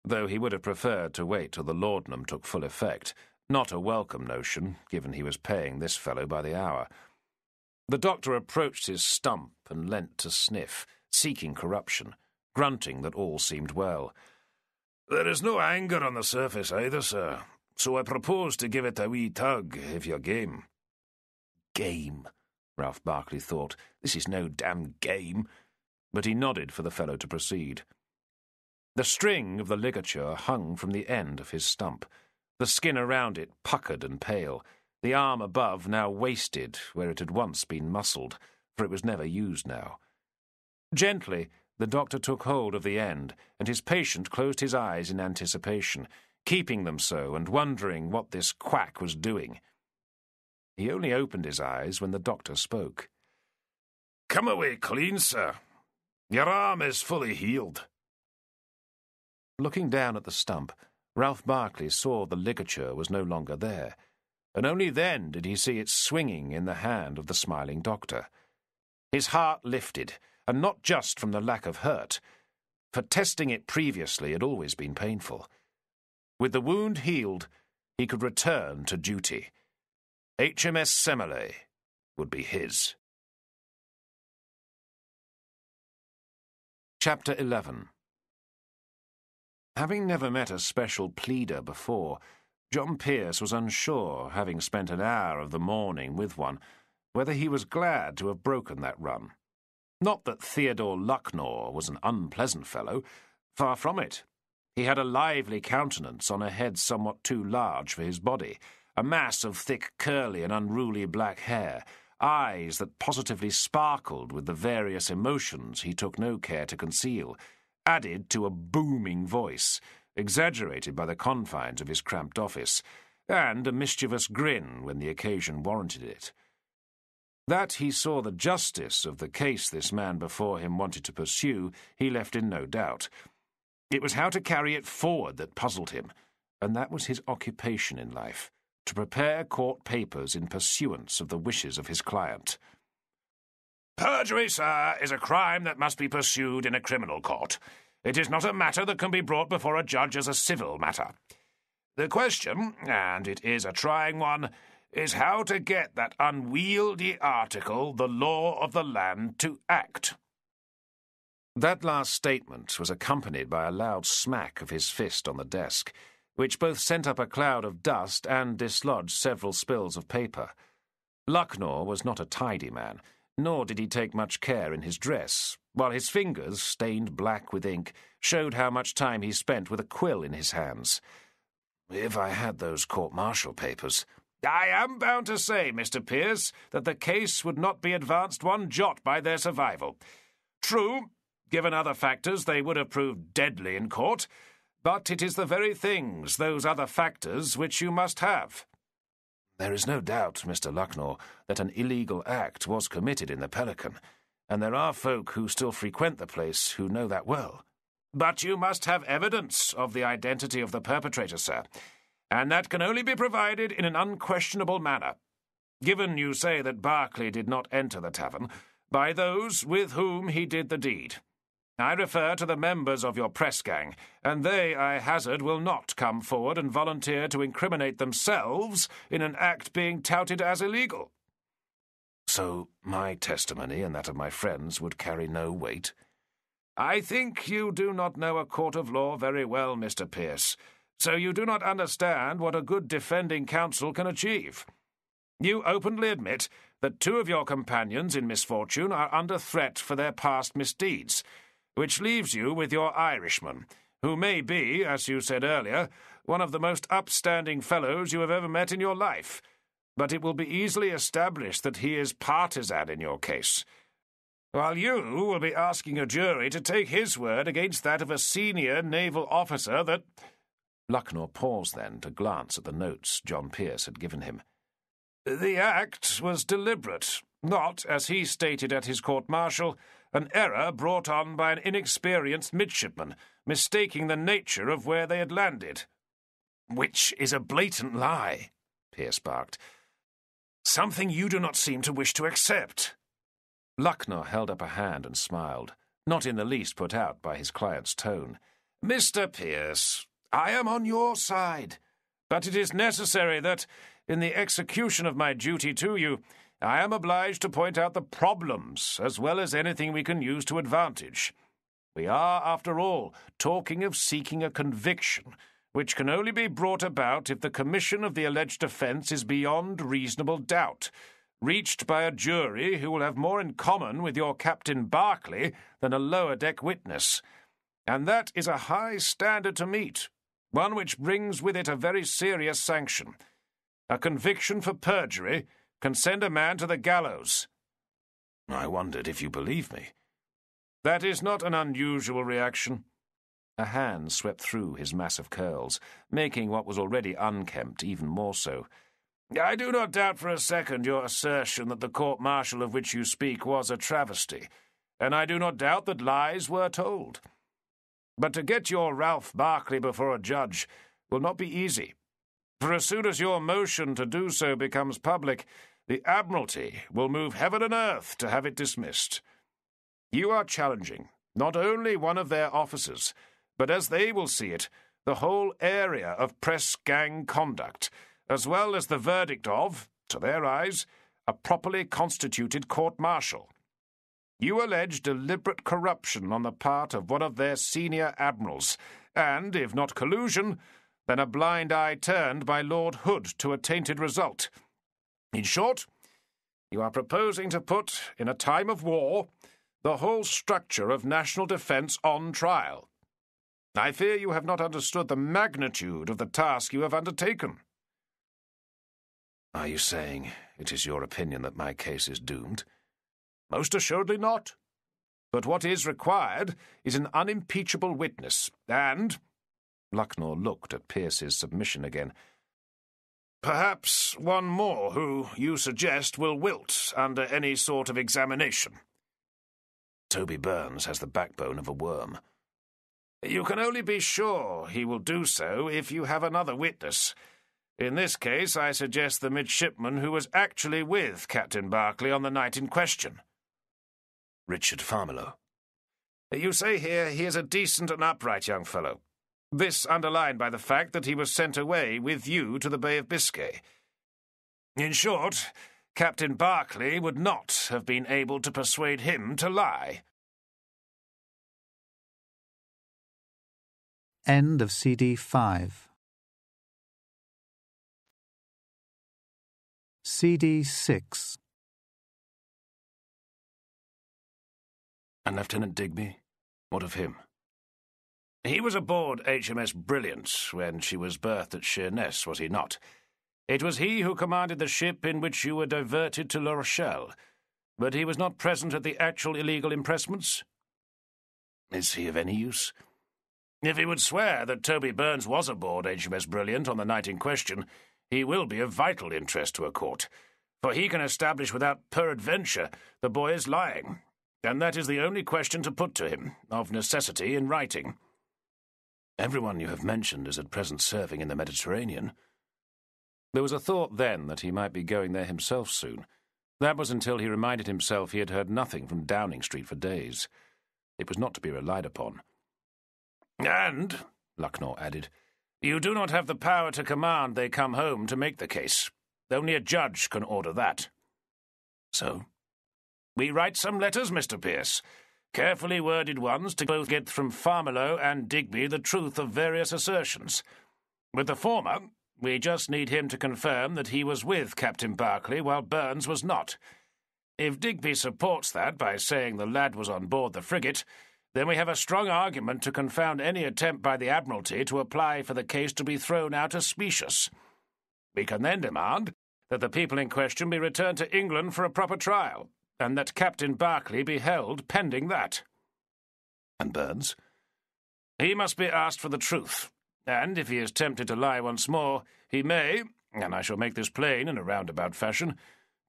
though he would have preferred to wait till the laudanum took full effect, not a welcome notion, given he was paying this fellow by the hour. The doctor approached his stump and leant to sniff, seeking corruption, grunting that all seemed well. "There is no anger on the surface either, sir, so I propose to give it a wee tug, if you're game." "Game," Ralph Barclay thought. "This is no damn game." But he nodded for the fellow to proceed. The string of the ligature hung from the end of his stump, the skin around it puckered and pale, the arm above now wasted where it had once been muscled, for it was never used now. Gently, the doctor took hold of the end, and his patient closed his eyes in anticipation, keeping them so and wondering what this quack was doing. He only opened his eyes when the doctor spoke. "Come away clean, sir. Your arm is fully healed." Looking down at the stump, Ralph Barclay saw the ligature was no longer there, and only then did he see it swinging in the hand of the smiling doctor. His heart lifted, and not just from the lack of hurt, for testing it previously had always been painful. With the wound healed, he could return to duty. HMS Semele would be his. Chapter 11. Having never met a special pleader before, John Pearce was unsure, having spent an hour of the morning with one, whether he was glad to have broken that run. Not that Theodore Lucknor was an unpleasant fellow, far from it. He had a lively countenance on a head somewhat too large for his body, a mass of thick, curly and unruly black hair, eyes that positively sparkled with the various emotions he took no care to conceal, added to a booming voice, exaggerated by the confines of his cramped office, and a mischievous grin when the occasion warranted it. That he saw the justice of the case this man before him wanted to pursue, he left in no doubt. It was how to carry it forward that puzzled him, and that was his occupation in life, to prepare court papers in pursuance of the wishes of his client. Perjury, sir, is a crime that must be pursued in a criminal court. It is not a matter that can be brought before a judge as a civil matter. The question, and it is a trying one, is how to get that unwieldy article, the law of the land, to act. That last statement was accompanied by a loud smack of his fist on the desk, which both sent up a cloud of dust and dislodged several spills of paper. Lucknor was not a tidy man, nor did he take much care in his dress, while his fingers, stained black with ink, showed how much time he spent with a quill in his hands. If I had those court-martial papers... I am bound to say, Mr. Pearce, that the case would not be advanced one jot by their survival. True, given other factors, they would have proved deadly in court, but it is the very things, those other factors, which you must have. There is no doubt, Mr. Lucknor, that an illegal act was committed in the Pelican, and there are folk who still frequent the place who know that well. But you must have evidence of the identity of the perpetrator, sir, and that can only be provided in an unquestionable manner. Given you say that Berkeley did not enter the tavern, by those with whom he did the deed. I refer to the members of your press gang, and they, I hazard, will not come forward and volunteer to incriminate themselves in an act being touted as illegal. So my testimony and that of my friends would carry no weight? I think you do not know a court of law very well, Mr. Pearce, so you do not understand what a good defending counsel can achieve. You openly admit that 2 of your companions in misfortune are under threat for their past misdeeds, which leaves you with your Irishman, who may be, as you said earlier, one of the most upstanding fellows you have ever met in your life, but it will be easily established that he is partisan in your case, while you will be asking a jury to take his word against that of a senior naval officer that... Lucknor paused then to glance at the notes John Pearce had given him. The act was deliberate, not, as he stated at his court-martial, an error brought on by an inexperienced midshipman, mistaking the nature of where they had landed. Which is a blatant lie, Pearce barked. Something you do not seem to wish to accept. Lucknor held up a hand and smiled, not in the least put out by his client's tone. Mr. Pearce, I am on your side, but it is necessary that, in the execution of my duty to you, I am obliged to point out the problems as well as anything we can use to advantage. We are, after all, talking of seeking a conviction, which can only be brought about if the commission of the alleged offence is beyond reasonable doubt, reached by a jury who will have more in common with your Captain Berkeley than a lower-deck witness. And that is a high standard to meet, one which brings with it a very serious sanction. A conviction for perjury can send a man to the gallows. I wondered if you believed me. That is not an unusual reaction. A hand swept through his mass of curls, making what was already unkempt even more so. I do not doubt for a second your assertion that the court-martial of which you speak was a travesty, and I do not doubt that lies were told. But to get your Ralph Berkeley before a judge will not be easy, for as soon as your motion to do so becomes public, the Admiralty will move heaven and earth to have it dismissed. You are challenging not only one of their officers, but as they will see it, the whole area of press gang conduct, as well as the verdict of, to their eyes, a properly constituted court-martial. You allege deliberate corruption on the part of one of their senior admirals, and, if not collusion, then a blind eye turned by Lord Hood to a tainted result. In short, you are proposing to put, in a time of war, the whole structure of national defence on trial. I fear you have not understood the magnitude of the task you have undertaken. Are you saying it is your opinion that my case is doomed? Most assuredly not. But what is required is an unimpeachable witness, and— Lucknow looked at Pearce's submission again. Perhaps one more who, you suggest, will wilt under any sort of examination. Toby Burns has the backbone of a worm. You can only be sure he will do so if you have another witness. In this case, I suggest the midshipman who was actually with Captain Berkeley on the night in question. Richard Farmiloe. You say here he is a decent and upright young fellow. This underlined by the fact that he was sent away with you to the Bay of Biscay. In short, Captain Berkeley would not have been able to persuade him to lie. End of CD 5. CD 6. And Lieutenant Digby? What of him? He was aboard HMS Brilliant when she was berthed at Sheerness, was he not? It was he who commanded the ship in which you were diverted to La Rochelle, but he was not present at the actual illegal impressments. Is he of any use? If he would swear that Toby Burns was aboard HMS Brilliant on the night in question, he will be of vital interest to a court, for he can establish without peradventure the boy is lying, and that is the only question to put to him, of necessity, in writing. Everyone you have mentioned is at present serving in the Mediterranean. There was a thought then that he might be going there himself soon. That was until he reminded himself he had heard nothing from Downing Street for days. It was not to be relied upon. And, Lucknow added, you do not have the power to command they come home to make the case. Only a judge can order that. So? We write some letters, Mr. Pearce. Carefully worded ones to both get from Farmiloe and Digby the truth of various assertions. With the former, we just need him to confirm that he was with Captain Berkeley while Burns was not. If Digby supports that by saying the lad was on board the frigate, then we have a strong argument to confound any attempt by the Admiralty to apply for the case to be thrown out as specious. We can then demand that the people in question be returned to England for a proper trial, and that Captain Berkeley be held pending that. And Burns? He must be asked for the truth, and if he is tempted to lie once more, he may, and I shall make this plain in a roundabout fashion,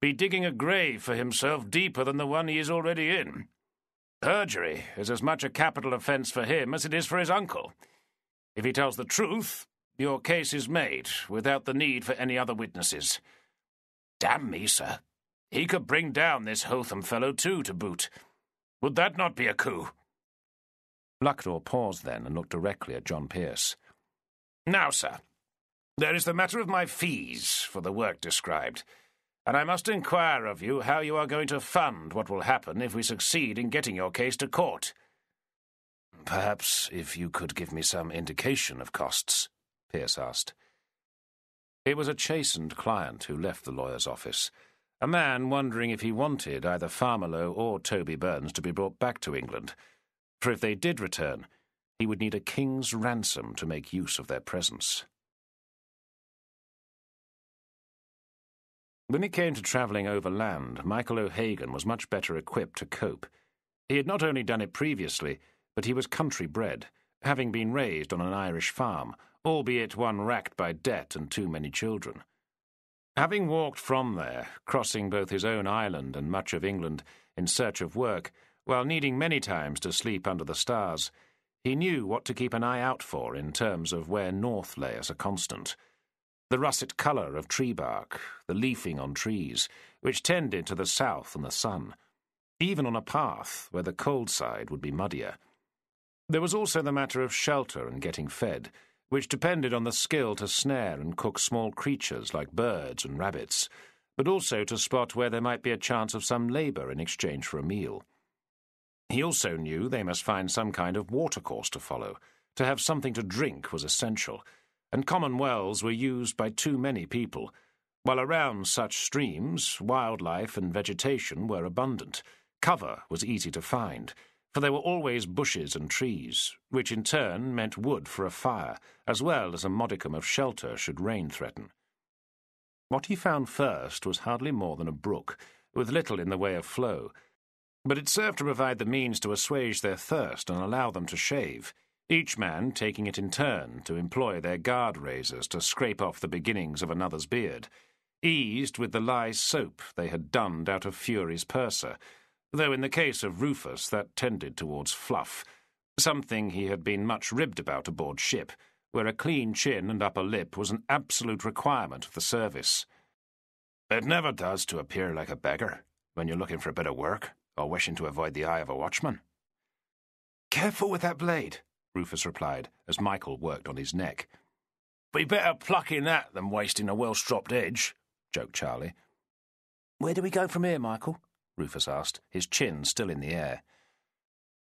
be digging a grave for himself deeper than the one he is already in. Perjury is as much a capital offence for him as it is for his uncle. If he tells the truth, your case is made, without the need for any other witnesses. Damn me, sir. He could bring down this Hotham fellow, too, to boot. Would that not be a coup? Lucknow paused then and looked directly at John Pearce. Now, sir, there is the matter of my fees for the work described, and I must inquire of you how you are going to fund what will happen if we succeed in getting your case to court. Perhaps if you could give me some indication of costs, Pearce asked. It was a chastened client who left the lawyer's office, a man wondering if he wanted either Farmiloe or Toby Burns to be brought back to England, for if they did return, he would need a king's ransom to make use of their presence. When it came to travelling overland, Michael O'Hagan was much better equipped to cope. He had not only done it previously, but he was country-bred, having been raised on an Irish farm, albeit one racked by debt and too many children. Having walked from there, crossing both his own island and much of England in search of work, while needing many times to sleep under the stars, he knew what to keep an eye out for in terms of where north lay as a constant. The russet colour of tree bark, the leafing on trees, which tended to the south and the sun. even on a path where the cold side would be muddier. There was also the matter of shelter and getting fed, which depended on the skill to snare and cook small creatures like birds and rabbits, but also to spot where there might be a chance of some labour in exchange for a meal. He also knew they must find some kind of watercourse to follow. To have something to drink was essential, and common wells were used by too many people, while around such streams wildlife and vegetation were abundant. Cover was easy to find, for there were always bushes and trees, which in turn meant wood for a fire, as well as a modicum of shelter should rain threaten. What he found first was hardly more than a brook, with little in the way of flow, but it served to provide the means to assuage their thirst and allow them to shave, each man taking it in turn to employ their guard razors to scrape off the beginnings of another's beard, eased with the lye soap they had dunned out of Fury's purser, though in the case of Rufus that tended towards fluff, something he had been much ribbed about aboard ship, where a clean chin and upper lip was an absolute requirement of the service. It never does to appear like a beggar when you're looking for a bit of work, or wishing to avoid the eye of a watchman. "Careful with that blade," Rufus replied, as Michael worked on his neck. "Be better plucking that than wasting a well-stropped edge," joked Charlie. "Where do we go from here, Michael?" Rufus asked, his chin still in the air.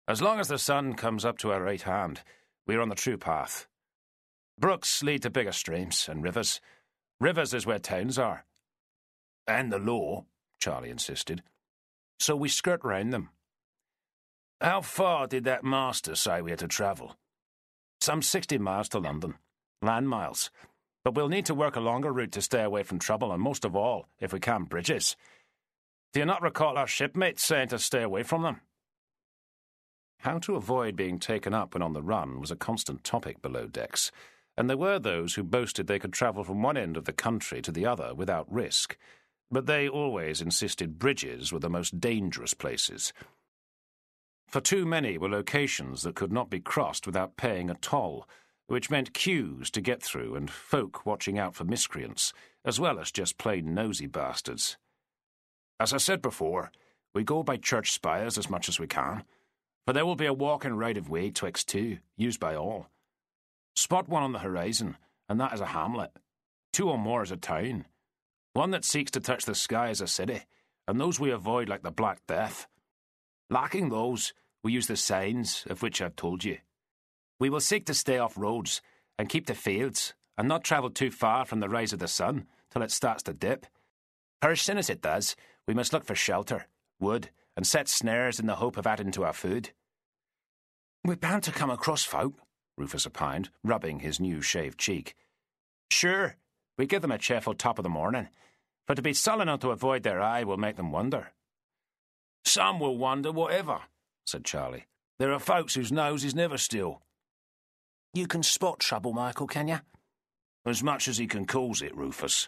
"As long as the sun comes up to our right hand, we're on the true path. Brooks lead to bigger streams and rivers. Rivers is where towns are." "And the law," Charlie insisted. "So we skirt round them." "How far did that master say we had to travel?" "Some 60 miles to London. Land miles. But we'll need to work a longer route to stay away from trouble, and most of all, if we can, bridges. Do you not recall our shipmates saying to stay away from them?" How to avoid being taken up when on the run was a constant topic below decks, and there were those who boasted they could travel from one end of the country to the other without risk, but they always insisted bridges were the most dangerous places. For too many were locations that could not be crossed without paying a toll, which meant queues to get through and folk watching out for miscreants, as well as just plain nosy bastards. "As I said before, we go by church spires as much as we can, for there will be a walking right-of-way twixt two, used by all. Spot one on the horizon, and that is a hamlet. 2 or more is a town. One that seeks to touch the sky is a city, and those we avoid like the Black Death. Lacking those, we use the signs of which I've told you. We will seek to stay off roads and keep to fields, and not travel too far from the rise of the sun till it starts to dip. For as soon as it does, we must look for shelter, wood, and set snares in the hope of adding to our food." "We're bound to come across folk," Rufus opined, rubbing his new-shaved cheek. "Sure, we give them a cheerful top of the morning, for to be sullen enough to avoid their eye will make them wonder." "Some will wonder whatever," said Charlie. "There are folks whose nose is never still." "You can spot trouble, Michael, can you?" "As much as he can cause it, Rufus."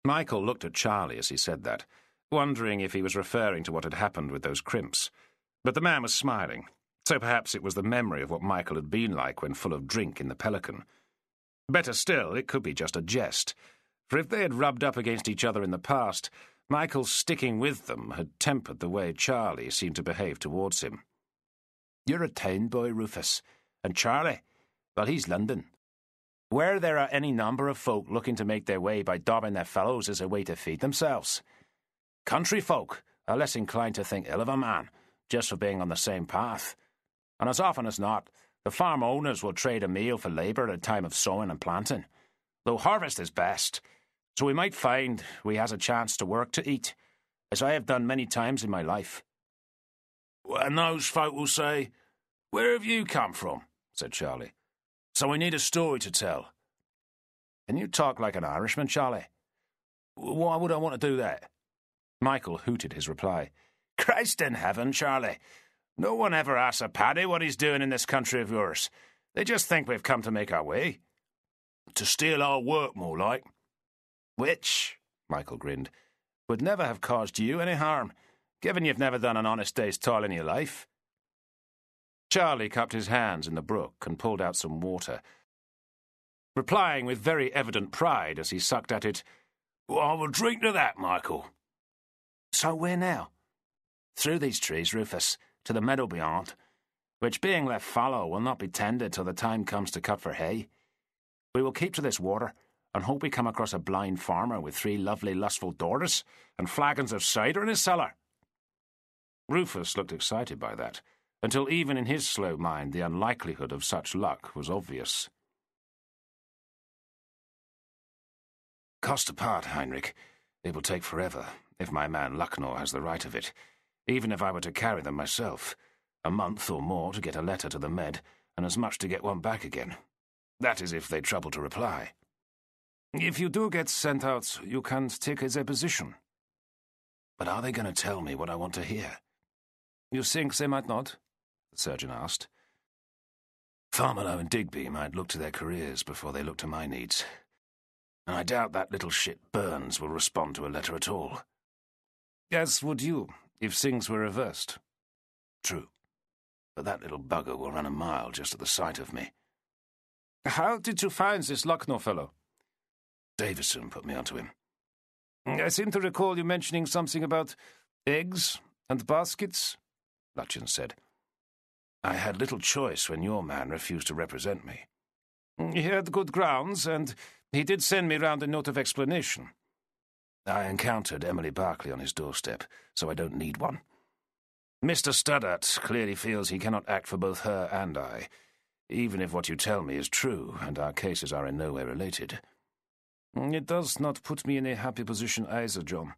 Michael looked at Charlie as he said that, wondering if he was referring to what had happened with those crimps. But the man was smiling, so perhaps it was the memory of what Michael had been like when full of drink in the Pelican. Better still, it could be just a jest, for if they had rubbed up against each other in the past, Michael's sticking with them had tempered the way Charlie seemed to behave towards him. "You're a town boy, Rufus, and Charlie, well, he's London. Where there are any number of folk looking to make their way by daubing their fellows as a way to feed themselves. Country folk are less inclined to think ill of a man just for being on the same path, and as often as not, the farm owners will trade a meal for labour at a time of sowing and planting, though harvest is best, so we might find we has a chance to work to eat, as I have done many times in my life." "And those folk will say, 'Where have you come from?'" said Charlie. "So we need a story to tell." "Can you talk like an Irishman, Charlie?" "Why would I want to do that?" Michael hooted his reply. "Christ in heaven, Charlie. No one ever asks a paddy what he's doing in this country of yours. They just think we've come to make our way. To steal our work, more like." "Which," Michael grinned, "would never have caused you any harm, given you've never done an honest day's toil in your life." Charlie cupped his hands in the brook and pulled out some water, replying with very evident pride as he sucked at it, "I will drink to that, Michael." "So where now?" Through these trees, Rufus, to the meadow beyond, which being left fallow will not be tended till the time comes to cut for hay. We will keep to this water, and hope we come across a blind farmer with 3 lovely lustful daughters and flagons of cider in his cellar." Rufus looked excited by that, until even in his slow mind the unlikelihood of such luck was obvious. "Cost apart, Heinrich. It will take forever, if my man Lucknow has the right of it. Even if I were to carry them myself, a month or more to get a letter to the Med, and as much to get one back again. That is if they trouble to reply." "If you do get sent out, you can't take a deposition." "But are they going to tell me what I want to hear?" "You think they might not?" the surgeon asked. Farmelow and Digby might look to their careers before they look to my needs. And I doubt that little shit Burns will respond to a letter at all. "As would you, if things were reversed." "True. But that little bugger will run a mile just at the sight of me." "How did you find this Lucknow fellow?" "Davison put me onto him." "I seem to recall you mentioning something about eggs and baskets," Lutyens said. "I had little choice when your man refused to represent me." "He had good grounds, and he did send me round a note of explanation." "I encountered Emily Barclay on his doorstep, so I don't need one. Mr. Studdart clearly feels he cannot act for both her and I, even if what you tell me is true and our cases are in no way related." "It does not put me in a happy position either, John."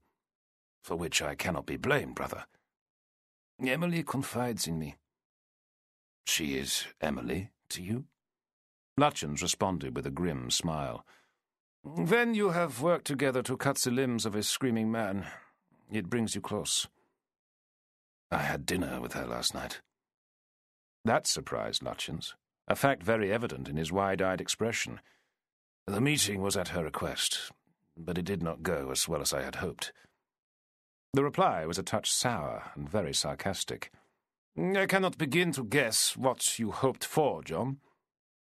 "For which I cannot be blamed, brother." "Emily confides in me." "She is Emily to you?" Lutyens responded with a grim smile. "When you have worked together to cut the limbs of a screaming man, it brings you close." "I had dinner with her last night." That surprised Lutyens, a fact very evident in his wide-eyed expression. "The meeting was at her request, but it did not go as well as I had hoped." The reply was a touch sour and very sarcastic. "I cannot begin to guess what you hoped for, John."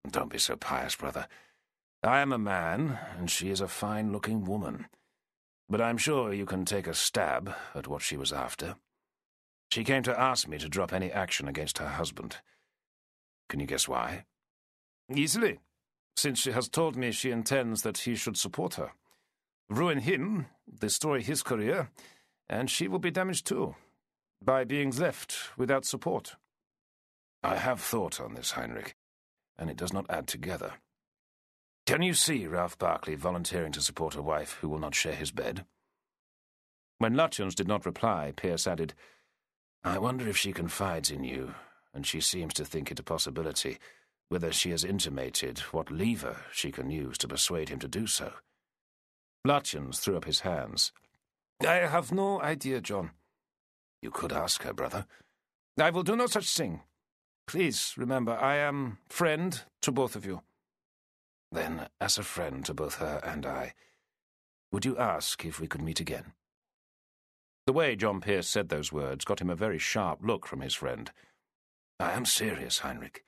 "Don't be so pious, brother. I am a man, and she is a fine-looking woman. But I'm sure you can take a stab at what she was after. She came to ask me to drop any action against her husband. Can you guess why?" "Easily, since she has told me she intends that he should support her. Ruin him, destroy his career, and she will be damaged too, by being left without support." "I have thought on this, Heinrich, and it does not add together. Can you see Ralph Barclay volunteering to support a wife who will not share his bed?" When Lutyens did not reply, Pearce added, "I wonder if she confides in you, and she seems to think it a possibility, whether she has intimated what lever she can use to persuade him to do so." Lutyens threw up his hands. "I have no idea, John." "You could ask her, brother." "I will do no such thing. Please remember, I am friend to both of you." "Then, as a friend to both her and I, would you ask if we could meet again?" The way John Pearce said those words got him a very sharp look from his friend. "I am serious, Heinrich,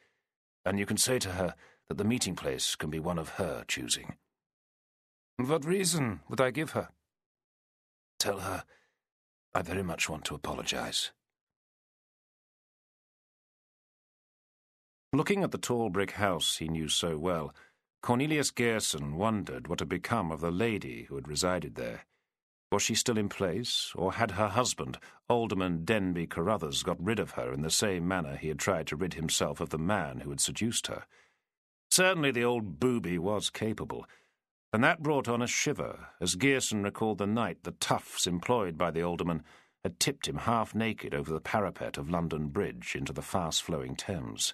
and you can say to her that the meeting place can be one of her choosing." "What reason would I give her?" "Tell her I very much want to apologize." Looking at the tall brick house he knew so well, Cornelius Gerson wondered what had become of the lady who had resided there. Was she still in place, or had her husband, Alderman Denby Carruthers, got rid of her in the same manner he had tried to rid himself of the man who had seduced her? Certainly the old booby was capable, and that brought on a shiver as Gerson recalled the night the toughs employed by the alderman had tipped him half-naked over the parapet of London Bridge into the fast-flowing Thames.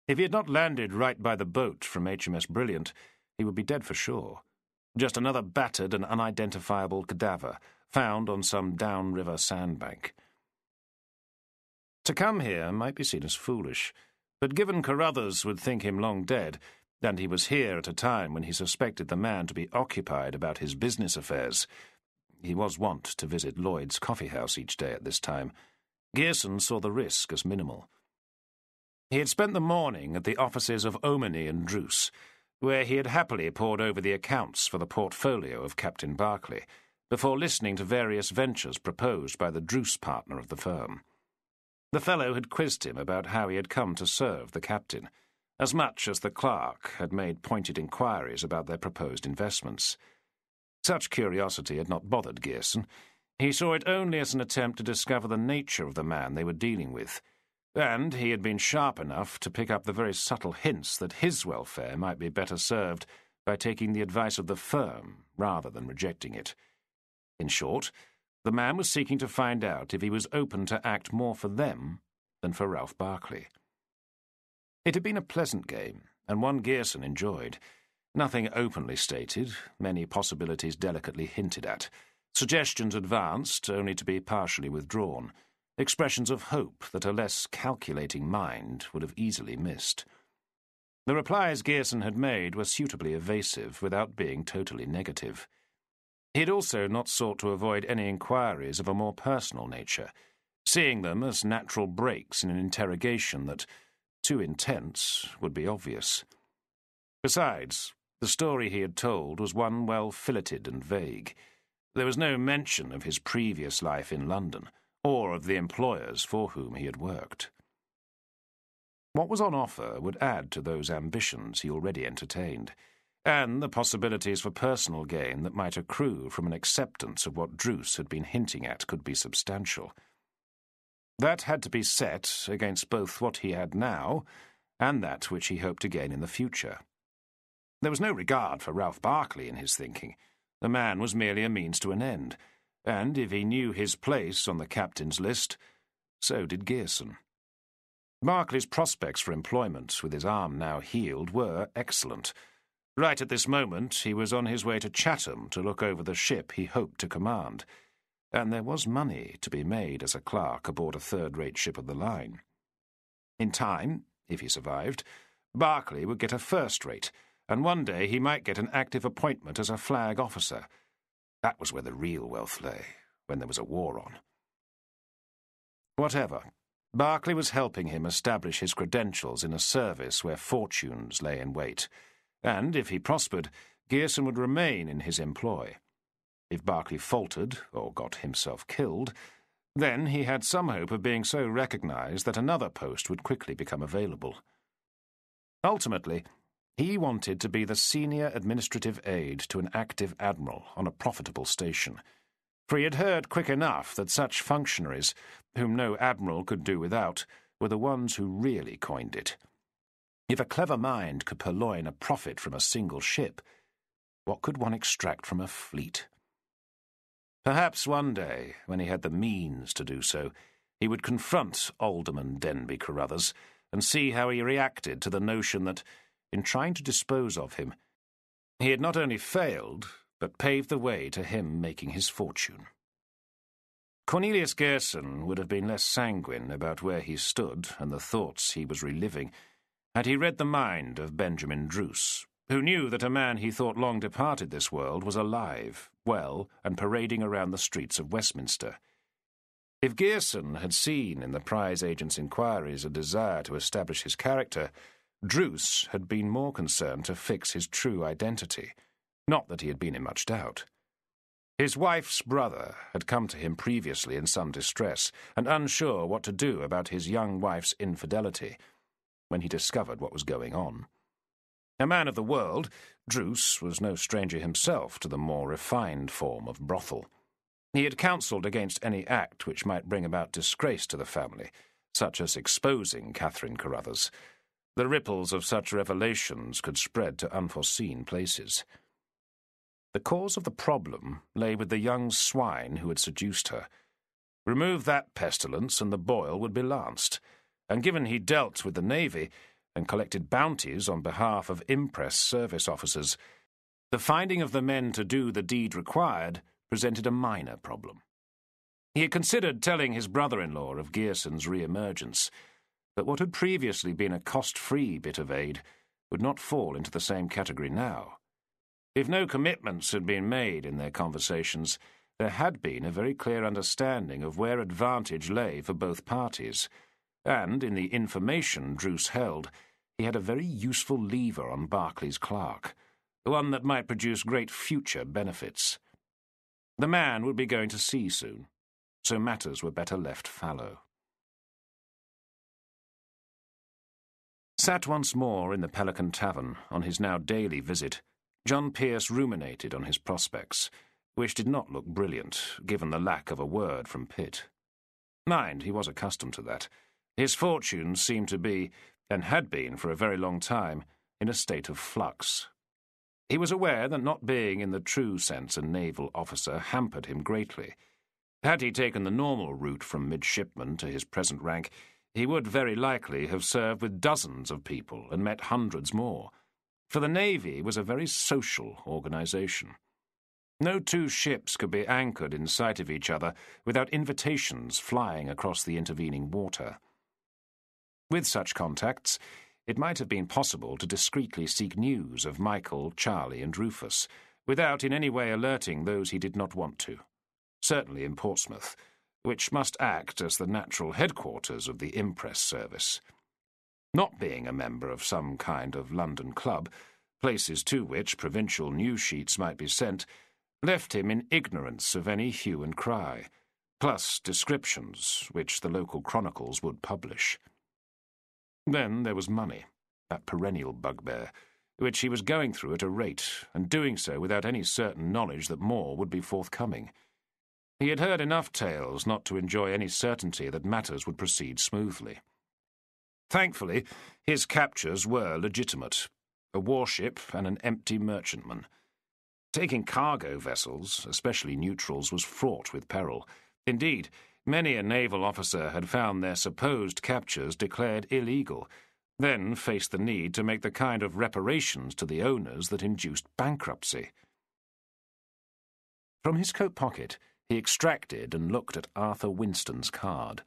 If he had not landed right by the boat from HMS Brilliant, he would be dead for sure. Just another battered and unidentifiable cadaver, found on some downriver sandbank. To come here might be seen as foolish, but given Carruthers would think him long dead, and he was here at a time when he suspected the man to be occupied about his business affairs — he was wont to visit Lloyd's coffee house each day at this time — Gerson saw the risk as minimal. He had spent the morning at the offices of Omany and Druce, where he had happily pored over the accounts for the portfolio of Captain Barclay, before listening to various ventures proposed by the Druce partner of the firm. The fellow had quizzed him about how he had come to serve the captain, as much as the clerk had made pointed inquiries about their proposed investments. Such curiosity had not bothered Gearson. He saw it only as an attempt to discover the nature of the man they were dealing with, and he had been sharp enough to pick up the very subtle hints that his welfare might be better served by taking the advice of the firm rather than rejecting it. In short, the man was seeking to find out if he was open to act more for them than for Ralph Barclay. It had been a pleasant game, and one Gearson enjoyed. Nothing openly stated, many possibilities delicately hinted at, suggestions advanced only to be partially withdrawn, expressions of hope that a less calculating mind would have easily missed. The replies Gearson had made were suitably evasive without being totally negative. He had also not sought to avoid any inquiries of a more personal nature, seeing them as natural breaks in an interrogation that, too intense, would be obvious. Besides, the story he had told was one well filleted and vague. There was no mention of his previous life in London, or of the employers for whom he had worked. What was on offer would add to those ambitions he already entertained, and the possibilities for personal gain that might accrue from an acceptance of what Druce had been hinting at could be substantial. That had to be set against both what he had now and that which he hoped to gain in the future. There was no regard for Ralph Barclay in his thinking. The man was merely a means to an end, and if he knew his place on the captain's list, so did Gearson. Barclay's prospects for employment, with his arm now healed, were excellent. Right at this moment he was on his way to Chatham to look over the ship he hoped to command, and there was money to be made as a clerk aboard a third-rate ship of the line. In time, if he survived, Barclay would get a first-rate, and one day he might get an active appointment as a flag officer. That was where the real wealth lay, when there was a war on. Whatever, Barclay was helping him establish his credentials in a service where fortunes lay in wait, and if he prospered, Gearson would remain in his employ. If Barclay faltered, or got himself killed, then he had some hope of being so recognised that another post would quickly become available. Ultimately, he wanted to be the senior administrative aide to an active admiral on a profitable station, for he had heard quick enough that such functionaries, whom no admiral could do without, were the ones who really coined it. If a clever mind could purloin a profit from a single ship, what could one extract from a fleet? Perhaps one day, when he had the means to do so, he would confront Alderman Denby Carruthers and see how he reacted to the notion that, in trying to dispose of him, he had not only failed, but paved the way to him making his fortune. Cornelius Gearson would have been less sanguine about where he stood and the thoughts he was reliving had he read the mind of Benjamin Druce, who knew that a man he thought long departed this world was alive, well, and parading around the streets of Westminster. If Gearson had seen in the prize agent's inquiries a desire to establish his character, Druce had been more concerned to fix his true identity, not that he had been in much doubt. His wife's brother had come to him previously in some distress, and unsure what to do about his young wife's infidelity, when he discovered what was going on. A man of the world, Druce was no stranger himself to the more refined form of brothel. He had counselled against any act which might bring about disgrace to the family, such as exposing Catherine Carruthers. The ripples of such revelations could spread to unforeseen places. The cause of the problem lay with the young swine who had seduced her. Remove that pestilence and the boil would be lanced, and given he dealt with the Navy and collected bounties on behalf of impress service officers, the finding of the men to do the deed required presented a minor problem. He had considered telling his brother-in-law of Gearson's re-emergence, but what had previously been a cost-free bit of aid would not fall into the same category now. If no commitments had been made in their conversations, there had been a very clear understanding of where advantage lay for both parties, and in the information Druce held, he had a very useful lever on Barclay's clerk, one that might produce great future benefits. The man would be going to sea soon, so matters were better left fallow. Sat once more in the Pelican Tavern on his now daily visit, John Pearce ruminated on his prospects, which did not look brilliant, given the lack of a word from Pitt. Mind, he was accustomed to that. His fortunes seemed to be, and had been for a very long time, in a state of flux. He was aware that not being in the true sense a naval officer hampered him greatly. Had he taken the normal route from midshipman to his present rank, he would very likely have served with dozens of people and met hundreds more, for the Navy was a very social organisation. No two ships could be anchored in sight of each other without invitations flying across the intervening water. With such contacts, it might have been possible to discreetly seek news of Michael, Charlie, and Rufus, without in any way alerting those he did not want to. Certainly in Portsmouth, which must act as the natural headquarters of the impress service. Not being a member of some kind of London club, places to which provincial news sheets might be sent, left him in ignorance of any hue and cry, plus descriptions which the local chronicles would publish. Then there was money, that perennial bugbear, which he was going through at a rate, and doing so without any certain knowledge that more would be forthcoming. He had heard enough tales not to enjoy any certainty that matters would proceed smoothly. Thankfully, his captures were legitimate, a warship and an empty merchantman. Taking cargo vessels, especially neutrals, was fraught with peril. Indeed, many a naval officer had found their supposed captures declared illegal, then faced the need to make the kind of reparations to the owners that induced bankruptcy. From his coat pocket, he extracted and looked at Arthur Winston's card.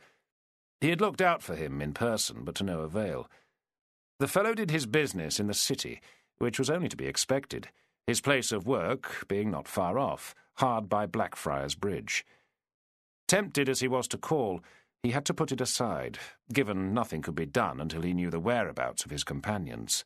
He had looked out for him in person, but to no avail. The fellow did his business in the city, which was only to be expected, his place of work being not far off, hard by Blackfriars Bridge. Tempted as he was to call, he had to put it aside, given nothing could be done until he knew the whereabouts of his companions.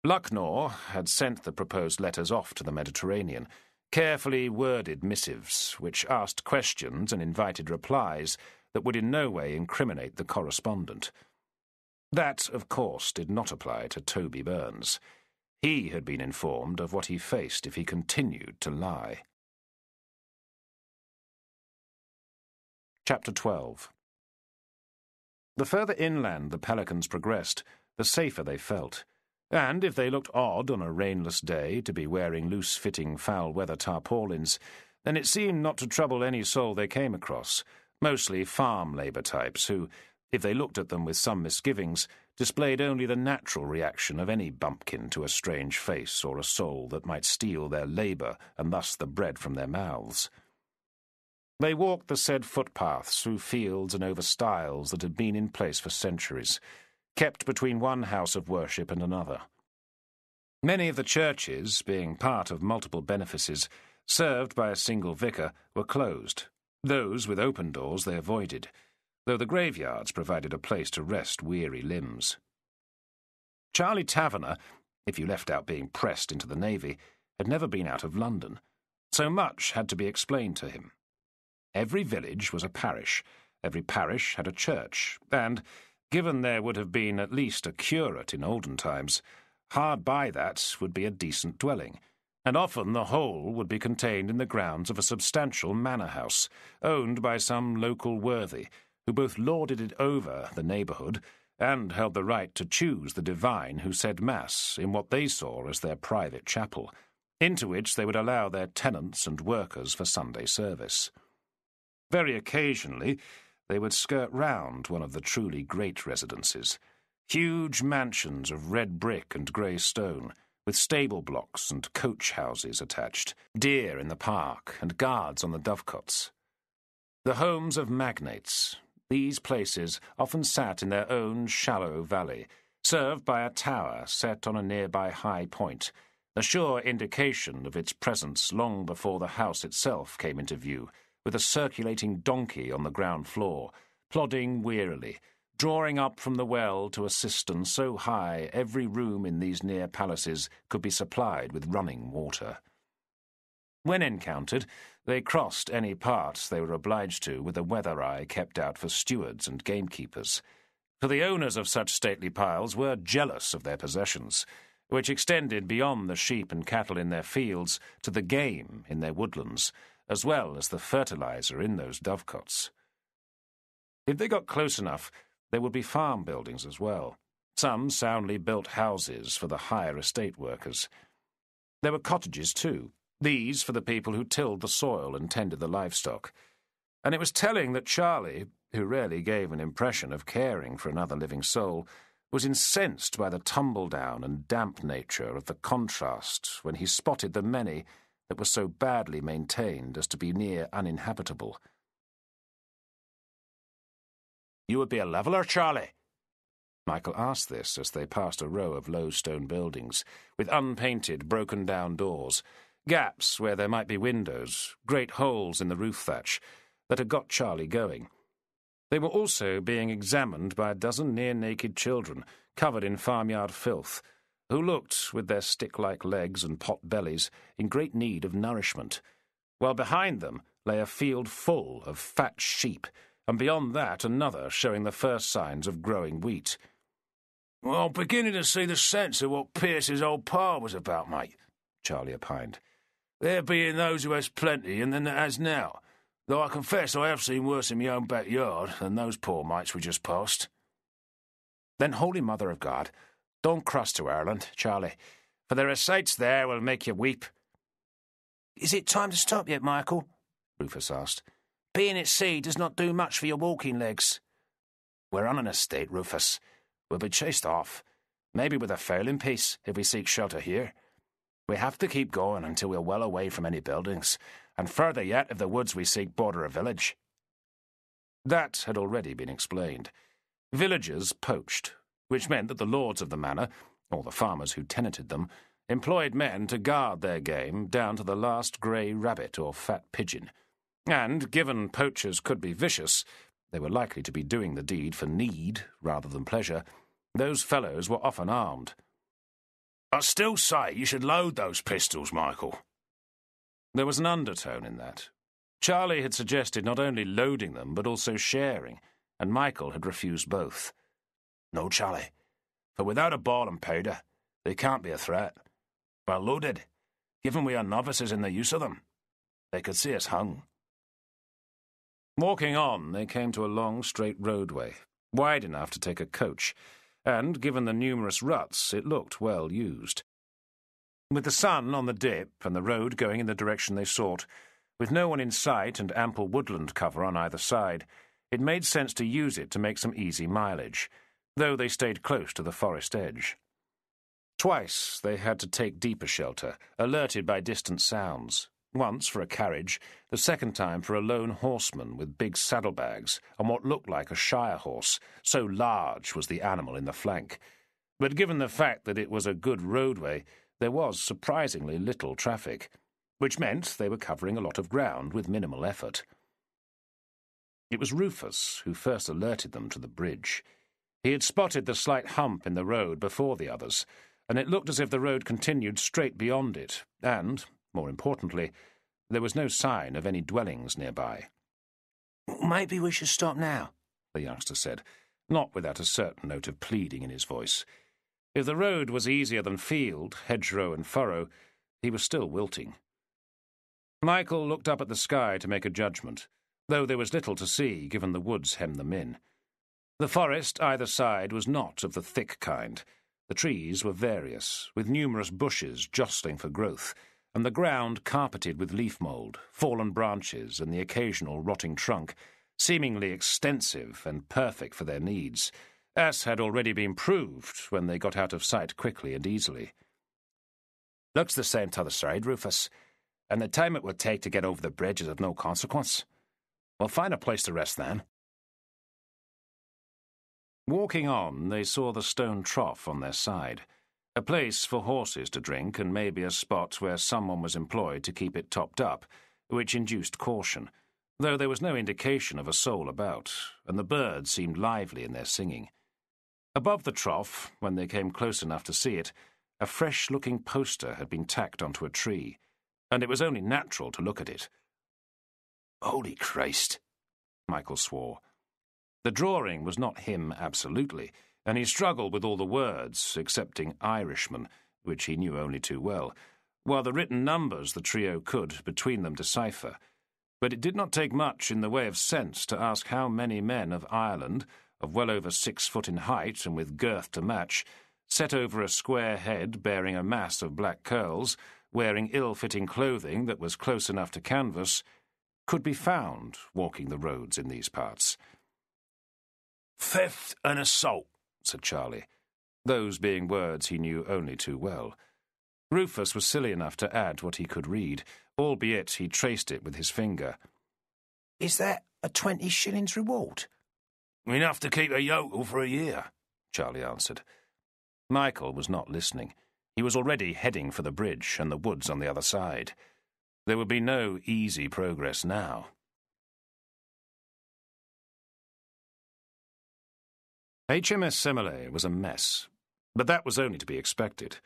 Lucknow had sent the proposed letters off to the Mediterranean, carefully worded missives which asked questions and invited replies that would in no way incriminate the correspondent. That, of course, did not apply to Toby Burns. He had been informed of what he faced if he continued to lie. Chapter 12. The further inland the Pelicans progressed, the safer they felt. And if they looked odd on a rainless day to be wearing loose-fitting foul-weather tarpaulins, then it seemed not to trouble any soul they came across, mostly farm labour types who, if they looked at them with some misgivings, displayed only the natural reaction of any bumpkin to a strange face or a soul that might steal their labour and thus the bread from their mouths. They walked the said footpaths through fields and over stiles that had been in place for centuries, kept between one house of worship and another. Many of the churches, being part of multiple benefices, served by a single vicar, were closed. Those with open doors they avoided, though the graveyards provided a place to rest weary limbs. Charlie Taverner, if you left out being pressed into the Navy, had never been out of London, so much had to be explained to him. Every village was a parish, every parish had a church, and, given there would have been at least a curate in olden times, hard by that would be a decent dwelling, and often the whole would be contained in the grounds of a substantial manor-house, owned by some local worthy, who both lorded it over the neighbourhood and held the right to choose the divine who said Mass in what they saw as their private chapel, into which they would allow their tenants and workers for Sunday service. Very occasionally, they would skirt round one of the truly great residences, huge mansions of red brick and grey stone, with stable blocks and coach houses attached, deer in the park and guards on the dovecots. The homes of magnates, these places often sat in their own shallow valley, served by a tower set on a nearby high point, a sure indication of its presence long before the house itself came into view, with a circulating donkey on the ground floor, plodding wearily, drawing up from the well to a cistern so high every room in these near palaces could be supplied with running water. When encountered, they crossed any parts they were obliged to with a weather eye kept out for stewards and gamekeepers. For the owners of such stately piles were jealous of their possessions, which extended beyond the sheep and cattle in their fields to the game in their woodlands, as well as the fertilizer in those dovecots. If they got close enough, there would be farm buildings as well, some soundly built houses for the higher estate workers. There were cottages too, these for the people who tilled the soil and tended the livestock. And it was telling that Charlie, who rarely gave an impression of caring for another living soul, was incensed by the tumble-down and damp nature of the contrast when he spotted the many that were so badly maintained as to be near uninhabitable. "You would be a leveller, Charlie?" Michael asked this as they passed a row of low stone buildings, with unpainted, broken-down doors, gaps where there might be windows, great holes in the roof thatch, that had got Charlie going. They were also being examined by a dozen near-naked children, covered in farmyard filth, who looked, with their stick-like legs and pot bellies, in great need of nourishment, while behind them lay a field full of fat sheep, and beyond that another showing the first signs of growing wheat. "Well, I'm beginning to see the sense of what Pearce's old pa was about, mate," Charlie opined. "There being those who has plenty and then that has now, though I confess I have seen worse in my own backyard than those poor mites we just passed." "Then, Holy Mother of God, don't cross to Ireland, Charlie, for there are sights there will make you weep." "Is it time to stop yet, Michael?" Rufus asked. "Being at sea does not do much for your walking legs." "We're on an estate, Rufus. We'll be chased off, maybe with a fowling piece if we seek shelter here. We have to keep going until we're well away from any buildings, and further yet if the woods we seek border a village." That had already been explained. Villagers poached, which meant that the lords of the manor, or the farmers who tenanted them, employed men to guard their game down to the last grey rabbit or fat pigeon. And, given poachers could be vicious, they were likely to be doing the deed for need rather than pleasure. Those fellows were often armed. "I still say you should load those pistols, Michael." There was an undertone in that. Charlie had suggested not only loading them, but also sharing, and Michael had refused both. "No, Charlie, for without a ball and powder, they can't be a threat. Well loaded, given we are novices in the use of them. They could see us hung." Walking on, they came to a long, straight roadway, wide enough to take a coach, and, given the numerous ruts, it looked well used. With the sun on the dip and the road going in the direction they sought, with no one in sight and ample woodland cover on either side, it made sense to use it to make some easy mileage, though they stayed close to the forest edge. Twice they had to take deeper shelter, alerted by distant sounds. Once for a carriage, the second time for a lone horseman with big saddlebags on what looked like a shire horse, so large was the animal in the flank. But given the fact that it was a good roadway, there was surprisingly little traffic, which meant they were covering a lot of ground with minimal effort. It was Rufus who first alerted them to the bridge. He had spotted the slight hump in the road before the others, and it looked as if the road continued straight beyond it, and, more importantly, there was no sign of any dwellings nearby. "Maybe we should stop now," the youngster said, not without a certain note of pleading in his voice. If the road was easier than field, hedgerow and furrow, he was still wilting. Michael looked up at the sky to make a judgment, though there was little to see given the woods hemmed them in. The forest either side was not of the thick kind. The trees were various, with numerous bushes jostling for growth, and the ground carpeted with leaf mould, fallen branches, and the occasional rotting trunk, seemingly extensive and perfect for their needs, as had already been proved when they got out of sight quickly and easily. "Looks the same t'other side, Rufus, and the time it would take to get over the bridge is of no consequence. We'll find a place to rest then." Walking on, they saw the stone trough on their side, a place for horses to drink and maybe a spot where someone was employed to keep it topped up, which induced caution, though there was no indication of a soul about, and the birds seemed lively in their singing. Above the trough, when they came close enough to see it, a fresh-looking poster had been tacked onto a tree, and it was only natural to look at it. Holy Christ, Michael swore. The drawing was not him absolutely, and he struggled with all the words, excepting Irishman, which he knew only too well, while the written numbers the trio could, between them, decipher. But it did not take much in the way of sense to ask how many men of Ireland, of well over 6 foot in height and with girth to match, set over a square head bearing a mass of black curls, wearing ill-fitting clothing that was close enough to canvas, could be found walking the roads in these parts. "Theft and assault," said Charlie, those being words he knew only too well. Rufus was silly enough to add what he could read, albeit he traced it with his finger. "Is that a 20 shillings reward?" "Enough to keep a yokel for a year," Charlie answered. Michael was not listening. He was already heading for the bridge and the woods on the other side. There would be no easy progress now. HMS Semele was a mess, but that was only to be expected.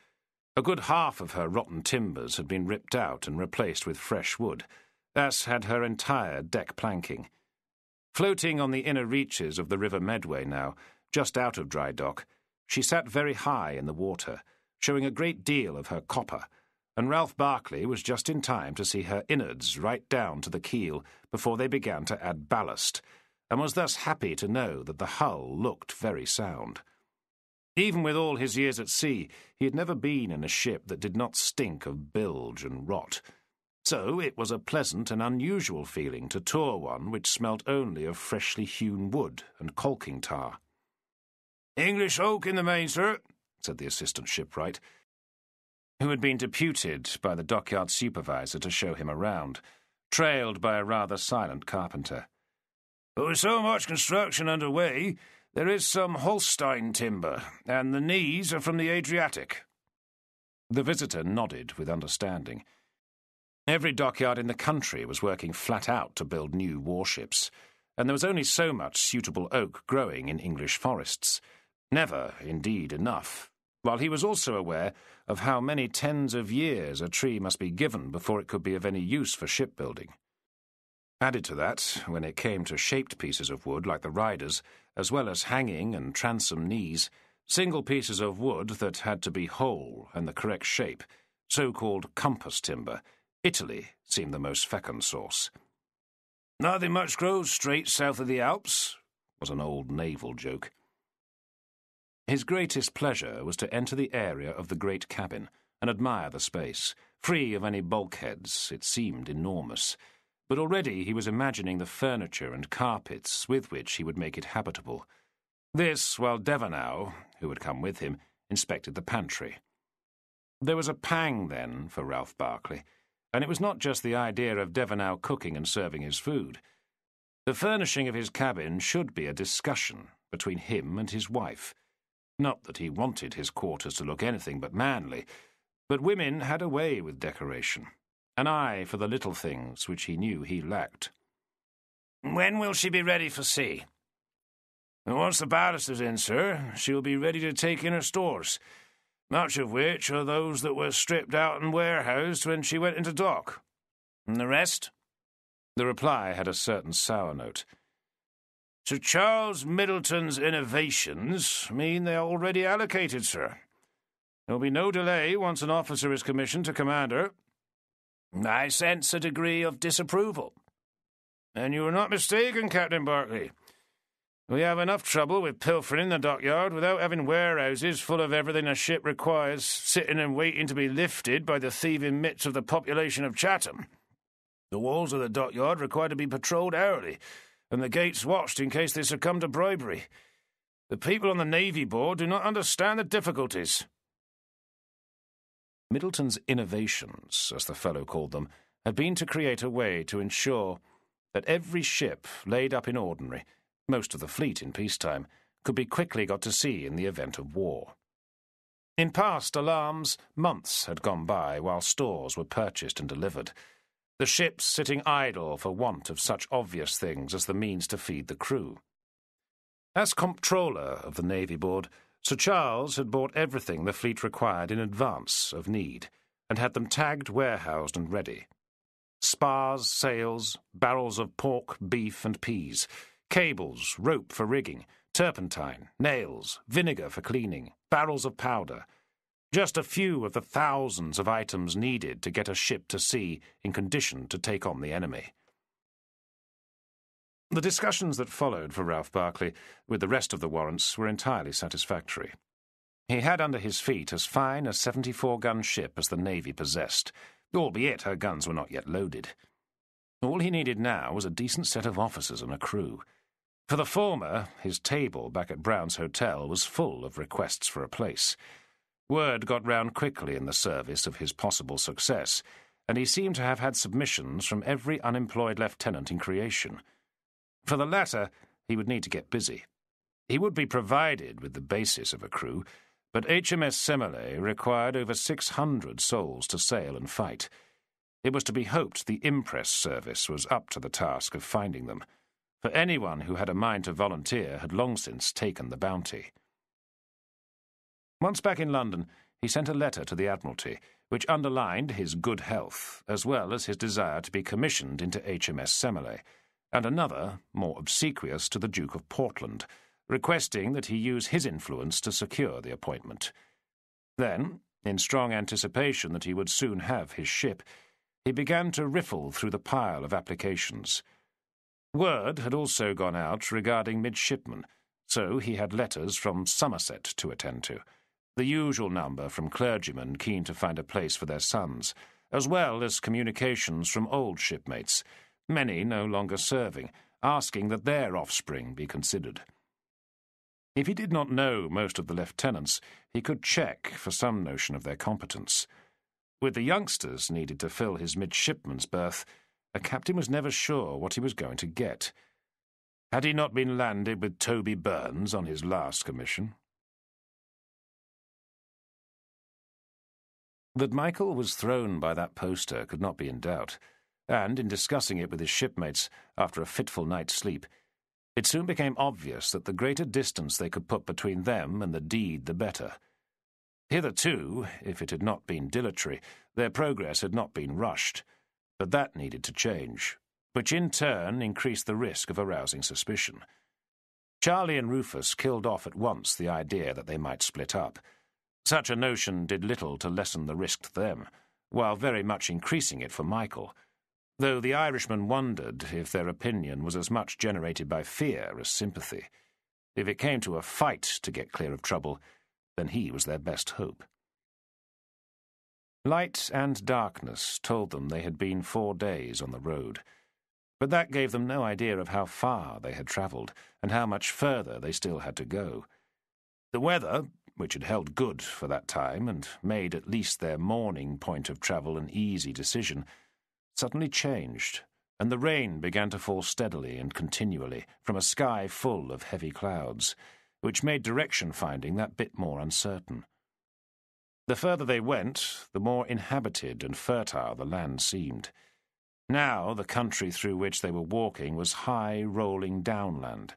A good half of her rotten timbers had been ripped out and replaced with fresh wood, as had her entire deck planking. Floating on the inner reaches of the River Medway now, just out of dry dock, she sat very high in the water, showing a great deal of her copper, and Ralph Barclay was just in time to see her innards right down to the keel before they began to add ballast, and was thus happy to know that the hull looked very sound. Even with all his years at sea, he had never been in a ship that did not stink of bilge and rot. So it was a pleasant and unusual feeling to tour one which smelt only of freshly hewn wood and caulking tar. "English oak in the main, sir," said the assistant shipwright, who had been deputed by the dockyard supervisor to show him around, trailed by a rather silent carpenter. "But with so much construction under way, there is some Holstein timber, and the knees are from the Adriatic." The visitor nodded with understanding. Every dockyard in the country was working flat out to build new warships, and there was only so much suitable oak growing in English forests. Never, indeed, enough, while he was also aware of how many tens of years a tree must be given before it could be of any use for shipbuilding. Added to that, when it came to shaped pieces of wood like the riders, as well as hanging and transom knees, single pieces of wood that had to be whole and the correct shape, so-called compass timber, Italy seemed the most fecund source. "Nothing much grows straight south of the Alps," was an old naval joke. His greatest pleasure was to enter the area of the great cabin and admire the space. Free of any bulkheads, it seemed enormous, but already he was imagining the furniture and carpets with which he would make it habitable. This while Devernow, who had come with him, inspected the pantry. There was a pang, then, for Ralph Barclay, and it was not just the idea of Devernow cooking and serving his food. The furnishing of his cabin should be a discussion between him and his wife. Not that he wanted his quarters to look anything but manly, but women had a way with decoration, an eye for the little things which he knew he lacked. "When will she be ready for sea?" "Once the ballast is in, sir, she will be ready to take in her stores, much of which are those that were stripped out and warehoused when she went into dock. And the rest?" The reply had a certain sour note. "Sir Charles Middleton's innovations mean they are already allocated, sir. There will be no delay once an officer is commissioned to command her." "I sense a degree of disapproval." "And you are not mistaken, Captain Barclay. We have enough trouble with pilfering in the dockyard without having warehouses full of everything a ship requires sitting and waiting to be lifted by the thieving mitts of the population of Chatham. The walls of the dockyard require to be patrolled hourly, and the gates watched in case they succumb to bribery. The people on the Navy Board do not understand the difficulties." Middleton's innovations, as the fellow called them, had been to create a way to ensure that every ship laid up in ordinary, most of the fleet in peacetime, could be quickly got to sea in the event of war. In past alarms, months had gone by while stores were purchased and delivered, the ships sitting idle for want of such obvious things as the means to feed the crew. As comptroller of the Navy Board, Sir Charles had bought everything the fleet required in advance of need, and had them tagged, warehoused, and ready. Spars, sails, barrels of pork, beef, and peas, cables, rope for rigging, turpentine, nails, vinegar for cleaning, barrels of powder. Just a few of the thousands of items needed to get a ship to sea in condition to take on the enemy. The discussions that followed for Ralph Barclay with the rest of the warrants were entirely satisfactory. He had under his feet as fine a 74-gun ship as the Navy possessed, albeit her guns were not yet loaded. All he needed now was a decent set of officers and a crew. For the former, his table back at Brown's Hotel was full of requests for a place. Word got round quickly in the service of his possible success, and he seemed to have had submissions from every unemployed lieutenant in creation. For the latter, he would need to get busy. He would be provided with the basis of a crew, but HMS Semele required over 600 souls to sail and fight. It was to be hoped the Impress service was up to the task of finding them, for anyone who had a mind to volunteer had long since taken the bounty. Once back in London, he sent a letter to the Admiralty, which underlined his good health, as well as his desire to be commissioned into HMS Semele, and another, more obsequious, to the Duke of Portland, requesting that he use his influence to secure the appointment. Then, in strong anticipation that he would soon have his ship, he began to riffle through the pile of applications. Word had also gone out regarding midshipmen, so he had letters from Somerset to attend to, the usual number from clergymen keen to find a place for their sons, as well as communications from old shipmates, many no longer serving, asking that their offspring be considered. If he did not know most of the lieutenants, he could check for some notion of their competence. With the youngsters needed to fill his midshipman's berth, a captain was never sure what he was going to get. Had he not been landed with Toby Burns on his last commission? That Michael was thrown by that poster could not be in doubt, and in discussing it with his shipmates after a fitful night's sleep, it soon became obvious that the greater distance they could put between them and the deed, the better. Hitherto, if it had not been dilatory, their progress had not been rushed, but that needed to change, which in turn increased the risk of arousing suspicion. Charlie and Rufus killed off at once the idea that they might split up. Such a notion did little to lessen the risk to them, while very much increasing it for Michael, though the Irishman wondered if their opinion was as much generated by fear as sympathy. If it came to a fight to get clear of trouble, then he was their best hope. Light and darkness told them they had been 4 days on the road, but that gave them no idea of how far they had travelled and how much further they still had to go. The weather, which had held good for that time and made at least their morning point of travel an easy decision, suddenly changed, and the rain began to fall steadily and continually from a sky full of heavy clouds, which made direction-finding that bit more uncertain. The further they went, the more inhabited and fertile the land seemed. Now the country through which they were walking was high, rolling downland,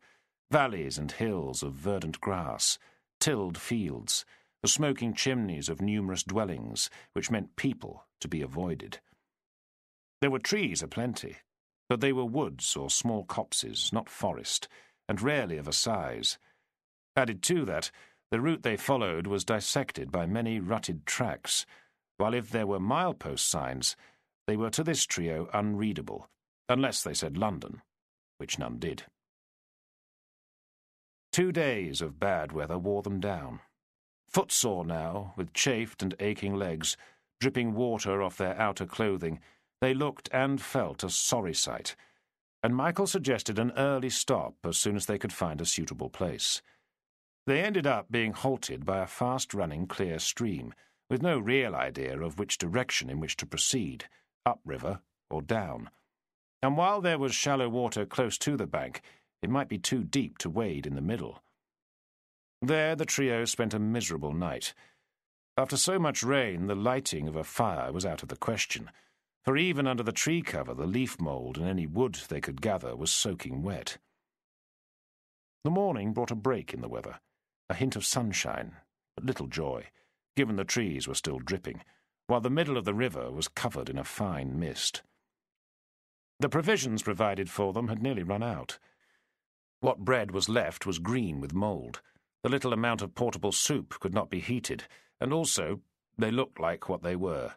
valleys and hills of verdant grass, tilled fields, the smoking chimneys of numerous dwellings, which meant people to be avoided. There were trees aplenty, but they were woods or small copses, not forest, and rarely of a size. Added to that, the route they followed was dissected by many rutted tracks, while if there were milepost signs, they were to this trio unreadable, unless they said London, which none did. 2 days of bad weather wore them down. Footsore now, with chafed and aching legs, dripping water off their outer clothing, they looked and felt a sorry sight, and Michael suggested an early stop as soon as they could find a suitable place. They ended up being halted by a fast-running clear stream, with no real idea of which direction in which to proceed, upriver or down. And while there was shallow water close to the bank, it might be too deep to wade in the middle. There the trio spent a miserable night. After so much rain, the lighting of a fire was out of the question, for even under the tree cover the leaf mould and any wood they could gather was soaking wet. The morning brought a break in the weather, a hint of sunshine, but little joy, given the trees were still dripping, while the middle of the river was covered in a fine mist. The provisions provided for them had nearly run out. What bread was left was green with mould. The little amount of portable soup could not be heated, and also they looked like what they were,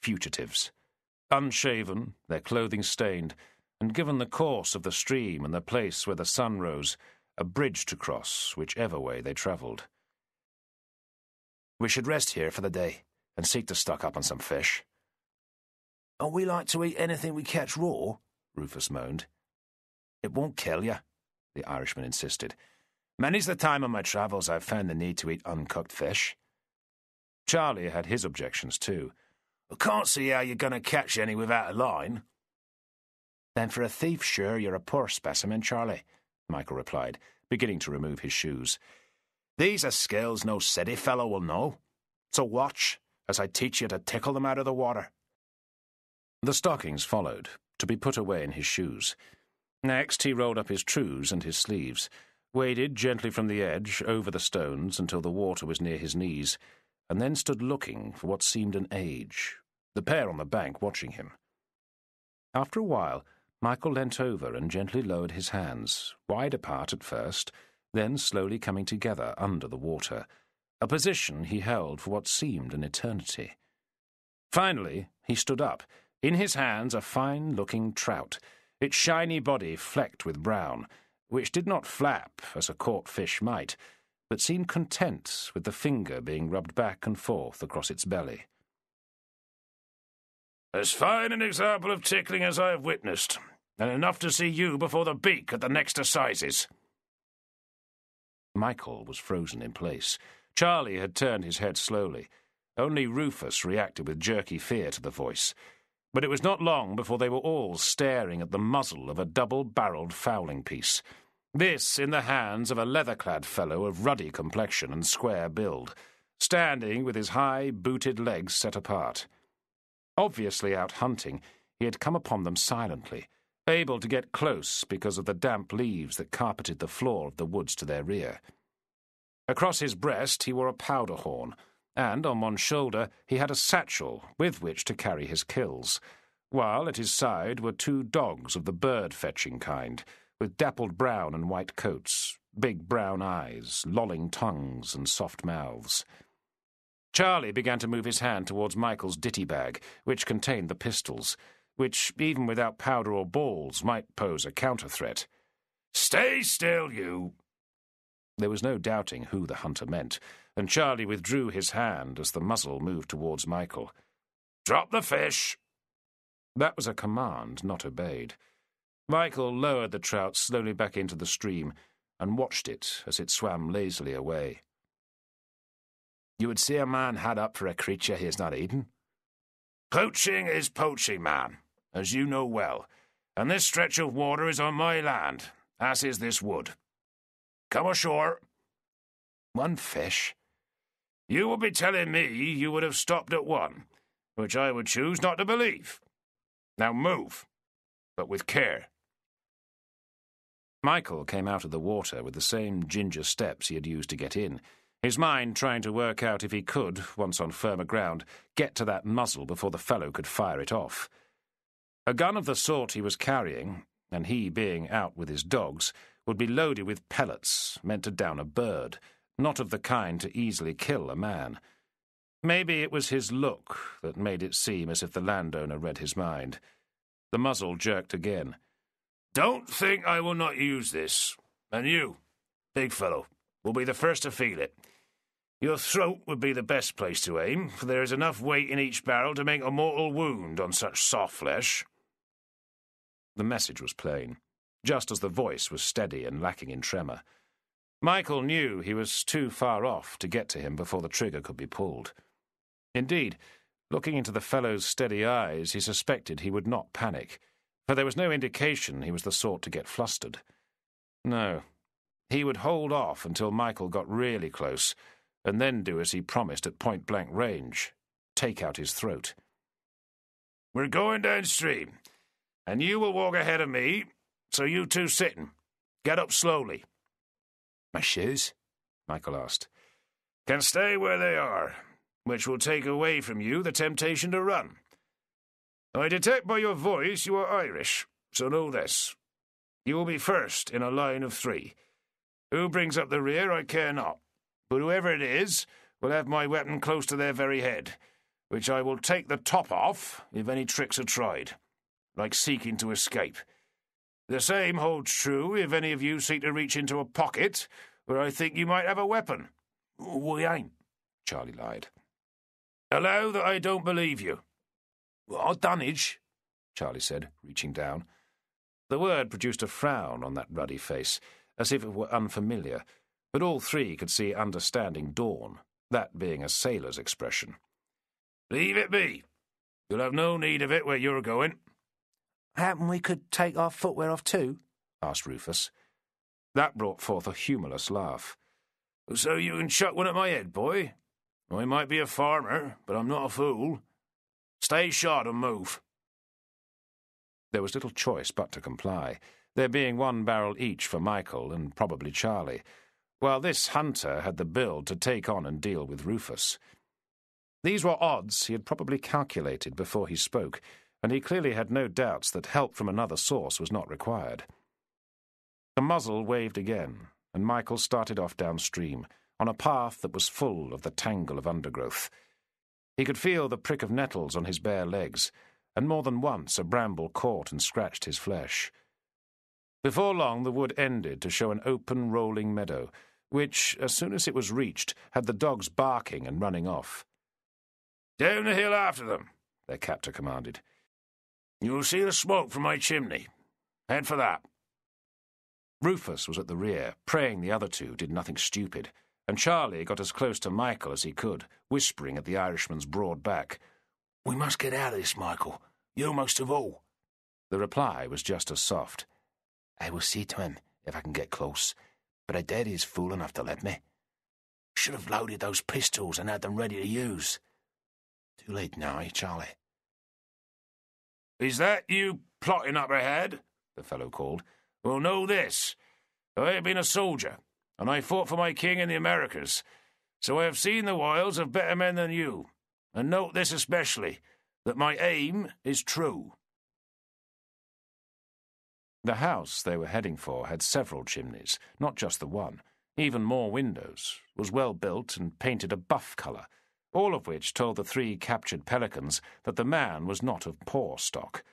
fugitives. Unshaven, their clothing stained, and given the course of the stream and the place where the sun rose, a bridge to cross whichever way they travelled. "We should rest here for the day, and seek to stock up on some fish." "Don't we like to eat anything we catch raw?" Rufus moaned. "It won't kill you," the Irishman insisted. "Many's the time on my travels I've found the need to eat uncooked fish." Charlie had his objections too. "I can't see how you're going to catch any without a line." "Then for a thief, sure, you're a poor specimen, Charlie," Michael replied, beginning to remove his shoes. "These are skills no city fellow will know. So watch as I teach you to tickle them out of the water." The stockings followed, to be put away in his shoes. Next he rolled up his trews and his sleeves, waded gently from the edge over the stones until the water was near his knees, and then stood looking for what seemed an age, the pair on the bank watching him. After a while, Michael leant over and gently lowered his hands, wide apart at first, then slowly coming together under the water, a position he held for what seemed an eternity. Finally, he stood up, in his hands a fine-looking trout, its shiny body flecked with brown, which did not flap as a caught fish might, but seemed content with the finger being rubbed back and forth across its belly. "As fine an example of tickling as I have witnessed, and enough to see you before the beak at the next assizes." Michael was frozen in place. Charlie had turned his head slowly. Only Rufus reacted with jerky fear to the voice. But it was not long before they were all staring at the muzzle of a double-barrelled fowling-piece, this in the hands of a leather-clad fellow of ruddy complexion and square build, standing with his high, booted legs set apart. Obviously out hunting, he had come upon them silently, able to get close because of the damp leaves that carpeted the floor of the woods to their rear. Across his breast he wore a powder horn, and on one shoulder he had a satchel with which to carry his kills, while at his side were 2 dogs of the bird-fetching kind, with dappled brown and white coats, big brown eyes, lolling tongues, and soft mouths. Charlie began to move his hand towards Michael's ditty-bag, which contained the pistols, which, even without powder or balls, might pose a counter-threat. "Stay still, you!" There was no doubting who the hunter meant, and Charlie withdrew his hand as the muzzle moved towards Michael. "Drop the fish!" That was a command not obeyed. Michael lowered the trout slowly back into the stream and watched it as it swam lazily away. "You would see a man had up for a creature he has not eaten?" "Poaching is poaching, man, as you know well, and this stretch of water is on my land, as is this wood. Come ashore." "One fish?" "You will be telling me you would have stopped at one, which I would choose not to believe. Now move, but with care." Michael came out of the water with the same ginger steps he had used to get in, his mind trying to work out if he could, once on firmer ground, get to that muzzle before the fellow could fire it off. A gun of the sort he was carrying, and he being out with his dogs, would be loaded with pellets meant to down a bird, not of the kind to easily kill a man. Maybe it was his look that made it seem as if the landowner read his mind. The muzzle jerked again. "Don't think I will not use this, and you, big fellow, will be the first to feel it. Your throat would be the best place to aim, for there is enough weight in each barrel to make a mortal wound on such soft flesh." The message was plain, just as the voice was steady and lacking in tremor. Michael knew he was too far off to get to him before the trigger could be pulled. Indeed, looking into the fellow's steady eyes, he suspected he would not panic, for there was no indication he was the sort to get flustered. No, he would hold off until Michael got really close, and then do as he promised at point-blank range, take out his throat. "We're going downstream, and you will walk ahead of me, so you two sitting. Get up slowly." "My shoes?" Michael asked. "Can stay where they are. which will take away from you the temptation to run. I detect by your voice you are Irish, so know this. You will be first in a line of 3. Who brings up the rear, I care not, but whoever it is will have my weapon close to their very head, which I will take the top off if any tricks are tried, like seeking to escape. The same holds true if any of you seek to reach into a pocket where I think you might have a weapon. We ain't, Charlie lied. Allow that I don't believe you. Well, dunnage, Charlie said, reaching down. The word produced a frown on that ruddy face, as if it were unfamiliar, but all 3 could see understanding dawn, that being a sailor's expression. Leave it be. You'll have no need of it where you're going. Happen we could take our footwear off too? Asked Rufus. That brought forth a humorless laugh. So you can chuck one at my head, boy? I might be a farmer, but I'm not a fool. Stay short and move. There was little choice but to comply, there being 1 barrel each for Michael and probably Charlie, while this hunter had the build to take on and deal with Rufus. These were odds he had probably calculated before he spoke, and he clearly had no doubts that help from another source was not required. The muzzle waved again, and Michael started off downstream, on a path that was full of the tangle of undergrowth. He could feel the prick of nettles on his bare legs, and more than once a bramble caught and scratched his flesh. Before long the wood ended to show an open, rolling meadow, which, as soon as it was reached, had the dogs barking and running off. Down the hill after them, their captor commanded. You'll see the smoke from my chimney. Head for that. Rufus was at the rear, praying the other 2 did nothing stupid, and Charlie got as close to Michael as he could, whispering at the Irishman's broad back. We must get out of this, Michael. You most of all. The reply was just as soft. I will see to him if I can get close, but I doubt he is fool enough to let me. Should have loaded those pistols and had them ready to use. Too late now, eh, Charlie? Is that you plotting up ahead? The fellow called. Well, know this. I have been a soldier, and I fought for my king in the Americas, so I have seen the wiles of better men than you. And note this especially, that my aim is true. The house they were heading for had several chimneys, not just the one, even more windows, was well built and painted a buff colour, all of which told the 3 captured pelicans that the man was not of poor stock.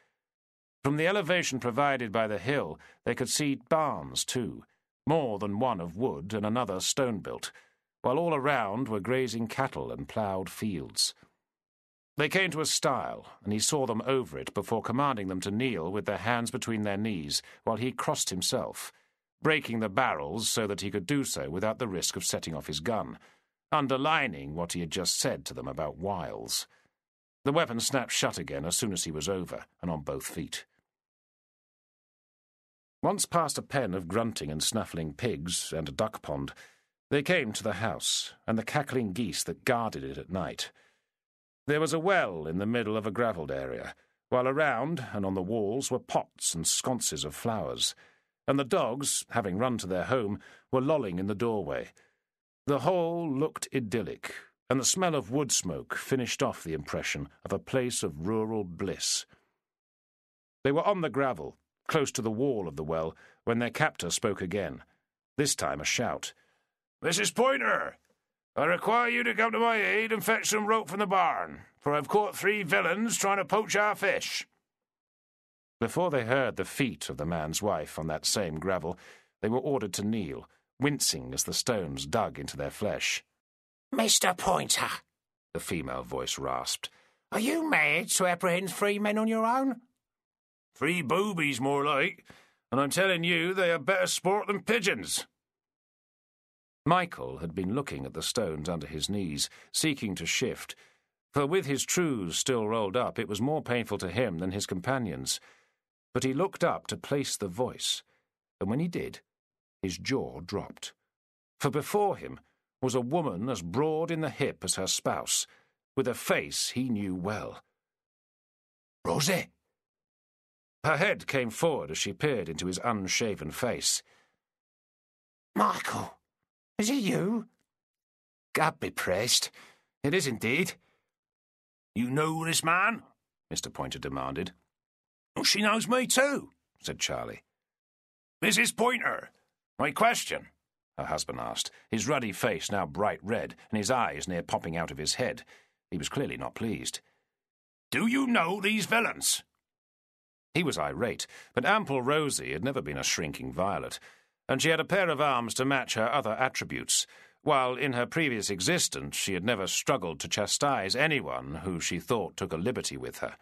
From the elevation provided by the hill, they could see barns too, more than one of wood and another stone-built, while all around were grazing cattle and ploughed fields. They came to a stile, and he saw them over it before commanding them to kneel with their hands between their knees, while he crossed himself, breaking the barrels so that he could do so without the risk of setting off his gun, underlining what he had just said to them about wiles. The weapon snapped shut again as soon as he was over, and on both feet. Once past a pen of grunting and snuffling pigs and a duck pond, they came to the house and the cackling geese that guarded it at night. There was a well in the middle of a gravelled area, while around and on the walls were pots and sconces of flowers, and the dogs, having run to their home, were lolling in the doorway. The whole looked idyllic, and the smell of wood smoke finished off the impression of a place of rural bliss. They were on the gravel, close to the wall of the well, when their captor spoke again, this time a shout. Mrs. Pointer! I require you to come to my aid and fetch some rope from the barn, for I've caught 3 villains trying to poach our fish. Before they heard the feet of the man's wife on that same gravel, they were ordered to kneel, wincing as the stones dug into their flesh. Mr. Pointer, the female voice rasped, are you mad to apprehend 3 men on your own? 3 boobies, more like, and I'm telling you they are better sport than pigeons. Michael had been looking at the stones under his knees, seeking to shift, for with his trews still rolled up it was more painful to him than his companions. But he looked up to place the voice, and when he did, his jaw dropped. For before him was a woman as broad in the hip as her spouse, with a face he knew well. Rosie! Her head came forward as she peered into his unshaven face. Michael! Is it you? God be praised. It is indeed. You know this man? Mr. Pointer demanded. Oh, she knows me too, said Charlie. Mrs. Pointer, my question, her husband asked, his ruddy face now bright red and his eyes near popping out of his head. He was clearly not pleased. Do you know these villains? He was irate, but Ample Rosie had never been a shrinking violet, and she had a pair of arms to match her other attributes, while in her previous existence she had never struggled to chastise anyone who she thought took a liberty with her.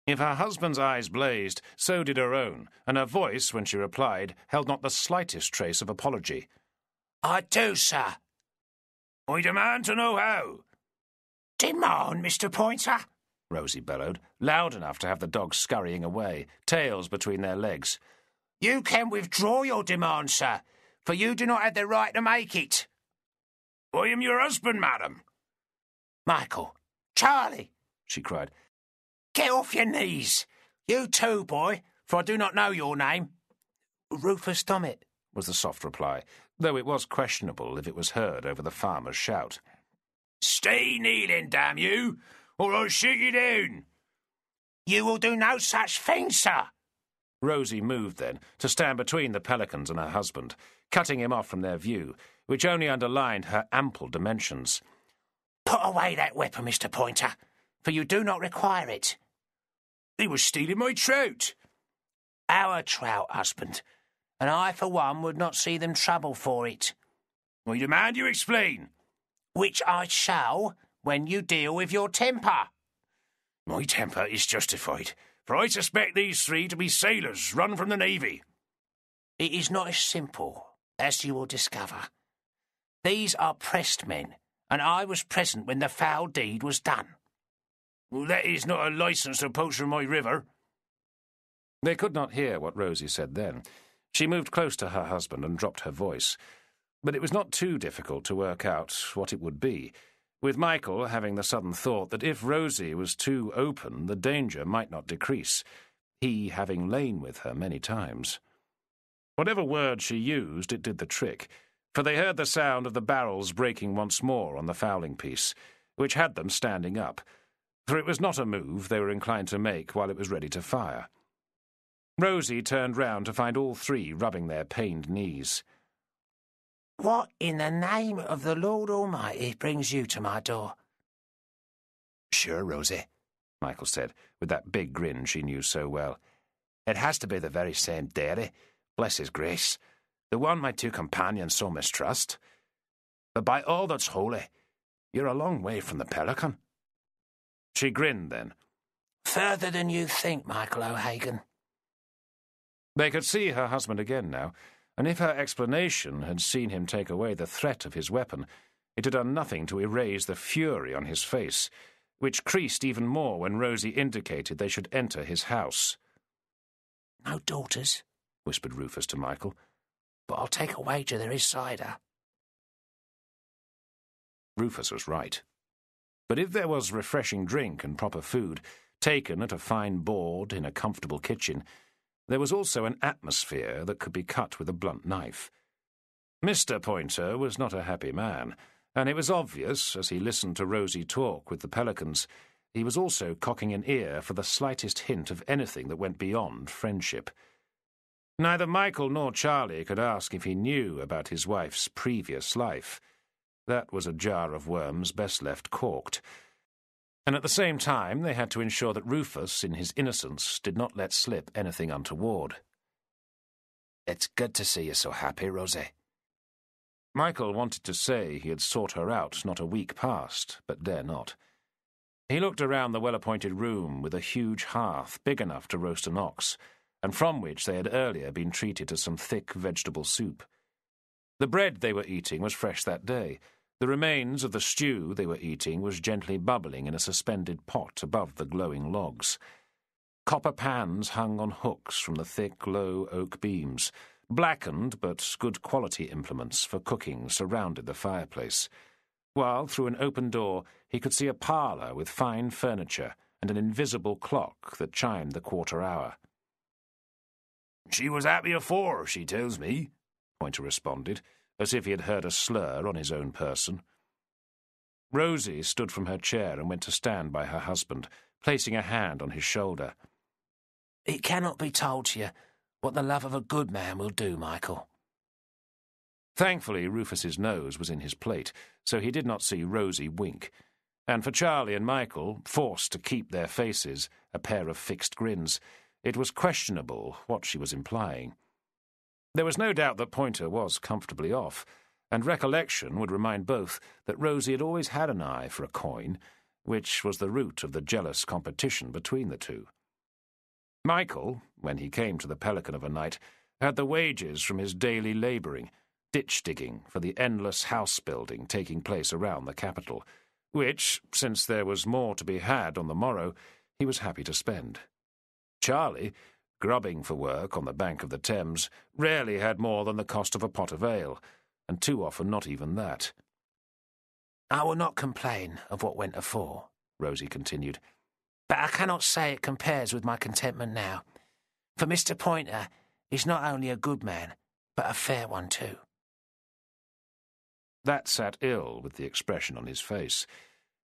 If her husband's eyes blazed, so did her own, and her voice, when she replied, held not the slightest trace of apology. I do, sir. I demand to know how. Demand, Mr. Pointer? Rosie bellowed, loud enough to have the dogs scurrying away, tails between their legs. You can withdraw your demand, sir, for you do not have the right to make it. I am your husband, madam. Michael, Charlie, she cried. Get off your knees. You too, boy, for I do not know your name. Rufus Dummett, was the soft reply, though it was questionable if it was heard over the farmer's shout. Stay kneeling, damn you, or I'll shoot you down. You will do no such thing, sir. Rosie moved then to stand between the pelicans and her husband, cutting him off from their view, which only underlined her ample dimensions. Put away that weapon, Mr. Pointer, for you do not require it. He was stealing my trout. Our trout, husband, and I, for one, would not see them trouble for it. I demand you explain. Which I shall when you deal with your temper. My temper is justified, for I suspect these three to be sailors run from the Navy. It is not as simple, as you will discover. These are pressed men, and I was present when the foul deed was done. Well, that is not a licence to poach from my river. They could not hear what Rosie said then. She moved close to her husband and dropped her voice. But it was not too difficult to work out what it would be, with Michael having the sudden thought that if Rosie was too open, the danger might not decrease, he having lain with her many times. Whatever word she used, it did the trick, for they heard the sound of the barrels breaking once more on the fowling piece, which had them standing up, for it was not a move they were inclined to make while it was ready to fire. Rosie turned round to find all three rubbing their pained knees. What in the name of the Lord Almighty brings you to my door? Sure, Rosie, Michael said, with that big grin she knew so well. It has to be the very same dairy, bless his grace, the one my two companions so mistrust. But by all that's holy, you're a long way from the Pelican. She grinned then. Further than you think, Michael O'Hagan. They could see her husband again now, and if her explanation had seen him take away the threat of his weapon, it had done nothing to erase the fury on his face, which creased even more when Rosie indicated they should enter his house. No daughters, whispered Rufus to Michael, but I'll take a wager there is cider. Rufus was right. But if there was refreshing drink and proper food, taken at a fine board in a comfortable kitchen, there was also an atmosphere that could be cut with a blunt knife. Mr. Pointer was not a happy man, and it was obvious, as he listened to Rosie talk with the pelicans, he was also cocking an ear for the slightest hint of anything that went beyond friendship. Neither Michael nor Charlie could ask if he knew about his wife's previous life. That was a jar of worms best left corked. And at the same time they had to ensure that Rufus, in his innocence, did not let slip anything untoward. It's good to see you so happy, Rosie. Michael wanted to say he had sought her out not a week past, but dare not. He looked around the well-appointed room with a huge hearth big enough to roast an ox, and from which they had earlier been treated to some thick vegetable soup. The bread they were eating was fresh that day. The remains of the stew they were eating was gently bubbling in a suspended pot above the glowing logs. Copper pans hung on hooks from the thick, low oak beams. Blackened but good quality implements for cooking surrounded the fireplace, while through an open door he could see a parlour with fine furniture and an invisible clock that chimed the quarter hour. She was happy afore, she tells me, Pointer responded, as if he had heard a slur on his own person. Rosie stood from her chair and went to stand by her husband, placing a hand on his shoulder. "It cannot be told to you what the love of a good man will do, Michael." Thankfully, Rufus's nose was in his plate, so he did not see Rosie wink, and for Charlie and Michael, forced to keep their faces a pair of fixed grins, it was questionable what she was implying. There was no doubt that Pointer was comfortably off, and recollection would remind both that Rosie had always had an eye for a coin, which was the root of the jealous competition between the two. Michael, when he came to the Pelican of a night, had the wages from his daily labouring, ditch-digging for the endless house-building taking place around the capital, which, since there was more to be had on the morrow, he was happy to spend. Charlie, grubbing for work on the bank of the Thames, rarely had more than the cost of a pot of ale, and too often not even that. "I will not complain of what went afore," Rosie continued, "but I cannot say it compares with my contentment now, for Mr. Pointer is not only a good man, but a fair one too." That sat ill with the expression on his face.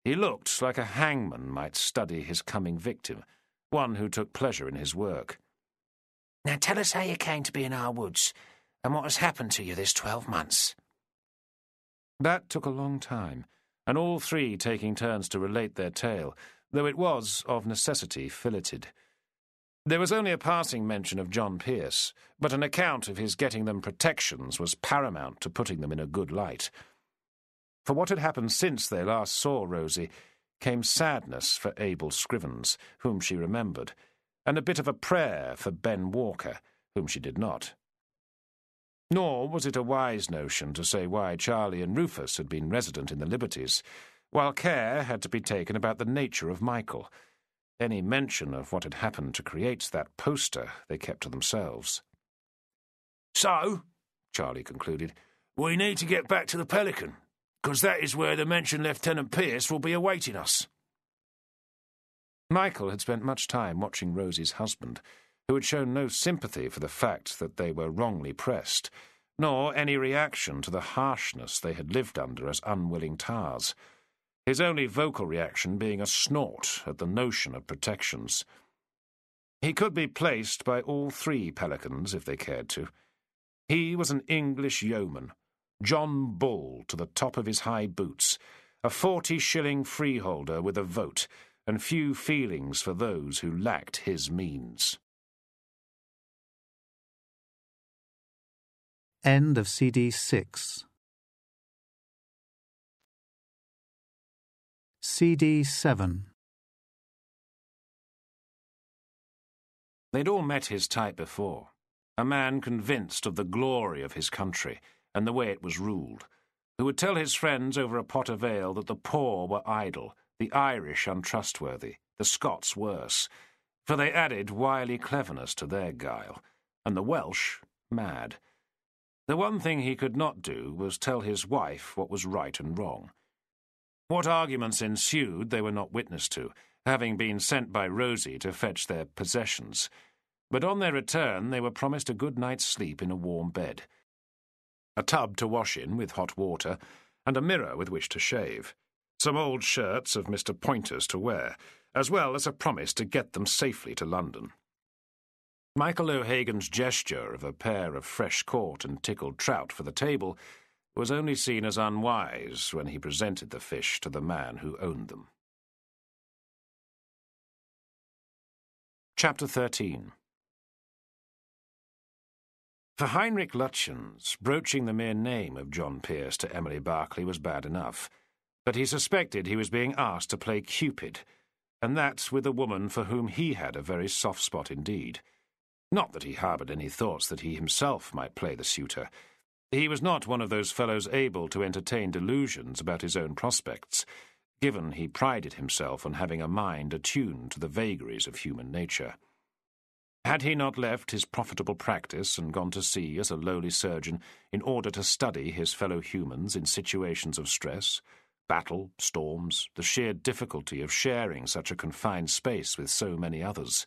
He looked like a hangman might study his coming victim, one who took pleasure in his work. "Now tell us how you came to be in our woods, and what has happened to you this 12 months. That took a long time, and all three taking turns to relate their tale, though it was, of necessity, filleted. There was only a passing mention of John Pearce, but an account of his getting them protections was paramount to putting them in a good light. For what had happened since they last saw Rosie came sadness for Abel Scrivens, whom she remembered, and a bit of a prayer for Ben Walker, whom she did not. Nor was it a wise notion to say why Charlie and Rufus had been resident in the Liberties, while care had to be taken about the nature of Michael. Any mention of what had happened to create that poster they kept to themselves. "So," Charlie concluded, "we need to get back to the Pelican, because that is where the mentioned Lieutenant Pearce will be awaiting us." Michael had spent much time watching Rosie's husband, who had shown no sympathy for the fact that they were wrongly pressed, nor any reaction to the harshness they had lived under as unwilling tars, his only vocal reaction being a snort at the notion of protections. He could be placed by all three Pelicans if they cared to. He was an English yeoman, John Bull to the top of his high boots, a 40-shilling freeholder with a vote, and few feelings for those who lacked his means. End of CD 6. CD 7. They'd all met his type before, a man convinced of the glory of his country and the way it was ruled, who would tell his friends over a pot of ale that the poor were idle, the Irish untrustworthy, the Scots worse, for they added wily cleverness to their guile, and the Welsh mad. The one thing he could not do was tell his wife what was right and wrong. What arguments ensued they were not witness to, having been sent by Rosie to fetch their possessions, but on their return they were promised a good night's sleep in a warm bed, a tub to wash in with hot water, and a mirror with which to shave, some old shirts of Mr. Pointer's to wear, as well as a promise to get them safely to London. Michael O'Hagan's gesture of a pair of fresh-caught and tickled trout for the table was only seen as unwise when he presented the fish to the man who owned them. Chapter 13. For Heinrich Lutchens, broaching the mere name of John Pearce to Emily Berkeley was bad enough, but he suspected he was being asked to play Cupid, and that with a woman for whom he had a very soft spot indeed. Not that he harboured any thoughts that he himself might play the suitor. He was not one of those fellows able to entertain delusions about his own prospects, given he prided himself on having a mind attuned to the vagaries of human nature. Had he not left his profitable practice and gone to sea as a lowly surgeon in order to study his fellow humans in situations of stress, battle, storms, the sheer difficulty of sharing such a confined space with so many others?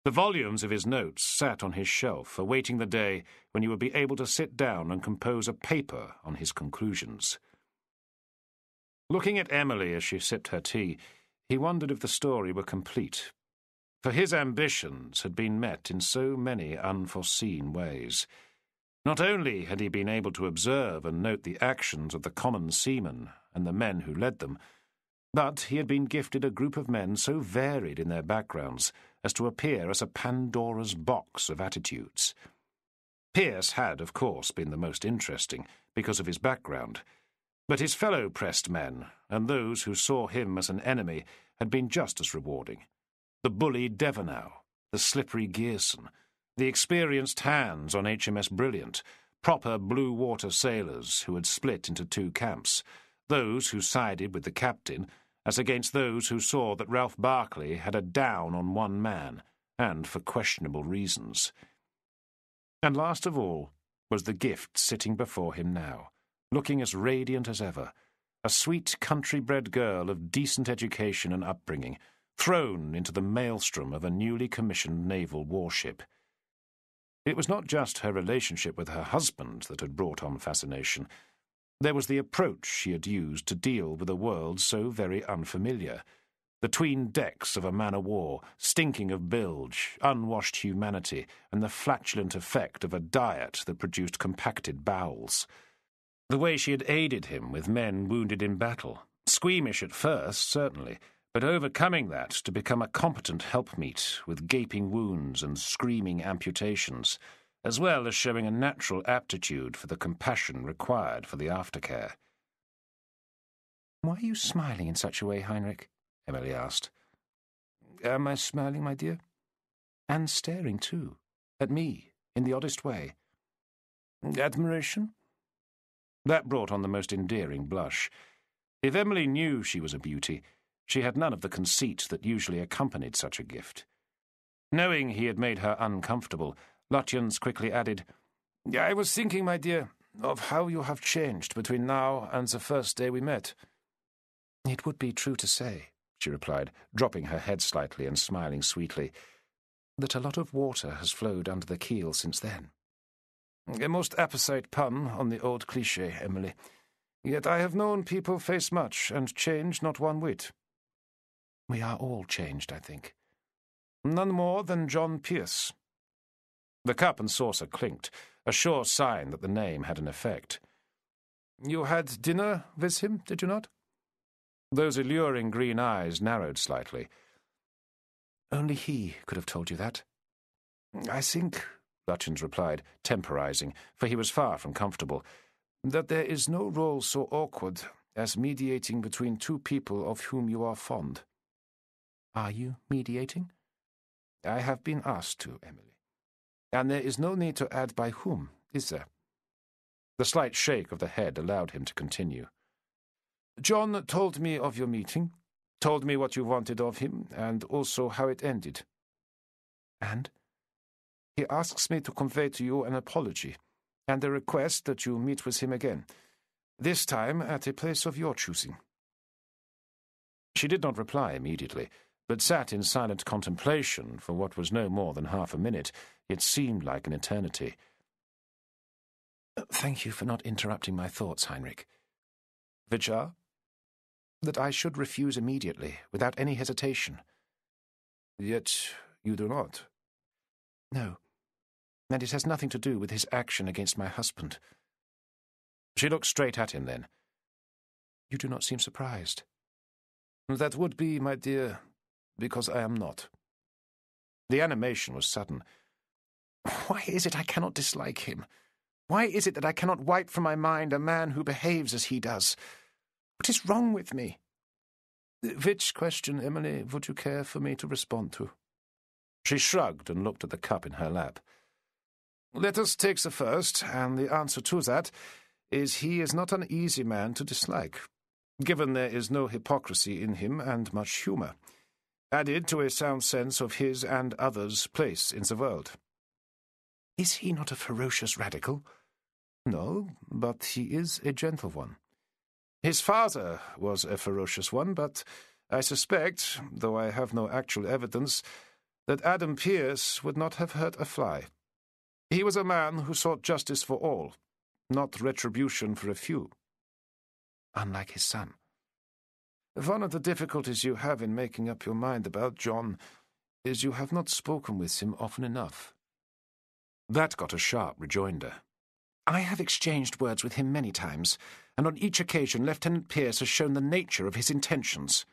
The volumes of his notes sat on his shelf, awaiting the day when he would be able to sit down and compose a paper on his conclusions. Looking at Emily as she sipped her tea, he wondered if the story were complete. For his ambitions had been met in so many unforeseen ways. Not only had he been able to observe and note the actions of the common seamen and the men who led them, but he had been gifted a group of men so varied in their backgrounds as to appear as a Pandora's box of attitudes. Pearce had, of course, been the most interesting because of his background, but his fellow pressed men and those who saw him as an enemy had been just as rewarding. The bully Devernow, the slippery Gearson, the experienced hands on HMS Brilliant, proper blue water sailors who had split into two camps, those who sided with the captain as against those who saw that Ralph Barclay had a down on one man, and for questionable reasons. And last of all was the gift sitting before him now, looking as radiant as ever, a sweet country-bred girl of decent education and upbringing, thrown into the maelstrom of a newly commissioned naval warship. It was not just her relationship with her husband that had brought on fascination. There was the approach she had used to deal with a world so very unfamiliar. The 'tween decks of a man-o'-war, stinking of bilge, unwashed humanity, and the flatulent effect of a diet that produced compacted bowels. The way she had aided him with men wounded in battle, squeamish at first, certainly, but overcoming that to become a competent helpmeet with gaping wounds and screaming amputations, as well as showing a natural aptitude for the compassion required for the aftercare. "Why are you smiling in such a way, Heinrich?" Emily asked. "Am I smiling, my dear?" "And staring, too, at me, in the oddest way." "Admiration?" That brought on the most endearing blush. If Emily knew she was a beauty, she had none of the conceit that usually accompanied such a gift. Knowing he had made her uncomfortable, Lutyens quickly added, "I was thinking, my dear, of how you have changed between now and the first day we met." "It would be true to say," she replied, dropping her head slightly and smiling sweetly, "that a lot of water has flowed under the keel since then." A most apposite pun on the old cliché, Emily. Yet I have known people face much and change not one whit. We are all changed, I think. None more than John Pearce. The cup and saucer clinked, a sure sign that the name had an effect. You had dinner with him, did you not? Those alluring green eyes narrowed slightly. Only he could have told you that. I think, Lutyens replied, temporizing, for he was far from comfortable, that there is no role so awkward as mediating between two people of whom you are fond. Are you mediating? I have been asked to, Emily. And there is no need to add by whom, is there? The slight shake of the head allowed him to continue. John told me of your meeting, told me what you wanted of him, and also how it ended. And? He asks me to convey to you an apology, and a request that you meet with him again, this time at a place of your choosing. She did not reply immediately, but sat in silent contemplation for what was no more than half a minute, yet seemed like an eternity. Thank you for not interrupting my thoughts, Heinrich. Which are? That I should refuse immediately, without any hesitation. Yet you do not. No, and it has nothing to do with his action against my husband. She looked straight at him then. You do not seem surprised. That would be, my dear, because I am not. The animation was sudden. Why is it I cannot dislike him? Why is it that I cannot wipe from my mind a man who behaves as he does? What is wrong with me? Which question, Emily, would you care for me to respond to? She shrugged and looked at the cup in her lap. Let us take the first, and the answer to that is he is not an easy man to dislike, given there is no hypocrisy in him and much humour, added to a sound sense of his and others' place in the world. Is he not a ferocious radical? No, but he is a gentle one. His father was a ferocious one, but I suspect, though I have no actual evidence, that Adam Pearce would not have hurt a fly. He was a man who sought justice for all, not retribution for a few. Unlike his son. One of the difficulties you have in making up your mind about John is you have not spoken with him often enough. That got a sharp rejoinder. I have exchanged words with him many times, and on each occasion Lieutenant Pearce has shown the nature of his intentions.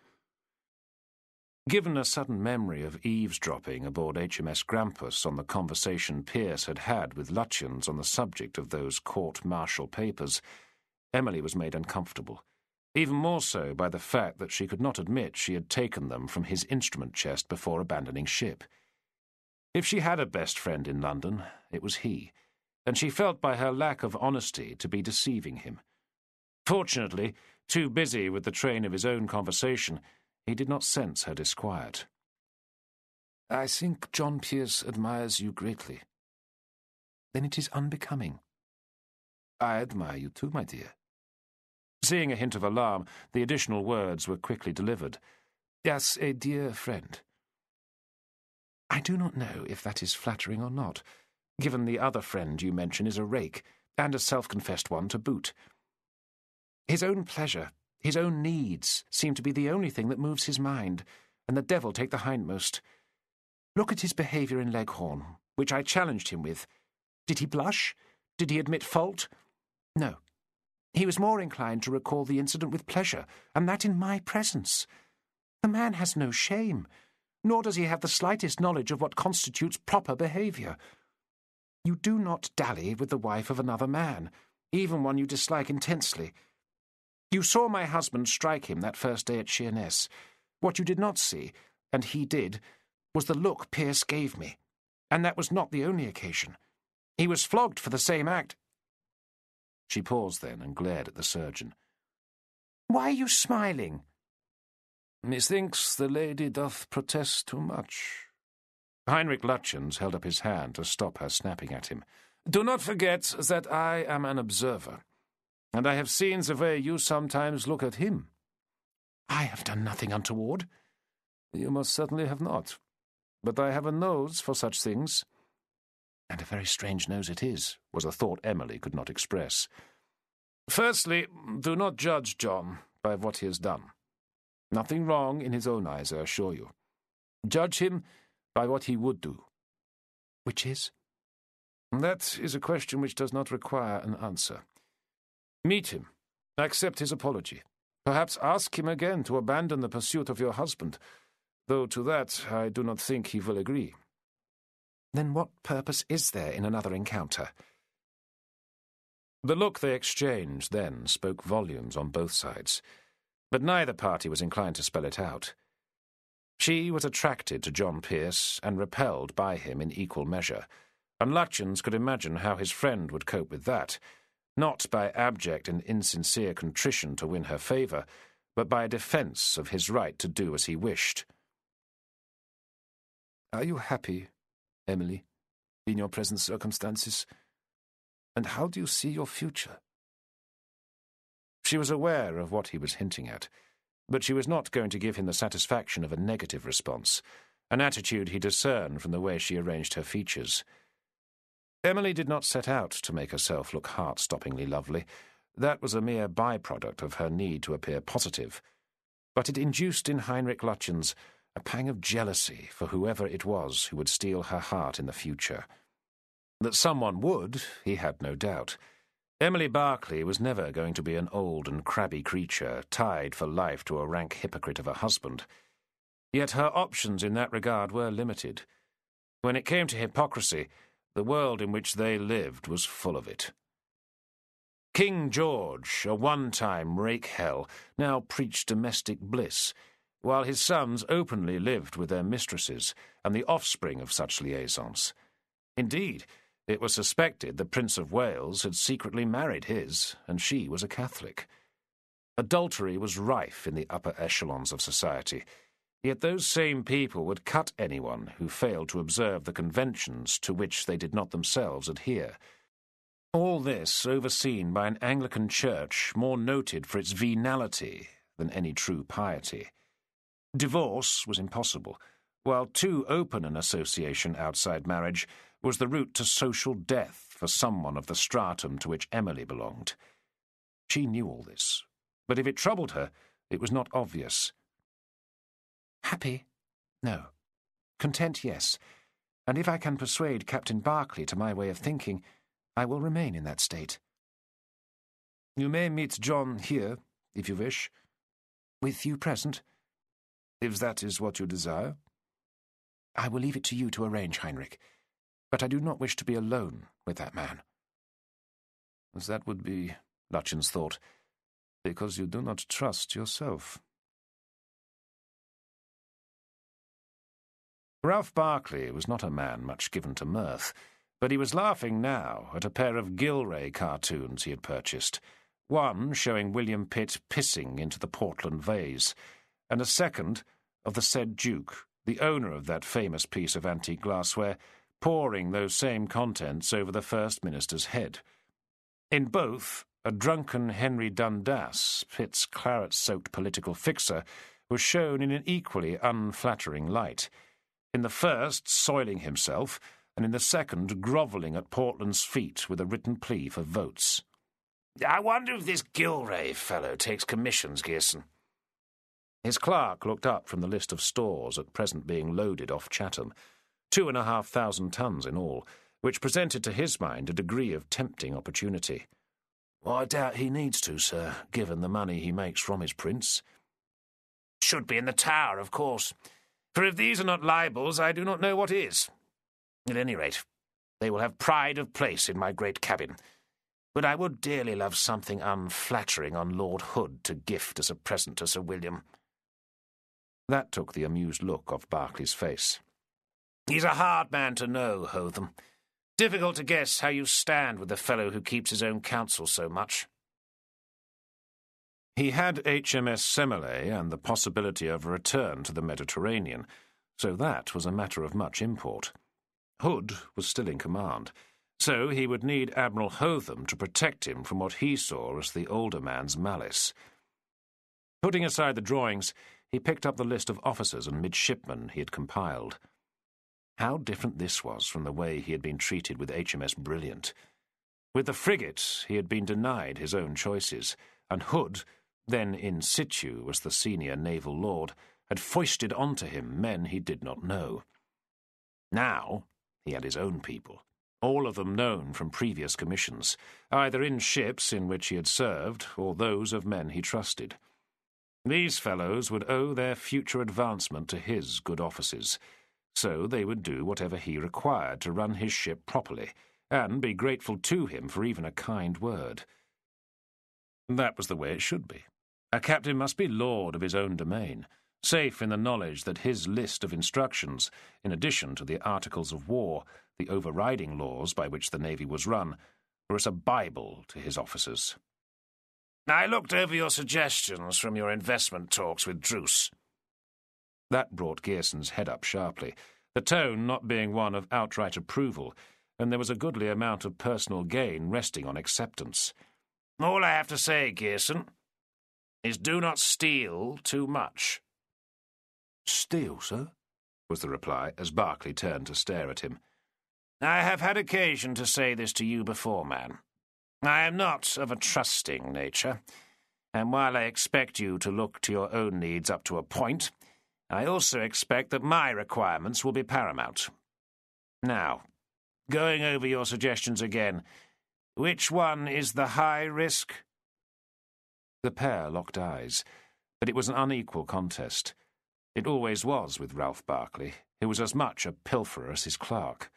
Given a sudden memory of eavesdropping aboard HMS Grampus on the conversation Pearce had had with Lutyens on the subject of those court-martial papers, Emily was made uncomfortable, even more so by the fact that she could not admit she had taken them from his instrument chest before abandoning ship. If she had a best friend in London, it was he, and she felt by her lack of honesty to be deceiving him. Fortunately, too busy with the train of his own conversation, he did not sense her disquiet. I think John Pearce admires you greatly. Then it is unbecoming. I admire you too, my dear. Seeing a hint of alarm, the additional words were quickly delivered. Yes, a dear friend. I do not know if that is flattering or not, given the other friend you mention is a rake, and a self-confessed one to boot. His own pleasure, his own needs, seem to be the only thing that moves his mind, and the devil take the hindmost. Look at his behaviour in Leghorn, which I challenged him with. Did he blush? Did he admit fault? No. He was more inclined to recall the incident with pleasure, and that in my presence. The man has no shame, nor does he have the slightest knowledge of what constitutes proper behaviour. You do not dally with the wife of another man, even one you dislike intensely. You saw my husband strike him that first day at Sheerness. What you did not see, and he did, was the look Pearce gave me. And that was not the only occasion. He was flogged for the same act. She paused then and glared at the surgeon. Why are you smiling? Methinks the lady doth protest too much. Heinrich Lutyens held up his hand to stop her snapping at him. Do not forget that I am an observer, and I have seen the way you sometimes look at him. I have done nothing untoward. You most certainly have not, but I have a nose for such things. And a very strange nose it is, was a thought Emily could not express. Firstly, do not judge John by what he has done. Nothing wrong in his own eyes, I assure you. Judge him by what he would do. Which is? That is a question which does not require an answer. Meet him. Accept his apology. Perhaps ask him again to abandon the pursuit of your husband, though to that I do not think he will agree. Then what purpose is there in another encounter? The look they exchanged then spoke volumes on both sides, but neither party was inclined to spell it out. She was attracted to John Pearce and repelled by him in equal measure, and Lutyens could imagine how his friend would cope with that, not by abject and insincere contrition to win her favour, but by a defence of his right to do as he wished. Are you happy, Emily, in your present circumstances? And how do you see your future? She was aware of what he was hinting at, but she was not going to give him the satisfaction of a negative response, an attitude he discerned from the way she arranged her features. Emily did not set out to make herself look heart-stoppingly lovely. That was a mere byproduct of her need to appear positive, but it induced in Heinrich Lutyens a pang of jealousy for whoever it was who would steal her heart in the future. That someone would, he had no doubt. Emily Berkeley was never going to be an old and crabby creature, tied for life to a rank hypocrite of a husband. Yet her options in that regard were limited. When it came to hypocrisy, the world in which they lived was full of it. King George, a one-time rake-hell, now preached domestic bliss, while his sons openly lived with their mistresses and the offspring of such liaisons. Indeed, it was suspected the Prince of Wales had secretly married his, and she was a Catholic. Adultery was rife in the upper echelons of society, yet those same people would cut anyone who failed to observe the conventions to which they did not themselves adhere. All this overseen by an Anglican church more noted for its venality than any true piety. Divorce was impossible, while too open an association outside marriage was the route to social death for someone of the stratum to which Emily belonged. She knew all this, but if it troubled her, It was not obvious. Happy? No. Content, yes. And if I can persuade Captain Berkeley to my way of thinking, I will remain in that state. You may meet John here, if you wish. With you present? If that is what you desire. I will leave it to you to arrange, Heinrich. But I do not wish to be alone with that man. As that would be, Lutyens thought, because you do not trust yourself. Ralph Berkeley was not a man much given to mirth, but he was laughing now at a pair of Gilray cartoons he had purchased, one showing William Pitt pissing into the Portland vase, and a second of the said Duke, the owner of that famous piece of antique glassware, pouring those same contents over the First Minister's head. In both, a drunken Henry Dundas, Pitt's claret-soaked political fixer, was shown in an equally unflattering light. In the first, soiling himself, and in the second, grovelling at Portland's feet with a written plea for votes. I wonder if this Gilray fellow takes commissions, Gearson. His clerk looked up from the list of stores at present being loaded off Chatham, 2,500 tons in all, which presented to his mind a degree of tempting opportunity. I doubt he needs to, sir, given the money he makes from his prints. Should be in the Tower, of course. For if these are not libels, I do not know what is. At any rate, they will have pride of place in my great cabin. But I would dearly love something unflattering on Lord Hood to gift as a present to Sir William. That took the amused look off Berkeley's face. He's a hard man to know, Hotham. Difficult to guess how you stand with the fellow who keeps his own counsel so much. He had HMS Semele and the possibility of a return to the Mediterranean, so that was a matter of much import. Hood was still in command, so he would need Admiral Hotham to protect him from what he saw as the older man's malice. Putting aside the drawings, he picked up the list of officers and midshipmen he had compiled. How different this was from the way he had been treated with HMS Brilliant. With the frigate, he had been denied his own choices, and Hood, then in situ as the senior naval lord, had foisted onto him men he did not know. Now he had his own people, all of them known from previous commissions, either in ships in which he had served or those of men he trusted. These fellows would owe their future advancement to his good offices, so they would do whatever he required to run his ship properly, and be grateful to him for even a kind word. That was the way it should be. A captain must be lord of his own domain, safe in the knowledge that his list of instructions, in addition to the articles of war, the overriding laws by which the Navy was run, were as a Bible to his officers. I looked over your suggestions from your investment talks with Druce. That brought Gearson's head up sharply, the tone not being one of outright approval, and there was a goodly amount of personal gain resting on acceptance. All I have to say, Gearson, is do not steal too much. Steal, sir? Was the reply, as Berkeley turned to stare at him. I have had occasion to say this to you before, man. I am not of a trusting nature, and while I expect you to look to your own needs up to a point, I also expect that my requirements will be paramount. Now, going over your suggestions again, which one is the high risk? The pair locked eyes, but it was an unequal contest. It always was with Ralph Berkeley, who was as much a pilferer as his clerk.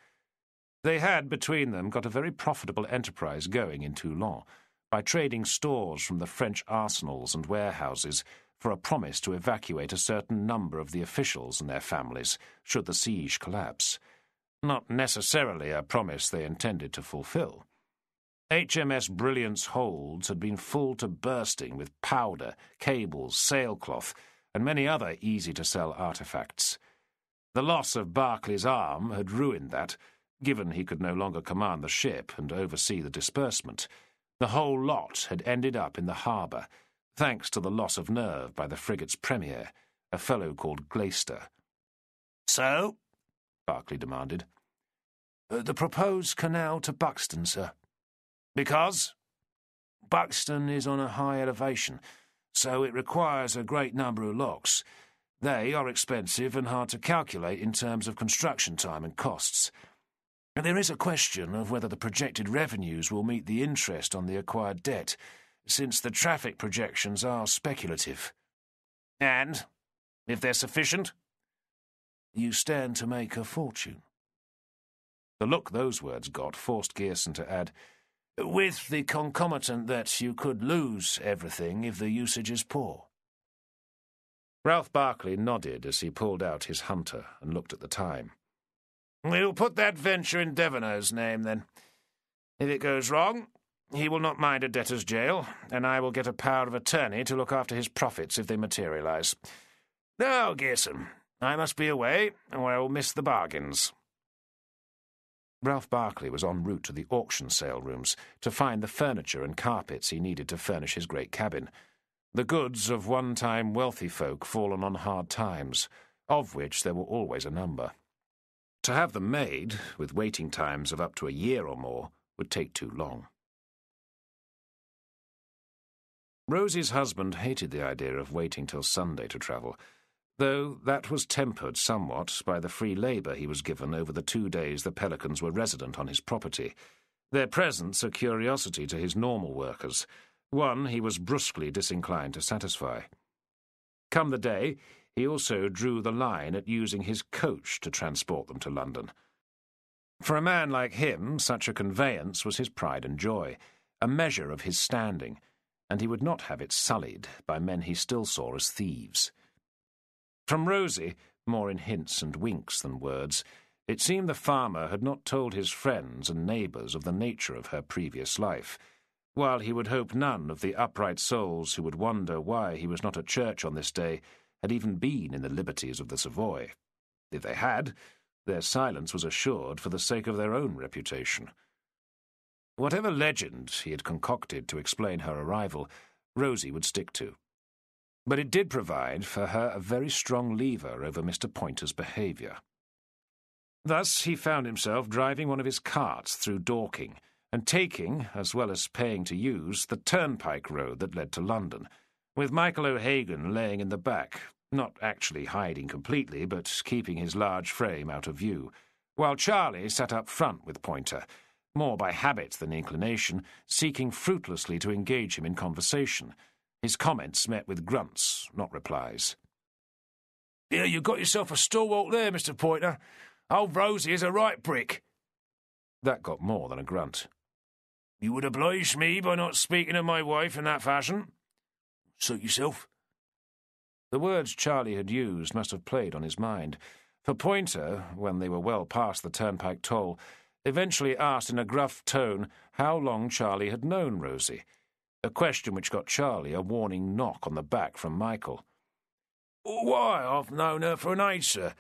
They had, between them, got a very profitable enterprise going in Toulon, by trading stores from the French arsenals and warehouses for a promise to evacuate a certain number of the officials and their families should the siege collapse. Not necessarily a promise they intended to fulfill. HMS Brilliant's holds had been full to bursting with powder, cables, sailcloth, and many other easy-to-sell artefacts. The loss of Berkeley's arm had ruined that, given he could no longer command the ship and oversee the disbursement. The whole lot had ended up in the harbour, thanks to the loss of nerve by the frigate's premier, a fellow called Glaister. So? Berkeley demanded. The proposed canal to Buxton, sir. Because? Buxton is on a high elevation, so it requires a great number of locks. They are expensive and hard to calculate in terms of construction time and costs. And there is a question of whether the projected revenues will meet the interest on the acquired debt, since the traffic projections are speculative. And, if they're sufficient, you stand to make a fortune. The look those words got forced Gearson to add, with the concomitant that you could lose everything if the usage is poor. Ralph Barclay nodded as he pulled out his hunter and looked at the time. We'll put that venture in Devono's name, then. If it goes wrong, he will not mind a debtor's jail, and I will get a power of attorney to look after his profits if they materialise. Now, Gearson, I must be away, or I will miss the bargains. Ralph Barclay was en route to the auction sale rooms to find the furniture and carpets he needed to furnish his great cabin, the goods of one-time wealthy folk fallen on hard times, of which there were always a number. To have them made, with waiting times of up to a year or more, would take too long. Rosie's husband hated the idea of waiting till Sunday to travel, though that was tempered somewhat by the free labour he was given over the 2 days the Pelicans were resident on his property, their presence a curiosity to his normal workers, one he was brusquely disinclined to satisfy. Come the day, he also drew the line at using his coach to transport them to London. For a man like him, such a conveyance was his pride and joy, a measure of his standing, and he would not have it sullied by men he still saw as thieves. From Rosie, more in hints and winks than words, it seemed the farmer had not told his friends and neighbours of the nature of her previous life, while he would hope none of the upright souls who would wonder why he was not at church on this day had even been in the liberties of the Savoy. If they had, their silence was assured for the sake of their own reputation. Whatever legend he had concocted to explain her arrival, Rosie would stick to. But it did provide for her a very strong lever over Mr. Pointer's behaviour. Thus he found himself driving one of his carts through Dorking, and taking, as well as paying to use, the turnpike road that led to London, with Michael O'Hagan laying in the back, not actually hiding completely, but keeping his large frame out of view, while Charlie sat up front with Pointer, more by habit than inclination, seeking fruitlessly to engage him in conversation, his comments met with grunts, not replies. "Yeah, you got yourself a stalwart there, Mr. Pointer. Old Rosie is a right brick." That got more than a grunt. "You would oblige me by not speaking of my wife in that fashion." "Suit yourself." The words Charlie had used must have played on his mind, for Pointer, when they were well past the turnpike toll, eventually asked in a gruff tone how long Charlie had known Rosie, a question which got Charlie a warning knock on the back from Michael. "Why, I've known her for an age, sir,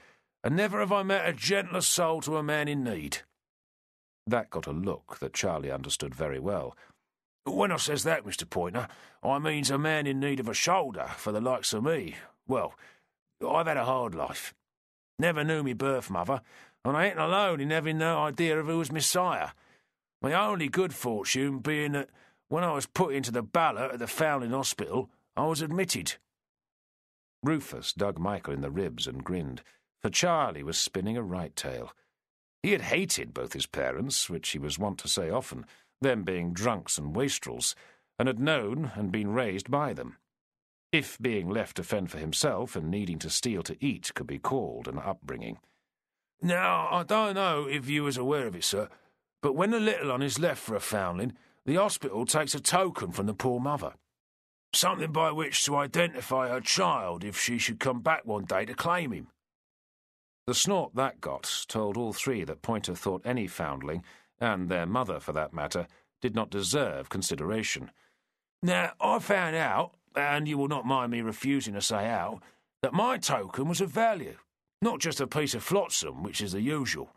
and never have I met a gentler soul to a man in need." That got a look that Charlie understood very well. "When I says that, Mr. Pointer, I means a man in need of a shoulder for the likes of me. Well, I've had a hard life. Never knew me birth mother, and I ain't alone in having no idea of who was Messiah. My only good fortune being that when I was put into the ballot at the Foundling Hospital, I was admitted." Rufus dug Michael in the ribs and grinned, for Charlie was spinning a right tale. He had hated both his parents, which he was wont to say often, them being drunks and wastrels, and had known and been raised by them. If being left to fend for himself and needing to steal to eat could be called an upbringing. "Now, I don't know if you was aware of it, sir, but when the little un is left for a foundling, the hospital takes a token from the poor mother. Something by which to identify her child if she should come back one day to claim him." The snort that got told all three that Pointer thought any foundling, and their mother for that matter, did not deserve consideration. "Now, I found out, and you will not mind me refusing to say how, that my token was of value, not just a piece of flotsam, which is the usual.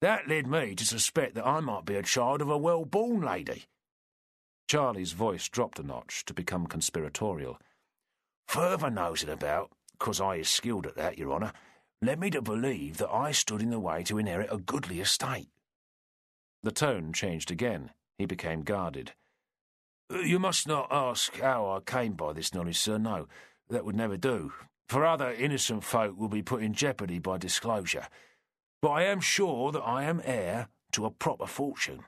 That led me to suspect that I might be a child of a well-born lady." Charlie's voice dropped a notch to become conspiratorial. "Further nosing about, 'cause I is skilled at that, Your Honour, led me to believe that I stood in the way to inherit a goodly estate." The tone changed again. He became guarded. You must not ask how I came by this knowledge, sir. No, that would never do, for other innocent folk will be put in jeopardy by disclosure. But I am sure that I am heir to a proper fortune.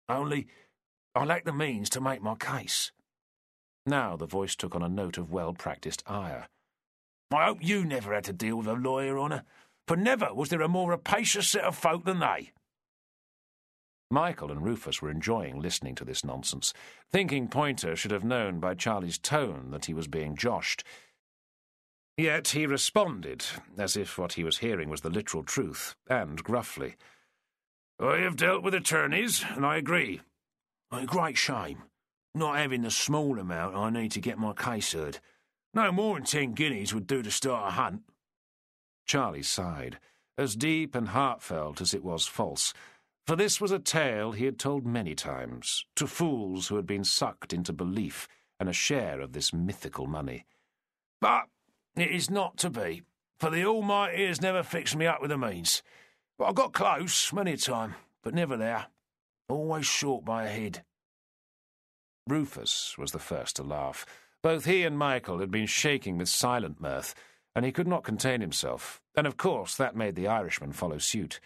Only I lack the means to make my case." Now the voice took on a note of well-practised ire. "I hope you never had to deal with a lawyer, Honour, for never was there a more rapacious set of folk than they." Michael and Rufus were enjoying listening to this nonsense, thinking Pointer should have known by Charlie's tone that he was being joshed. Yet he responded, as if what he was hearing was the literal truth, and gruffly. "I have dealt with attorneys, and I agree. A great shame, not having the small amount I need to get my case heard. No more than 10 guineas would do to start a hunt." Charlie sighed, as deep and heartfelt as it was false, for this was a tale he had told many times, to fools who had been sucked into belief and a share of this mythical money. "But it is not to be, for the Almighty has never fixed me up with the means. But I got close many a time, but never there. Always short by a head." Rufus was the first to laugh. Both he and Michael had been shaking with silent mirth, and he could not contain himself, and of course that made the Irishman follow suit.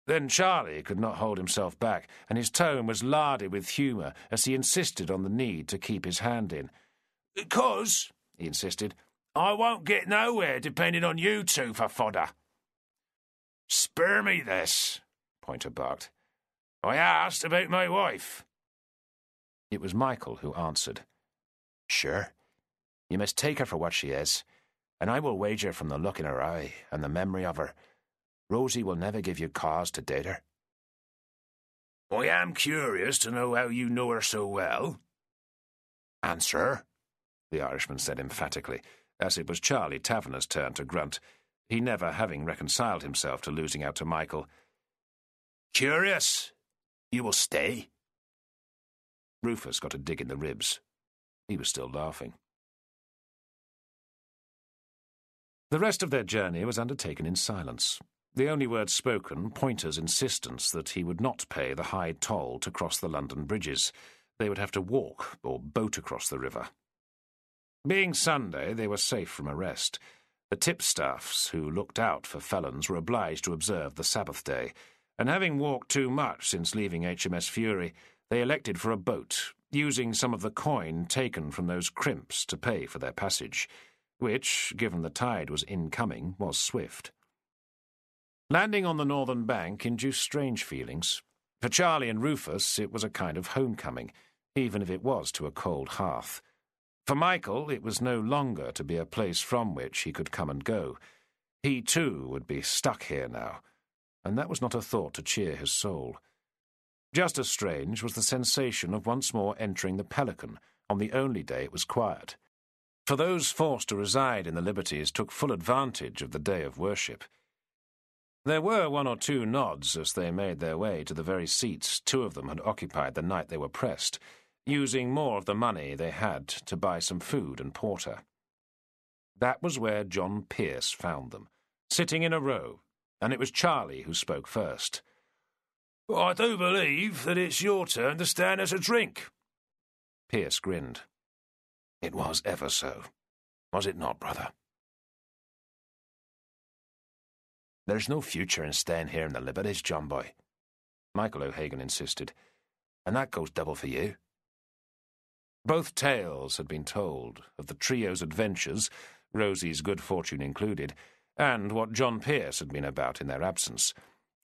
Then Charlie could not hold himself back, and his tone was larded with humour as he insisted on the need to keep his hand in. "'Cause," he insisted, "I won't get nowhere depending on you two for fodder." "Spare me this," Pointer barked. "I asked about my wife." It was Michael who answered. "Sure, you must take her for what she is, and I will wager from the look in her eye and the memory of her, Rosie will never give you cause to date her." "I am curious to know how you know her so well." "Answer," the Irishman said emphatically, as it was Charlie Taverner's turn to grunt, he never having reconciled himself to losing out to Michael. "Curious? You will stay?" Rufus got a dig in the ribs. He was still laughing. The rest of their journey was undertaken in silence. The only word spoken, Pointer's insistence that he would not pay the high toll to cross the London bridges. They would have to walk or boat across the river. Being Sunday, they were safe from arrest. The tipstaffs who looked out for felons were obliged to observe the Sabbath day, and having walked too much since leaving HMS Fury, they elected for a boat, using some of the coin taken from those crimps to pay for their passage, which, given the tide was incoming, was swift. Landing on the northern bank induced strange feelings. For Charlie and Rufus it was a kind of homecoming, even if it was to a cold hearth. For Michael it was no longer to be a place from which he could come and go. He, too, would be stuck here now, and that was not a thought to cheer his soul. Just as strange was the sensation of once more entering the Pelican on the only day it was quiet. For those forced to reside in the Liberties took full advantage of the day of worship. There were one or two nods as they made their way to the very seats 2 of them had occupied the night they were pressed, using more of the money they had to buy some food and porter. That was where John Pearce found them, sitting in a row, and it was Charlie who spoke first. "I do believe that it's your turn to stand us a drink." Pearce grinned. "It was ever so, was it not, brother?" "There's no future in staying here in the Liberties, John boy," Michael O'Hagan insisted, "and that goes double for you." Both tales had been told of the trio's adventures, Rosie's good fortune included, and what John Pearce had been about in their absence,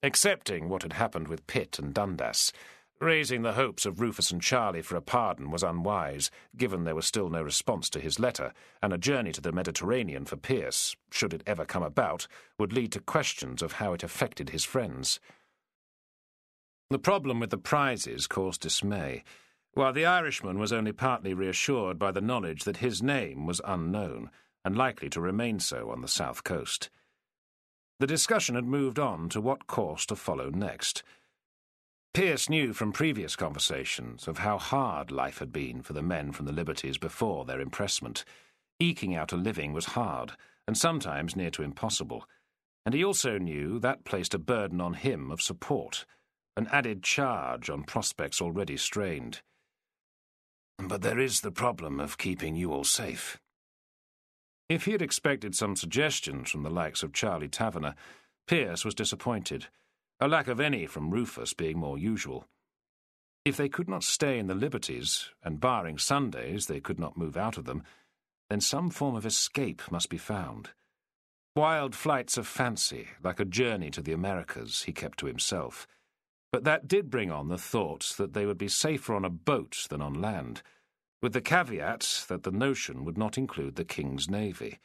excepting what had happened with Pitt and Dundas. Raising the hopes of Rufus and Charlie for a pardon was unwise, given there was still no response to his letter, and a journey to the Mediterranean for Pearce, should it ever come about, would lead to questions of how it affected his friends. The problem with the prizes caused dismay, while the Irishman was only partly reassured by the knowledge that his name was unknown, and likely to remain so on the south coast. The discussion had moved on to what course to follow next. Pearce knew from previous conversations of how hard life had been for the men from the Liberties before their impressment. Eking out a living was hard, and sometimes near to impossible, and he also knew that placed a burden on him of support, an added charge on prospects already strained. But there is the problem of keeping you all safe. If he had expected some suggestions from the likes of Charlie Taverner, Pearce was disappointed, a lack of any from Rufus being more usual. If they could not stay in the Liberties, and barring Sundays they could not move out of them, then some form of escape must be found. Wild flights of fancy, like a journey to the Americas, he kept to himself. But that did bring on the thought that they would be safer on a boat than on land, with the caveat that the notion would not include the King's Navy.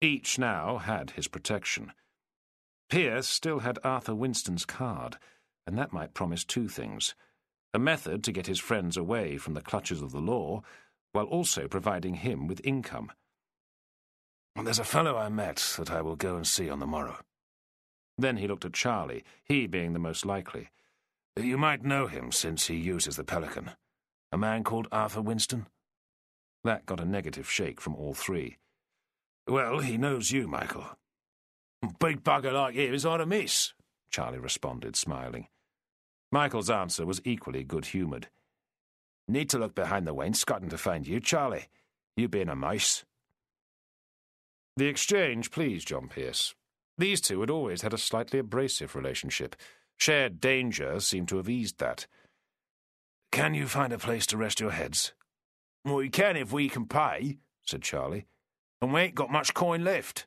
Each now had his protection. Pearce still had Arthur Winston's card, and that might promise two things: a method to get his friends away from the clutches of the law, while also providing him with income. There's a fellow I met that I will go and see on the morrow. Then he looked at Charlie, he being the most likely. You might know him since he uses the Pelican. A man called Arthur Winston? That got a negative shake from all three. Well, he knows you, Michael. Big bugger like you is hard to miss, Charlie responded, smiling. Michael's answer was equally good-humoured. Need to look behind the wainscoting to find you, Charlie. You being a mouse. The exchange pleased John Pearce. These two had always had a slightly abrasive relationship. Shared danger seemed to have eased that. Can you find a place to rest your heads? Well, we can if we can pay, said Charlie. And we ain't got much coin left.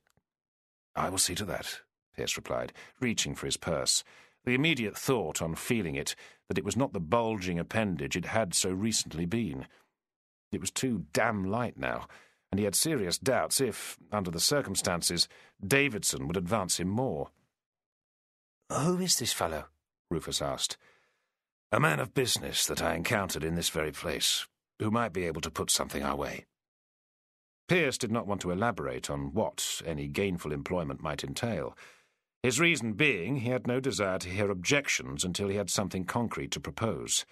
I will see to that, Pearce replied, reaching for his purse. The immediate thought, on feeling it, that it was not the bulging appendage it had so recently been. It was too damn light now, and he had serious doubts if, under the circumstances, Davidson would advance him more. Who is this fellow? Rufus asked. A man of business that I encountered in this very place, who might be able to put something our way. Pearce did not want to elaborate on what any gainful employment might entail. His reason being he had no desire to hear objections until he had something concrete to propose.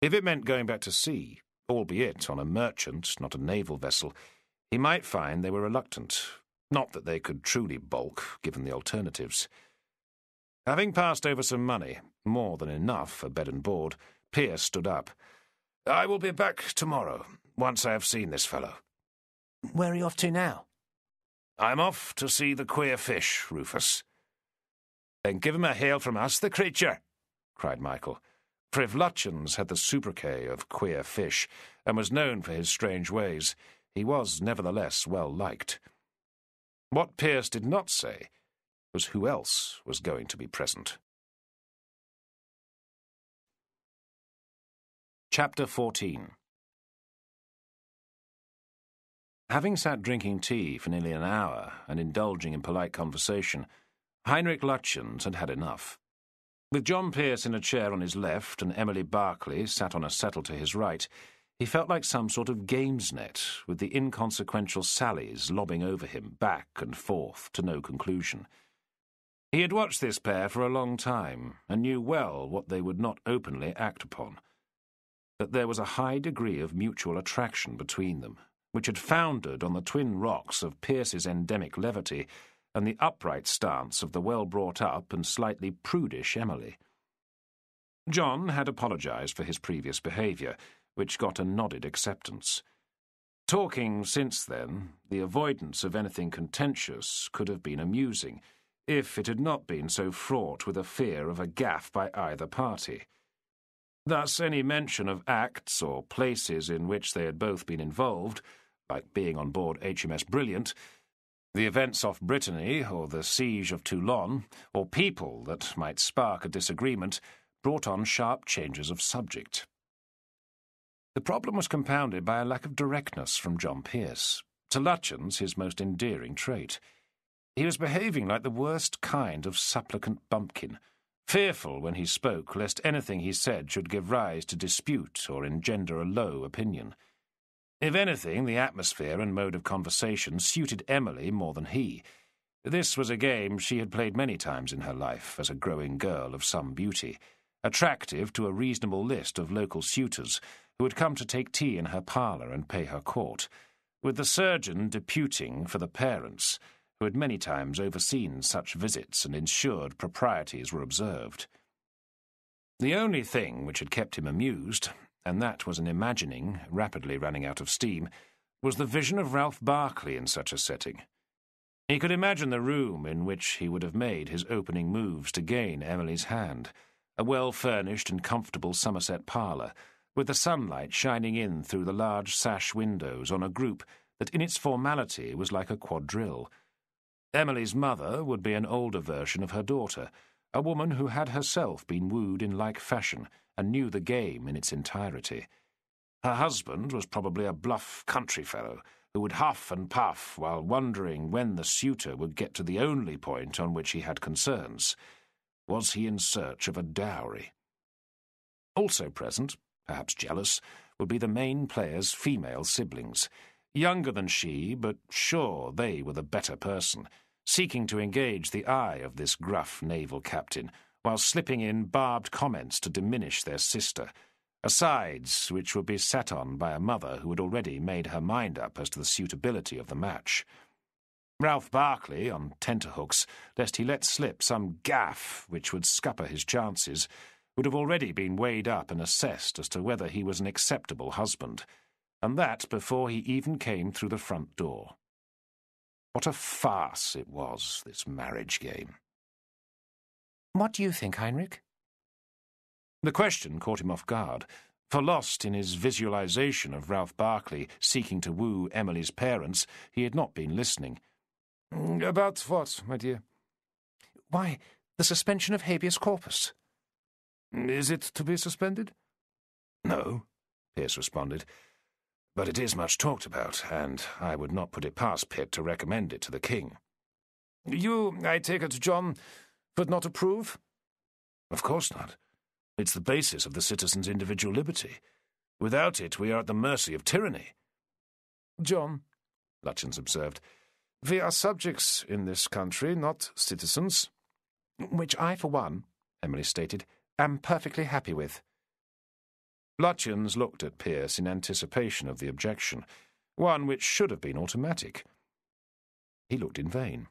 If it meant going back to sea, albeit on a merchant, not a naval vessel, he might find they were reluctant, not that they could truly balk, given the alternatives. Having passed over some money, more than enough for bed and board, Pearce stood up. I will be back tomorrow, once I have seen this fellow. Where are you off to now? I'm off to see the queer fish, Rufus. Then give him a hail from us, the creature, cried Michael. For if Lutchens had the sobriquet of queer fish, and was known for his strange ways, he was nevertheless well liked. What Pearce did not say was who else was going to be present. Chapter 14. Having sat drinking tea for nearly an hour and indulging in polite conversation, Heinrich Lutchens had had enough. With John Pearce in a chair on his left and Emily Barclay sat on a settle to his right, he felt like some sort of games net, with the inconsequential sallies lobbing over him back and forth to no conclusion. He had watched this pair for a long time, and knew well what they would not openly act upon. That there was a high degree of mutual attraction between them, which had foundered on the twin rocks of Pearce's endemic levity and the upright stance of the well-brought-up and slightly prudish Emily. John had apologised for his previous behaviour, which got a nodded acceptance. Talking since then, the avoidance of anything contentious could have been amusing, if it had not been so fraught with a fear of a gaffe by either party. Thus any mention of acts or places in which they had both been involved, like being on board HMS Brilliant, the events off Brittany, or the siege of Toulon, or people that might spark a disagreement, brought on sharp changes of subject. The problem was compounded by a lack of directness from John Pearce, to Lutchens his most endearing trait. He was behaving like the worst kind of supplicant bumpkin, fearful when he spoke lest anything he said should give rise to dispute or engender a low opinion. If anything, the atmosphere and mode of conversation suited Emily more than he. This was a game she had played many times in her life as a growing girl of some beauty, attractive to a reasonable list of local suitors who had come to take tea in her parlour and pay her court, with the surgeon deputing for the parents, who had many times overseen such visits and ensured proprieties were observed. The only thing which had kept him amused and that was an imagining, rapidly running out of steam, was the vision of Ralph Barclay in such a setting. He could imagine the room in which he would have made his opening moves to gain Emily's hand, a well-furnished and comfortable Somerset parlour, with the sunlight shining in through the large sash windows on a group that in its formality was like a quadrille. Emily's mother would be an older version of her daughter, a woman who had herself been wooed in like fashion and knew the game in its entirety. Her husband was probably a bluff country fellow who would huff and puff while wondering when the suitor would get to the only point on which he had concerns. Was he in search of a dowry? Also present, perhaps jealous, would be the main player's female siblings, younger than she, but sure they were the better person, seeking to engage the eye of this gruff naval captain, while slipping in barbed comments to diminish their sister, asides which would be sat on by a mother who had already made her mind up as to the suitability of the match. Ralph Barclay, on tenterhooks, lest he let slip some gaff which would scupper his chances, would have already been weighed up and assessed as to whether he was an acceptable husband, and that before he even came through the front door. What a farce it was, this marriage game. What do you think, Heinrich? The question caught him off guard, for lost in his visualization of Ralph Barclay seeking to woo Emily's parents, he had not been listening. About what, my dear? Why, the suspension of habeas corpus. Is it to be suspended? No, Pearce responded, but it is much talked about, and I would not put it past Pitt to recommend it to the king. You, I take it, John, would not approve? Of course not. It's the basis of the citizen's individual liberty. Without it, we are at the mercy of tyranny. John, Lutyens observed, we are subjects in this country, not citizens. Which I, for one, Emily stated, am perfectly happy with. Lutyens looked at Pearce in anticipation of the objection, one which should have been automatic. He looked in vain,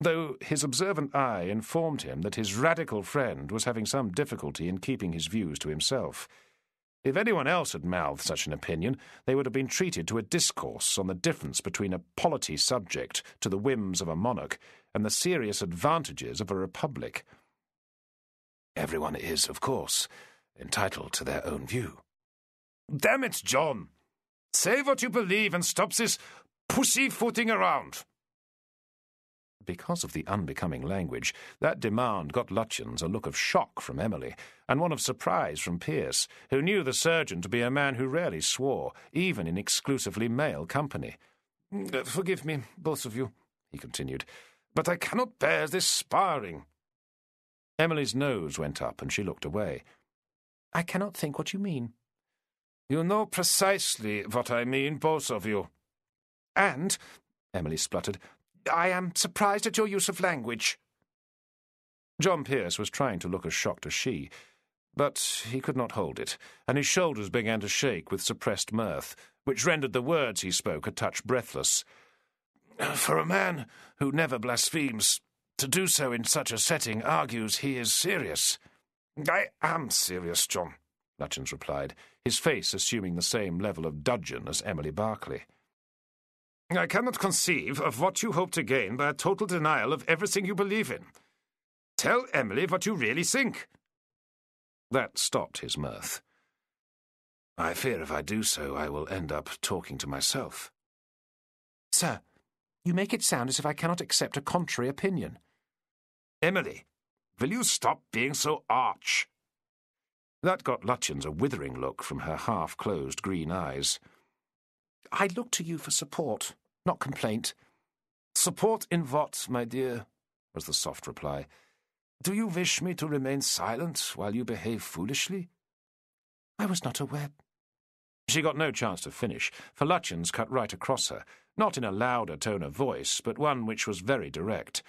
though his observant eye informed him that his radical friend was having some difficulty in keeping his views to himself. If anyone else had mouthed such an opinion, they would have been treated to a discourse on the difference between a polity subject to the whims of a monarch and the serious advantages of a republic. Everyone is, of course, entitled to their own view. Damn it, John! Say what you believe and stop this pussyfooting around. Because of the unbecoming language, that demand got Lutyens a look of shock from Emily, and one of surprise from Pearce, who knew the surgeon to be a man who rarely swore, even in exclusively male company. Forgive me, both of you, he continued, but I cannot bear this sparring. Emily's nose went up, and she looked away. I cannot think what you mean. You know precisely what I mean, both of you. And, Emily spluttered, I am surprised at your use of language. John Pearce was trying to look as shocked as she, but he could not hold it, and his shoulders began to shake with suppressed mirth, which rendered the words he spoke a touch breathless. For a man who never blasphemes, to do so in such a setting argues he is serious. I am serious, John, Lutyens replied, his face assuming the same level of dudgeon as Emily Barclay. I cannot conceive of what you hope to gain by a total denial of everything you believe in. Tell Emily what you really think. That stopped his mirth. I fear if I do so, I will end up talking to myself. Sir, you make it sound as if I cannot accept a contrary opinion. Emily, will you stop being so arch? That got Lutyens a withering look from her half-closed green eyes. I look to you for support, not complaint. Support in what, my dear? Was the soft reply. Do you wish me to remain silent while you behave foolishly? I was not aware. She got no chance to finish, for Lutyens cut right across her, not in a louder tone of voice, but one which was very direct.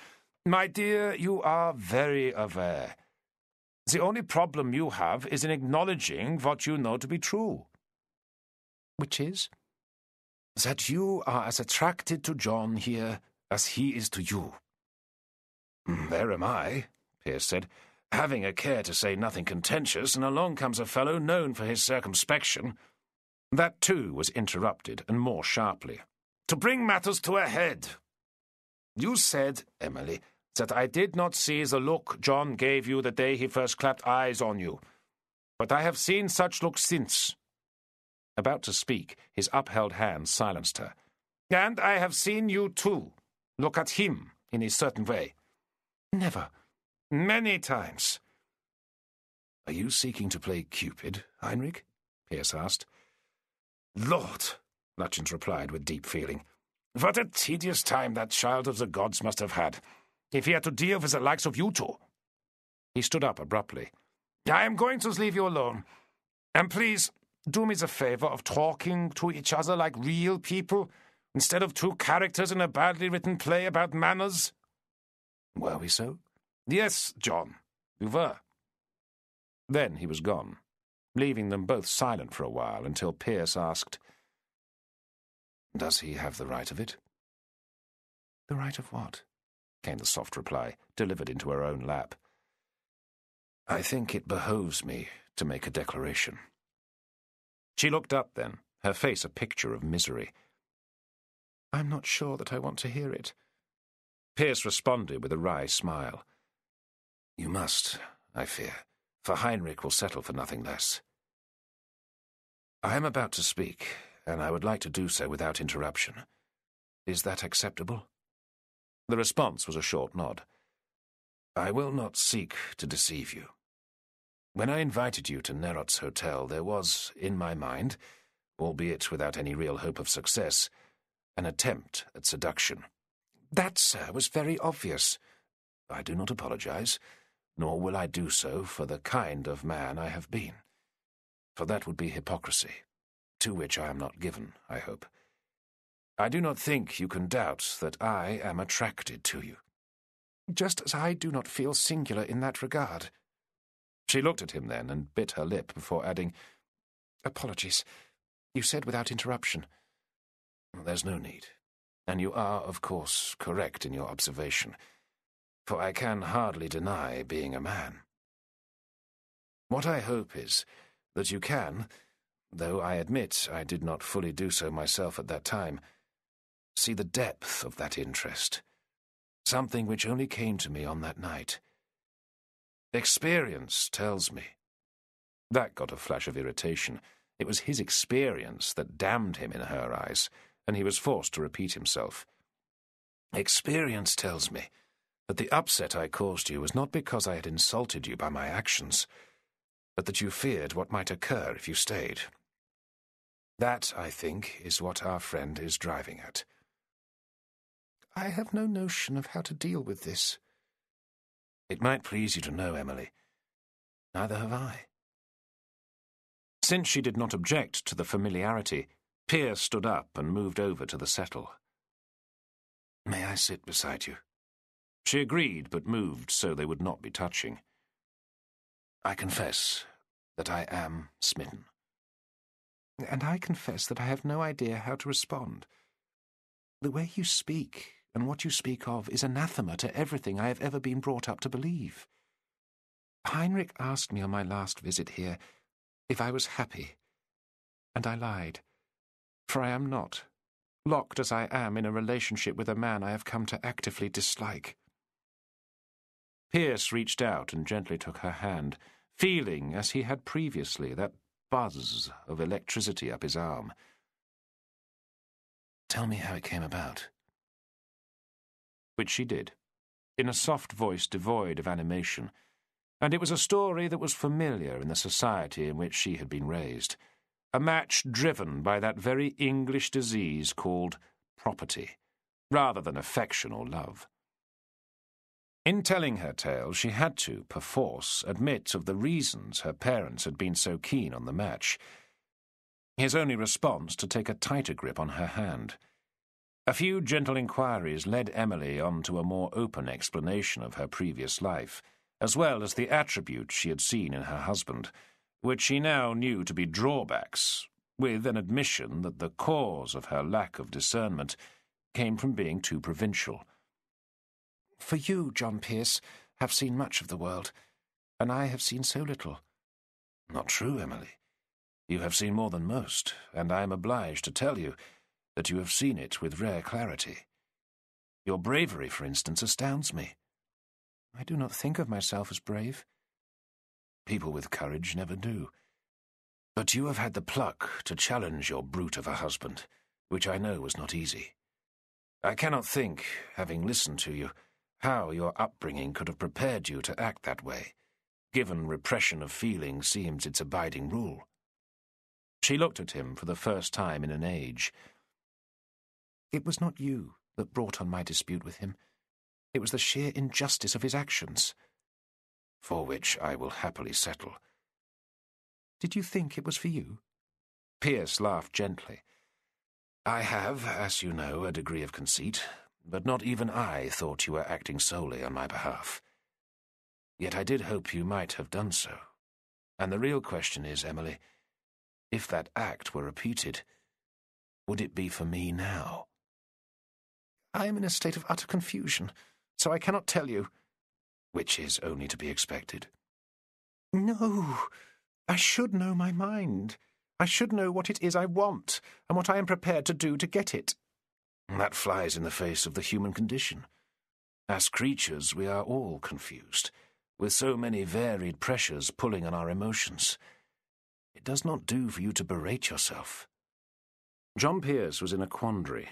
My dear, you are very aware. The only problem you have is in acknowledging what you know to be true. Which is? That you are as attracted to John here as he is to you. There am I, Pearce said, having a care to say nothing contentious, and along comes a fellow known for his circumspection. That too was interrupted, and more sharply. To bring matters to a head. You said, Emily, that I did not see the look John gave you the day he first clapped eyes on you. But I have seen such looks since. About to speak, his upheld hand silenced her. And I have seen you, too, look at him in a certain way. Never. Many times. Are you seeking to play Cupid, Heinrich? Pearce asked. Lord, Lutyens replied with deep feeling. What a tedious time that child of the gods must have had, if he had to deal with the likes of you two. He stood up abruptly. I am going to leave you alone. And please, do me the favor of talking to each other like real people, instead of two characters in a badly written play about manners. Were we so? Yes, John, we were. Then he was gone, leaving them both silent for a while until Pearce asked, Does he have the right of it? The right of what? Came the soft reply, delivered into her own lap. I think it behoves me to make a declaration. She looked up then, her face a picture of misery. I'm not sure that I want to hear it. Pearce responded with a wry smile. You must, I fear, for Heinrich will settle for nothing less. I am about to speak, and I would like to do so without interruption. Is that acceptable? The response was a short nod. I will not seek to deceive you. When I invited you to Nerot's hotel, there was, in my mind, albeit without any real hope of success, an attempt at seduction. That, sir, was very obvious. I do not apologize, nor will I do so for the kind of man I have been. For that would be hypocrisy, to which I am not given, I hope. I do not think you can doubt that I am attracted to you. Just as I do not feel singular in that regard. She looked at him then and bit her lip before adding, Apologies. You said without interruption. There's no need. And you are, of course, correct in your observation, for I can hardly deny being a man. What I hope is that you can, though I admit I did not fully do so myself at that time, see the depth of that interest, something which only came to me on that night. Experience tells me. That got a flash of irritation. It was his experience that damned him in her eyes, and he was forced to repeat himself. Experience tells me that the upset I caused you was not because I had insulted you by my actions, but that you feared what might occur if you stayed. That, I think, is what our friend is driving at. I have no notion of how to deal with this. It might please you to know, Emily. Neither have I. Since she did not object to the familiarity, Pearce stood up and moved over to the settle. May I sit beside you? She agreed, but moved so they would not be touching. I confess that I am smitten. And I confess that I have no idea how to respond. The way you speak and what you speak of is anathema to everything I have ever been brought up to believe. Heinrich asked me on my last visit here if I was happy, and I lied, for I am not, locked as I am in a relationship with a man I have come to actively dislike. Pearce reached out and gently took her hand, feeling, as he had previously, that buzz of electricity up his arm. Tell me how it came about. Which she did, in a soft voice devoid of animation, and it was a story that was familiar in the society in which she had been raised, a match driven by that very English disease called property, rather than affection or love. In telling her tale, she had to, perforce, admit of the reasons her parents had been so keen on the match. His only response to take a tighter grip on her hand. A few gentle inquiries led Emily on to a more open explanation of her previous life, as well as the attributes she had seen in her husband, which she now knew to be drawbacks, with an admission that the cause of her lack of discernment came from being too provincial. For you, John Pearce, have seen much of the world. and I have seen so little." "Not true, Emily. You have seen more than most, and I am obliged to tell you that you have seen it with rare clarity. Your bravery, for instance, astounds me." "I do not think of myself as brave." "People with courage never do. But you have had the pluck to challenge your brute of a husband, which I know was not easy. I cannot think, having listened to you, how your upbringing could have prepared you to act that way, given repression of feeling seems its abiding rule." She looked at him for the first time in an age. "It was not you that brought on my dispute with him. It was the sheer injustice of his actions." "For which I will happily settle." "Did you think it was for you?" Pearce laughed gently. "I have, as you know, a degree of conceit, but not even I thought you were acting solely on my behalf. Yet I did hope you might have done so. And the real question is, Emily, if that act were repeated, would it be for me now?" "I am in a state of utter confusion, so I cannot tell you." "Which is only to be expected." "No, I should know my mind. I should know what it is I want, and what I am prepared to do to get it." "That flies in the face of the human condition. As creatures, we are all confused, with so many varied pressures pulling on our emotions. It does not do for you to berate yourself." John Pearce was in a quandary.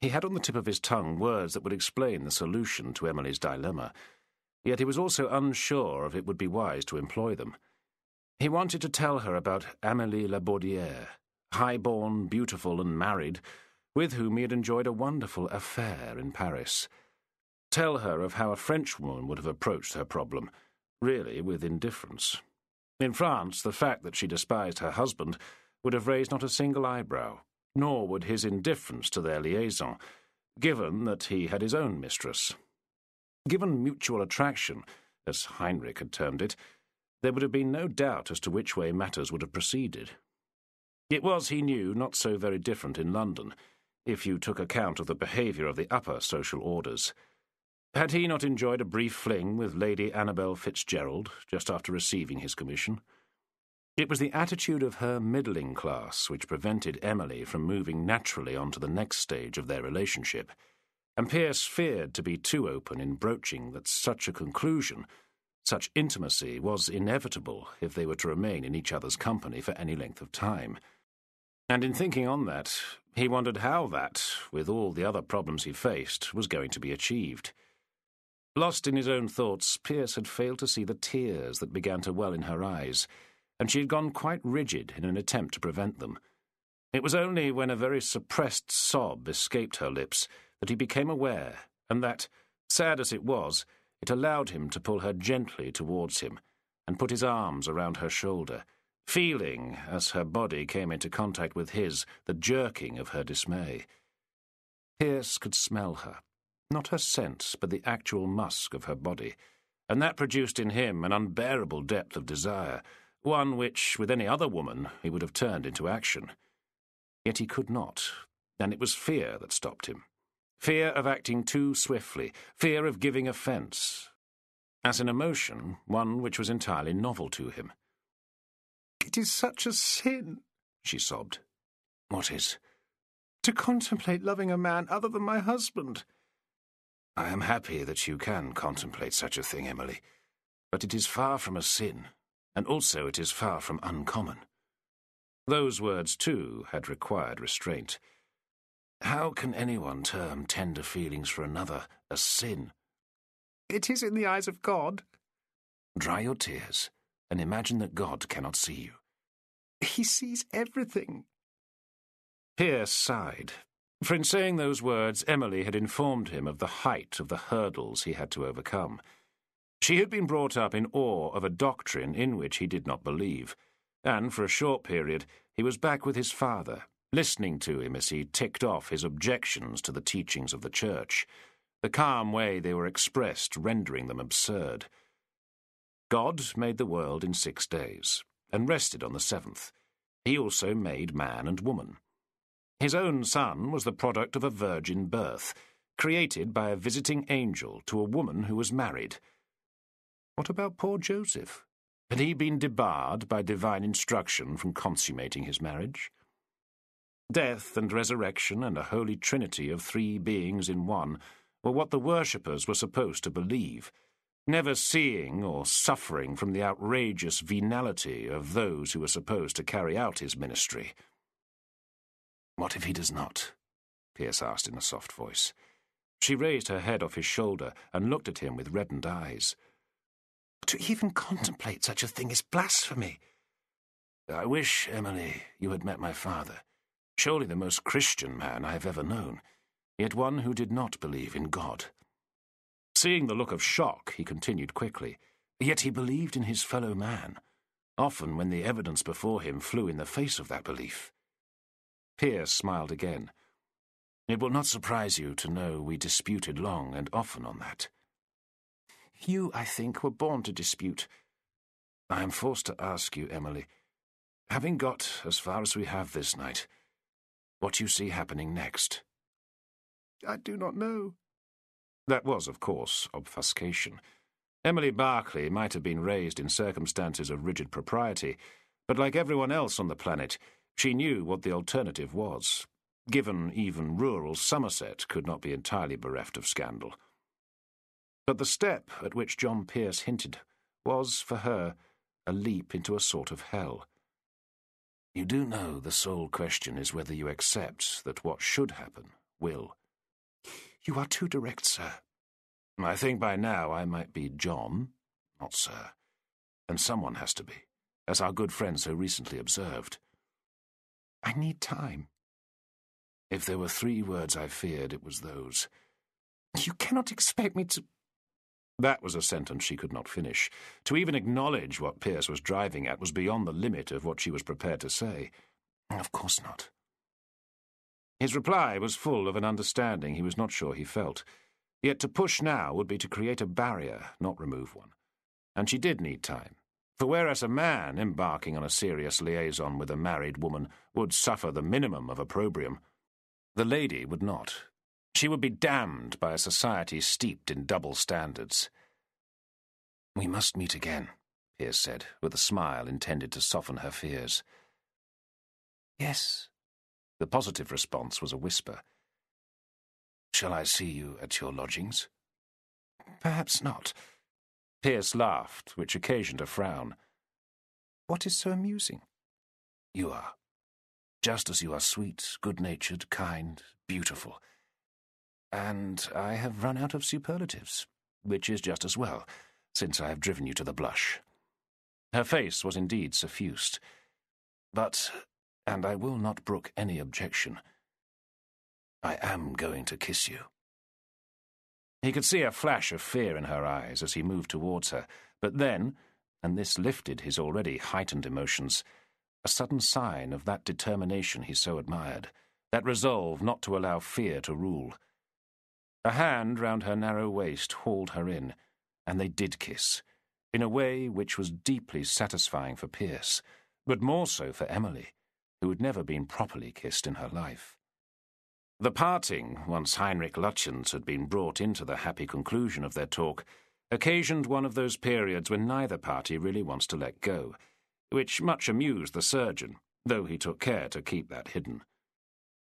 He had on the tip of his tongue words that would explain the solution to Emily's dilemma, yet he was also unsure if it would be wise to employ them. He wanted to tell her about Amélie Labaudière, high-born, beautiful, and married, with whom he had enjoyed a wonderful affair in Paris. Tell her of how a Frenchwoman would have approached her problem, really with indifference. In France, the fact that she despised her husband would have raised not a single eyebrow, nor would his indifference to their liaison, given that he had his own mistress. Given mutual attraction, as Heinrich had termed it, there would have been no doubt as to which way matters would have proceeded. It was, he knew, not so very different in London, if you took account of the behaviour of the upper social orders. Had he not enjoyed a brief fling with Lady Annabel Fitzgerald just after receiving his commission? It was the attitude of her middling class which prevented Emily from moving naturally on to the next stage of their relationship, and Pearce feared to be too open in broaching that such a conclusion, such intimacy, was inevitable if they were to remain in each other's company for any length of time. And in thinking on that, he wondered how that, with all the other problems he faced, was going to be achieved. Lost in his own thoughts, Pearce had failed to see the tears that began to well in her eyes, and she had gone quite rigid in an attempt to prevent them. It was only when a very suppressed sob escaped her lips that he became aware, and that, sad as it was, it allowed him to pull her gently towards him and put his arms around her shoulder, feeling, as her body came into contact with his, the jerking of her dismay. Pearce could smell her, not her scent, but the actual musk of her body, and that produced in him an unbearable depth of desire, one which, with any other woman, he would have turned into action. Yet he could not, and it was fear that stopped him. Fear of acting too swiftly, fear of giving offence. As an emotion, one which was entirely novel to him. "It is such a sin," she sobbed. "What is?" "To contemplate loving a man other than my husband." "I am happy that you can contemplate such a thing, Emily, but it is far from a sin, and also it is far from uncommon." Those words, too, had required restraint. How can anyone term tender feelings for another a sin? "It is in the eyes of God." Dry your tears, and imagine that God cannot see you. "He sees everything." Pearce sighed, for in saying those words Emily had informed him of the height of the hurdles he had to overcome. She had been brought up in awe of a doctrine in which he did not believe, and for a short period he was back with his father, listening to him as he ticked off his objections to the teachings of the Church, the calm way they were expressed rendering them absurd. God made the world in 6 days, and rested on the 7th. He also made man and woman. His own son was the product of a virgin birth, created by a visiting angel to a woman who was married. What about poor Joseph? Had he been debarred by divine instruction from consummating his marriage? Death and resurrection and a holy trinity of three beings in one were what the worshippers were supposed to believe, never seeing or suffering from the outrageous venality of those who were supposed to carry out his ministry. "What if he does not?" Pearce asked in a soft voice. She raised her head off his shoulder and looked at him with reddened eyes. "To even contemplate such a thing is blasphemy." "I wish, Emily, you had met my father. Surely the most Christian man I have ever known, yet one who did not believe in God." Seeing the look of shock, he continued quickly, "Yet he believed in his fellow man, often when the evidence before him flew in the face of that belief." Pearce smiled again. "It will not surprise you to know we disputed long and often on that." "You, I think, were born to dispute." "I am forced to ask you, Emily, having got as far as we have this night, what you see happening next." "I do not know." That was, of course, obfuscation. Emily Barclay might have been raised in circumstances of rigid propriety, but like everyone else on the planet, she knew what the alternative was. Given even rural Somerset could not be entirely bereft of scandal. But the step at which John Pearce hinted was, for her, a leap into a sort of hell. "You do know the sole question is whether you accept that what should happen will." "You are too direct, sir." "I think by now I might be John, not sir. And someone has to be, as our good friend so recently observed." "I need time." If there were 3 words I feared, it was those. "You cannot expect me to—" That was a sentence she could not finish. To even acknowledge what Pearce was driving at was beyond the limit of what she was prepared to say. "Of course not." His reply was full of an understanding he was not sure he felt. Yet to push now would be to create a barrier, not remove one. And she did need time. For whereas a man embarking on a serious liaison with a married woman would suffer the minimum of opprobrium, the lady would not. She would be damned by a society steeped in double standards. "We must meet again," Pearce said, with a smile intended to soften her fears. "Yes." The positive response was a whisper. "Shall I see you at your lodgings?" "Perhaps not." Pearce laughed, which occasioned a frown. "What is so amusing?" "You are. Just as you are sweet, good-natured, kind, beautiful. And I have run out of superlatives, which is just as well, since I have driven you to the blush." Her face was indeed suffused. "But, and I will not brook any objection, I am going to kiss you." He could see a flash of fear in her eyes as he moved towards her, but then, and this lifted his already heightened emotions, a sudden sign of that determination he so admired, that resolve not to allow fear to rule. A hand round her narrow waist hauled her in, and they did kiss, in a way which was deeply satisfying for Pearce, but more so for Emily, who had never been properly kissed in her life. The parting, once Heinrich Lutjens had been brought into the happy conclusion of their talk, occasioned one of those periods when neither party really wants to let go, which much amused the surgeon, though he took care to keep that hidden.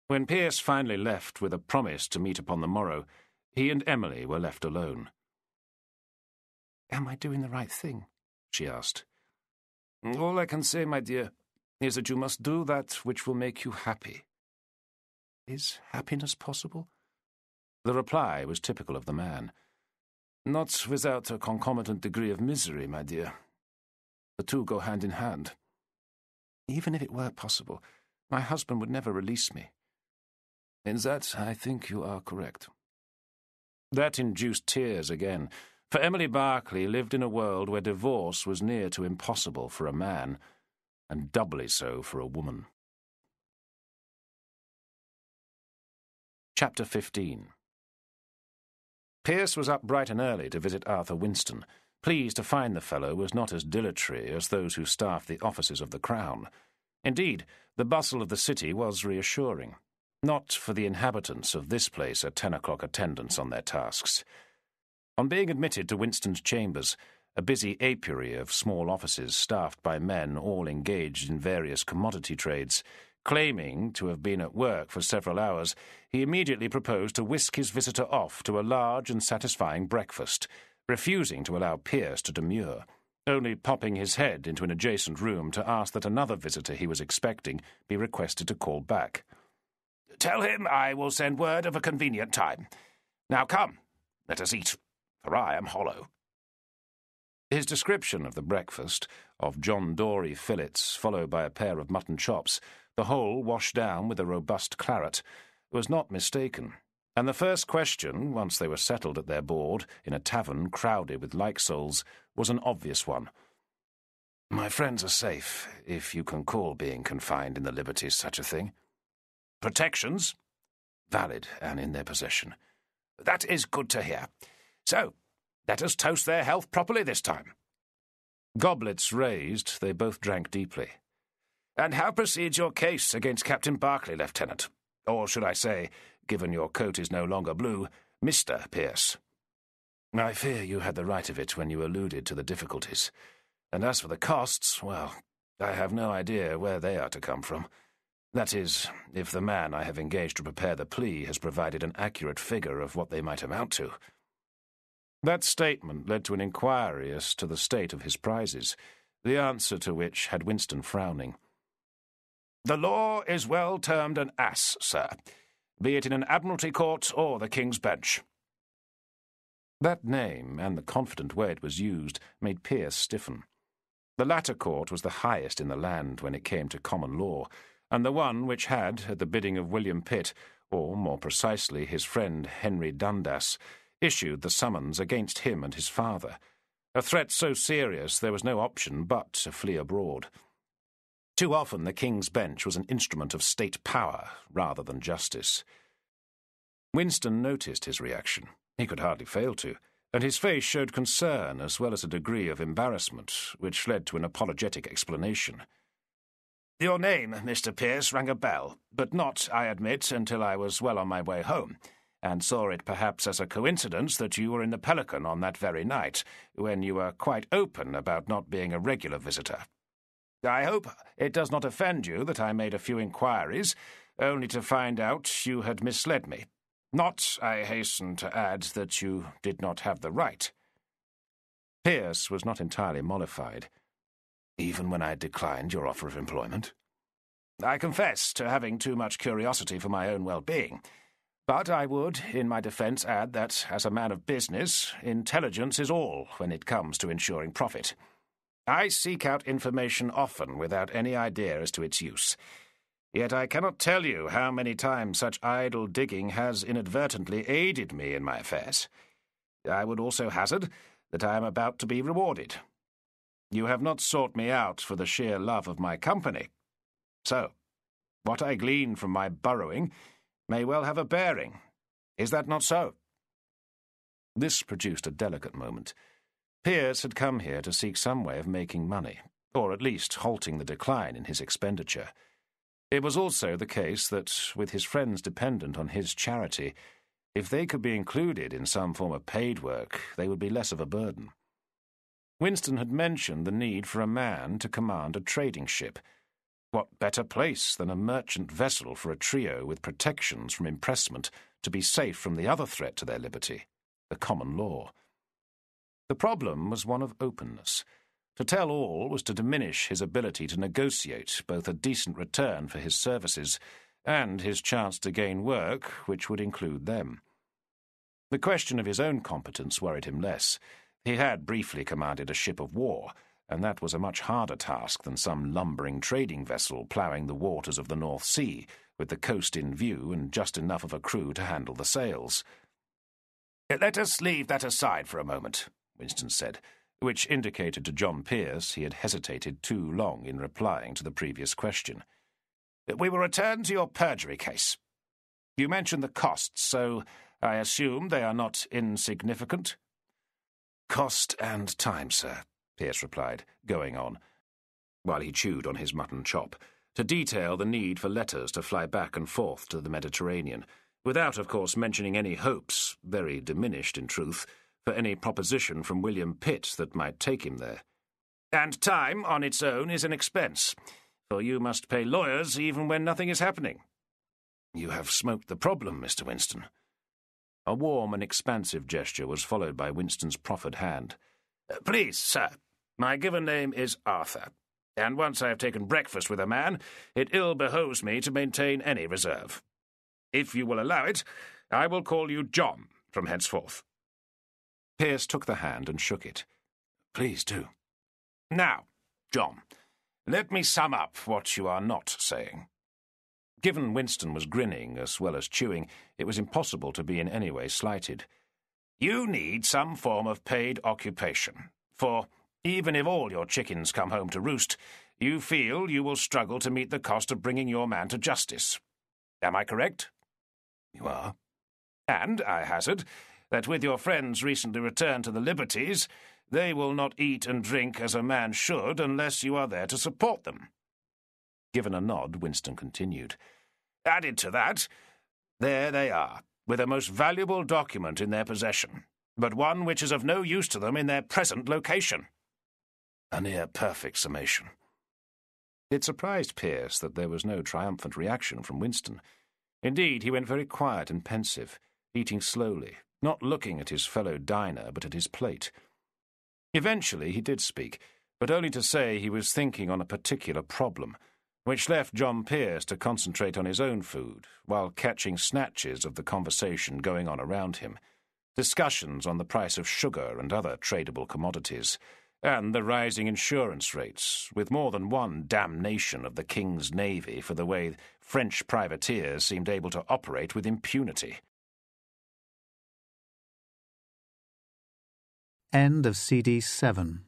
When Pearce finally left with a promise to meet upon the morrow, he and Emily were left alone. "Am I doing the right thing?" she asked. "All I can say, my dear, is that you must do that which will make you happy." "Is happiness possible?" The reply was typical of the man. "Not without a concomitant degree of misery, my dear. The two go hand in hand." "Even if it were possible, my husband would never release me." "In that, I think you are correct." That induced tears again, for Emily Barclay lived in a world where divorce was near to impossible for a man, and doubly so for a woman. Chapter 15. Pearce was up bright and early to visit Arthur Winston, pleased to find the fellow was not as dilatory as those who staffed the offices of the Crown. Indeed, the bustle of the city was reassuring. Not for the inhabitants of this place a 10 o'clock attendance on their tasks. On being admitted to Winston's chambers, a busy apiary of small offices staffed by men all engaged in various commodity trades. Claiming to have been at work for several hours, he immediately proposed to whisk his visitor off to a large and satisfying breakfast, refusing to allow Pearce to demur, only popping his head into an adjacent room to ask that another visitor he was expecting be requested to call back. "Tell him I will send word of a convenient time. Now come, let us eat, for I am hollow." His description of the breakfast, of John Dory fillets followed by a pair of mutton chops, the whole washed down with a robust claret, was not mistaken, and the first question, once they were settled at their board in a tavern crowded with like souls, was an obvious one. "My friends are safe, if you can call being confined in the Liberties such a thing." "Protections?" "Valid and in their possession." "That is good to hear. So, let us toast their health properly this time." Goblets raised, they both drank deeply. "And how proceeds your case against Captain Berkeley, Lieutenant? Or should I say, given your coat is no longer blue, Mr. Pearce?" "I fear you had the right of it when you alluded to the difficulties. And as for the costs, well, I have no idea where they are to come from. That is, if the man I have engaged to prepare the plea has provided an accurate figure of what they might amount to." That statement led to an inquiry as to the state of his prizes, the answer to which had Winston frowning. "The law is well termed an ass, sir, be it in an Admiralty court or the King's Bench." That name, and the confident way it was used, made Pearce stiffen. The latter court was the highest in the land when it came to common law, and the one which had, at the bidding of William Pitt, or more precisely his friend Henry Dundas, issued the summons against him and his father, a threat so serious there was no option but to flee abroad. Too often the King's Bench was an instrument of state power rather than justice. Winston noticed his reaction. He could hardly fail to, and his face showed concern as well as a degree of embarrassment, which led to an apologetic explanation. "Your name, Mr. Pearce, rang a bell, but not, I admit, until I was well on my way home, and saw it perhaps as a coincidence that you were in the Pelican on that very night, when you were quite open about not being a regular visitor. I hope it does not offend you that I made a few inquiries, only to find out you had misled me. Not, I hasten to add, that you did not have the right." Pearce was not entirely mollified. "Even when I declined your offer of employment?" "I confess to having too much curiosity for my own well-being. But I would, in my defence, add that, as a man of business, intelligence is all when it comes to ensuring profit. I seek out information often without any idea as to its use. Yet I cannot tell you how many times such idle digging has inadvertently aided me in my affairs. I would also hazard that I am about to be rewarded. You have not sought me out for the sheer love of my company. So, what I glean from my burrowing may well have a bearing. Is that not so?" This produced a delicate moment. Pearce had come here to seek some way of making money, or at least halting the decline in his expenditure. It was also the case that, with his friends dependent on his charity, if they could be included in some form of paid work, they would be less of a burden. Winston had mentioned the need for a man to command a trading ship. What better place than a merchant vessel for a trio with protections from impressment to be safe from the other threat to their liberty, the common law? The problem was one of openness. To tell all was to diminish his ability to negotiate both a decent return for his services and his chance to gain work which would include them. The question of his own competence worried him less. He had briefly commanded a ship of war, and that was a much harder task than some lumbering trading vessel ploughing the waters of the North Sea, with the coast in view and just enough of a crew to handle the sails. "Let us leave that aside for a moment," Winston said, which indicated to John Pearce he had hesitated too long in replying to the previous question. "We will return to your perjury case. You mentioned the costs, so I assume they are not insignificant?" "Cost and time, sir," Pearce replied, going on, while he chewed on his mutton chop, to detail the need for letters to fly back and forth to the Mediterranean, without, of course, mentioning any hopes, very diminished in truth, for any proposition from William Pitt that might take him there. And time, on its own, is an expense, for you must pay lawyers even when nothing is happening. You have smoked the problem, Mr. Winston. A warm and expansive gesture was followed by Winston's proffered hand. Please, sir, my given name is Arthur, and once I have taken breakfast with a man, it ill behoves me to maintain any reserve. If you will allow it, I will call you John from henceforth. Pearce took the hand and shook it. Please do. Now, John, let me sum up what you are not saying. Given Winston was grinning as well as chewing, it was impossible to be in any way slighted. You need some form of paid occupation, for even if all your chickens come home to roost, you feel you will struggle to meet the cost of bringing your man to justice. Am I correct? You are. And, I hazard, that with your friends recently returned to the liberties, they will not eat and drink as a man should unless you are there to support them. Given a nod, Winston continued. Added to that, there they are, with a most valuable document in their possession, but one which is of no use to them in their present location. A near-perfect summation. It surprised Pearce that there was no triumphant reaction from Winston. Indeed, he went very quiet and pensive, eating slowly, not looking at his fellow diner but at his plate. Eventually he did speak, but only to say he was thinking on a particular problem, which left John Pearce to concentrate on his own food, while catching snatches of the conversation going on around him, discussions on the price of sugar and other tradable commodities, and the rising insurance rates, with more than one damnation of the King's Navy for the way French privateers seemed able to operate with impunity. End of CD 7.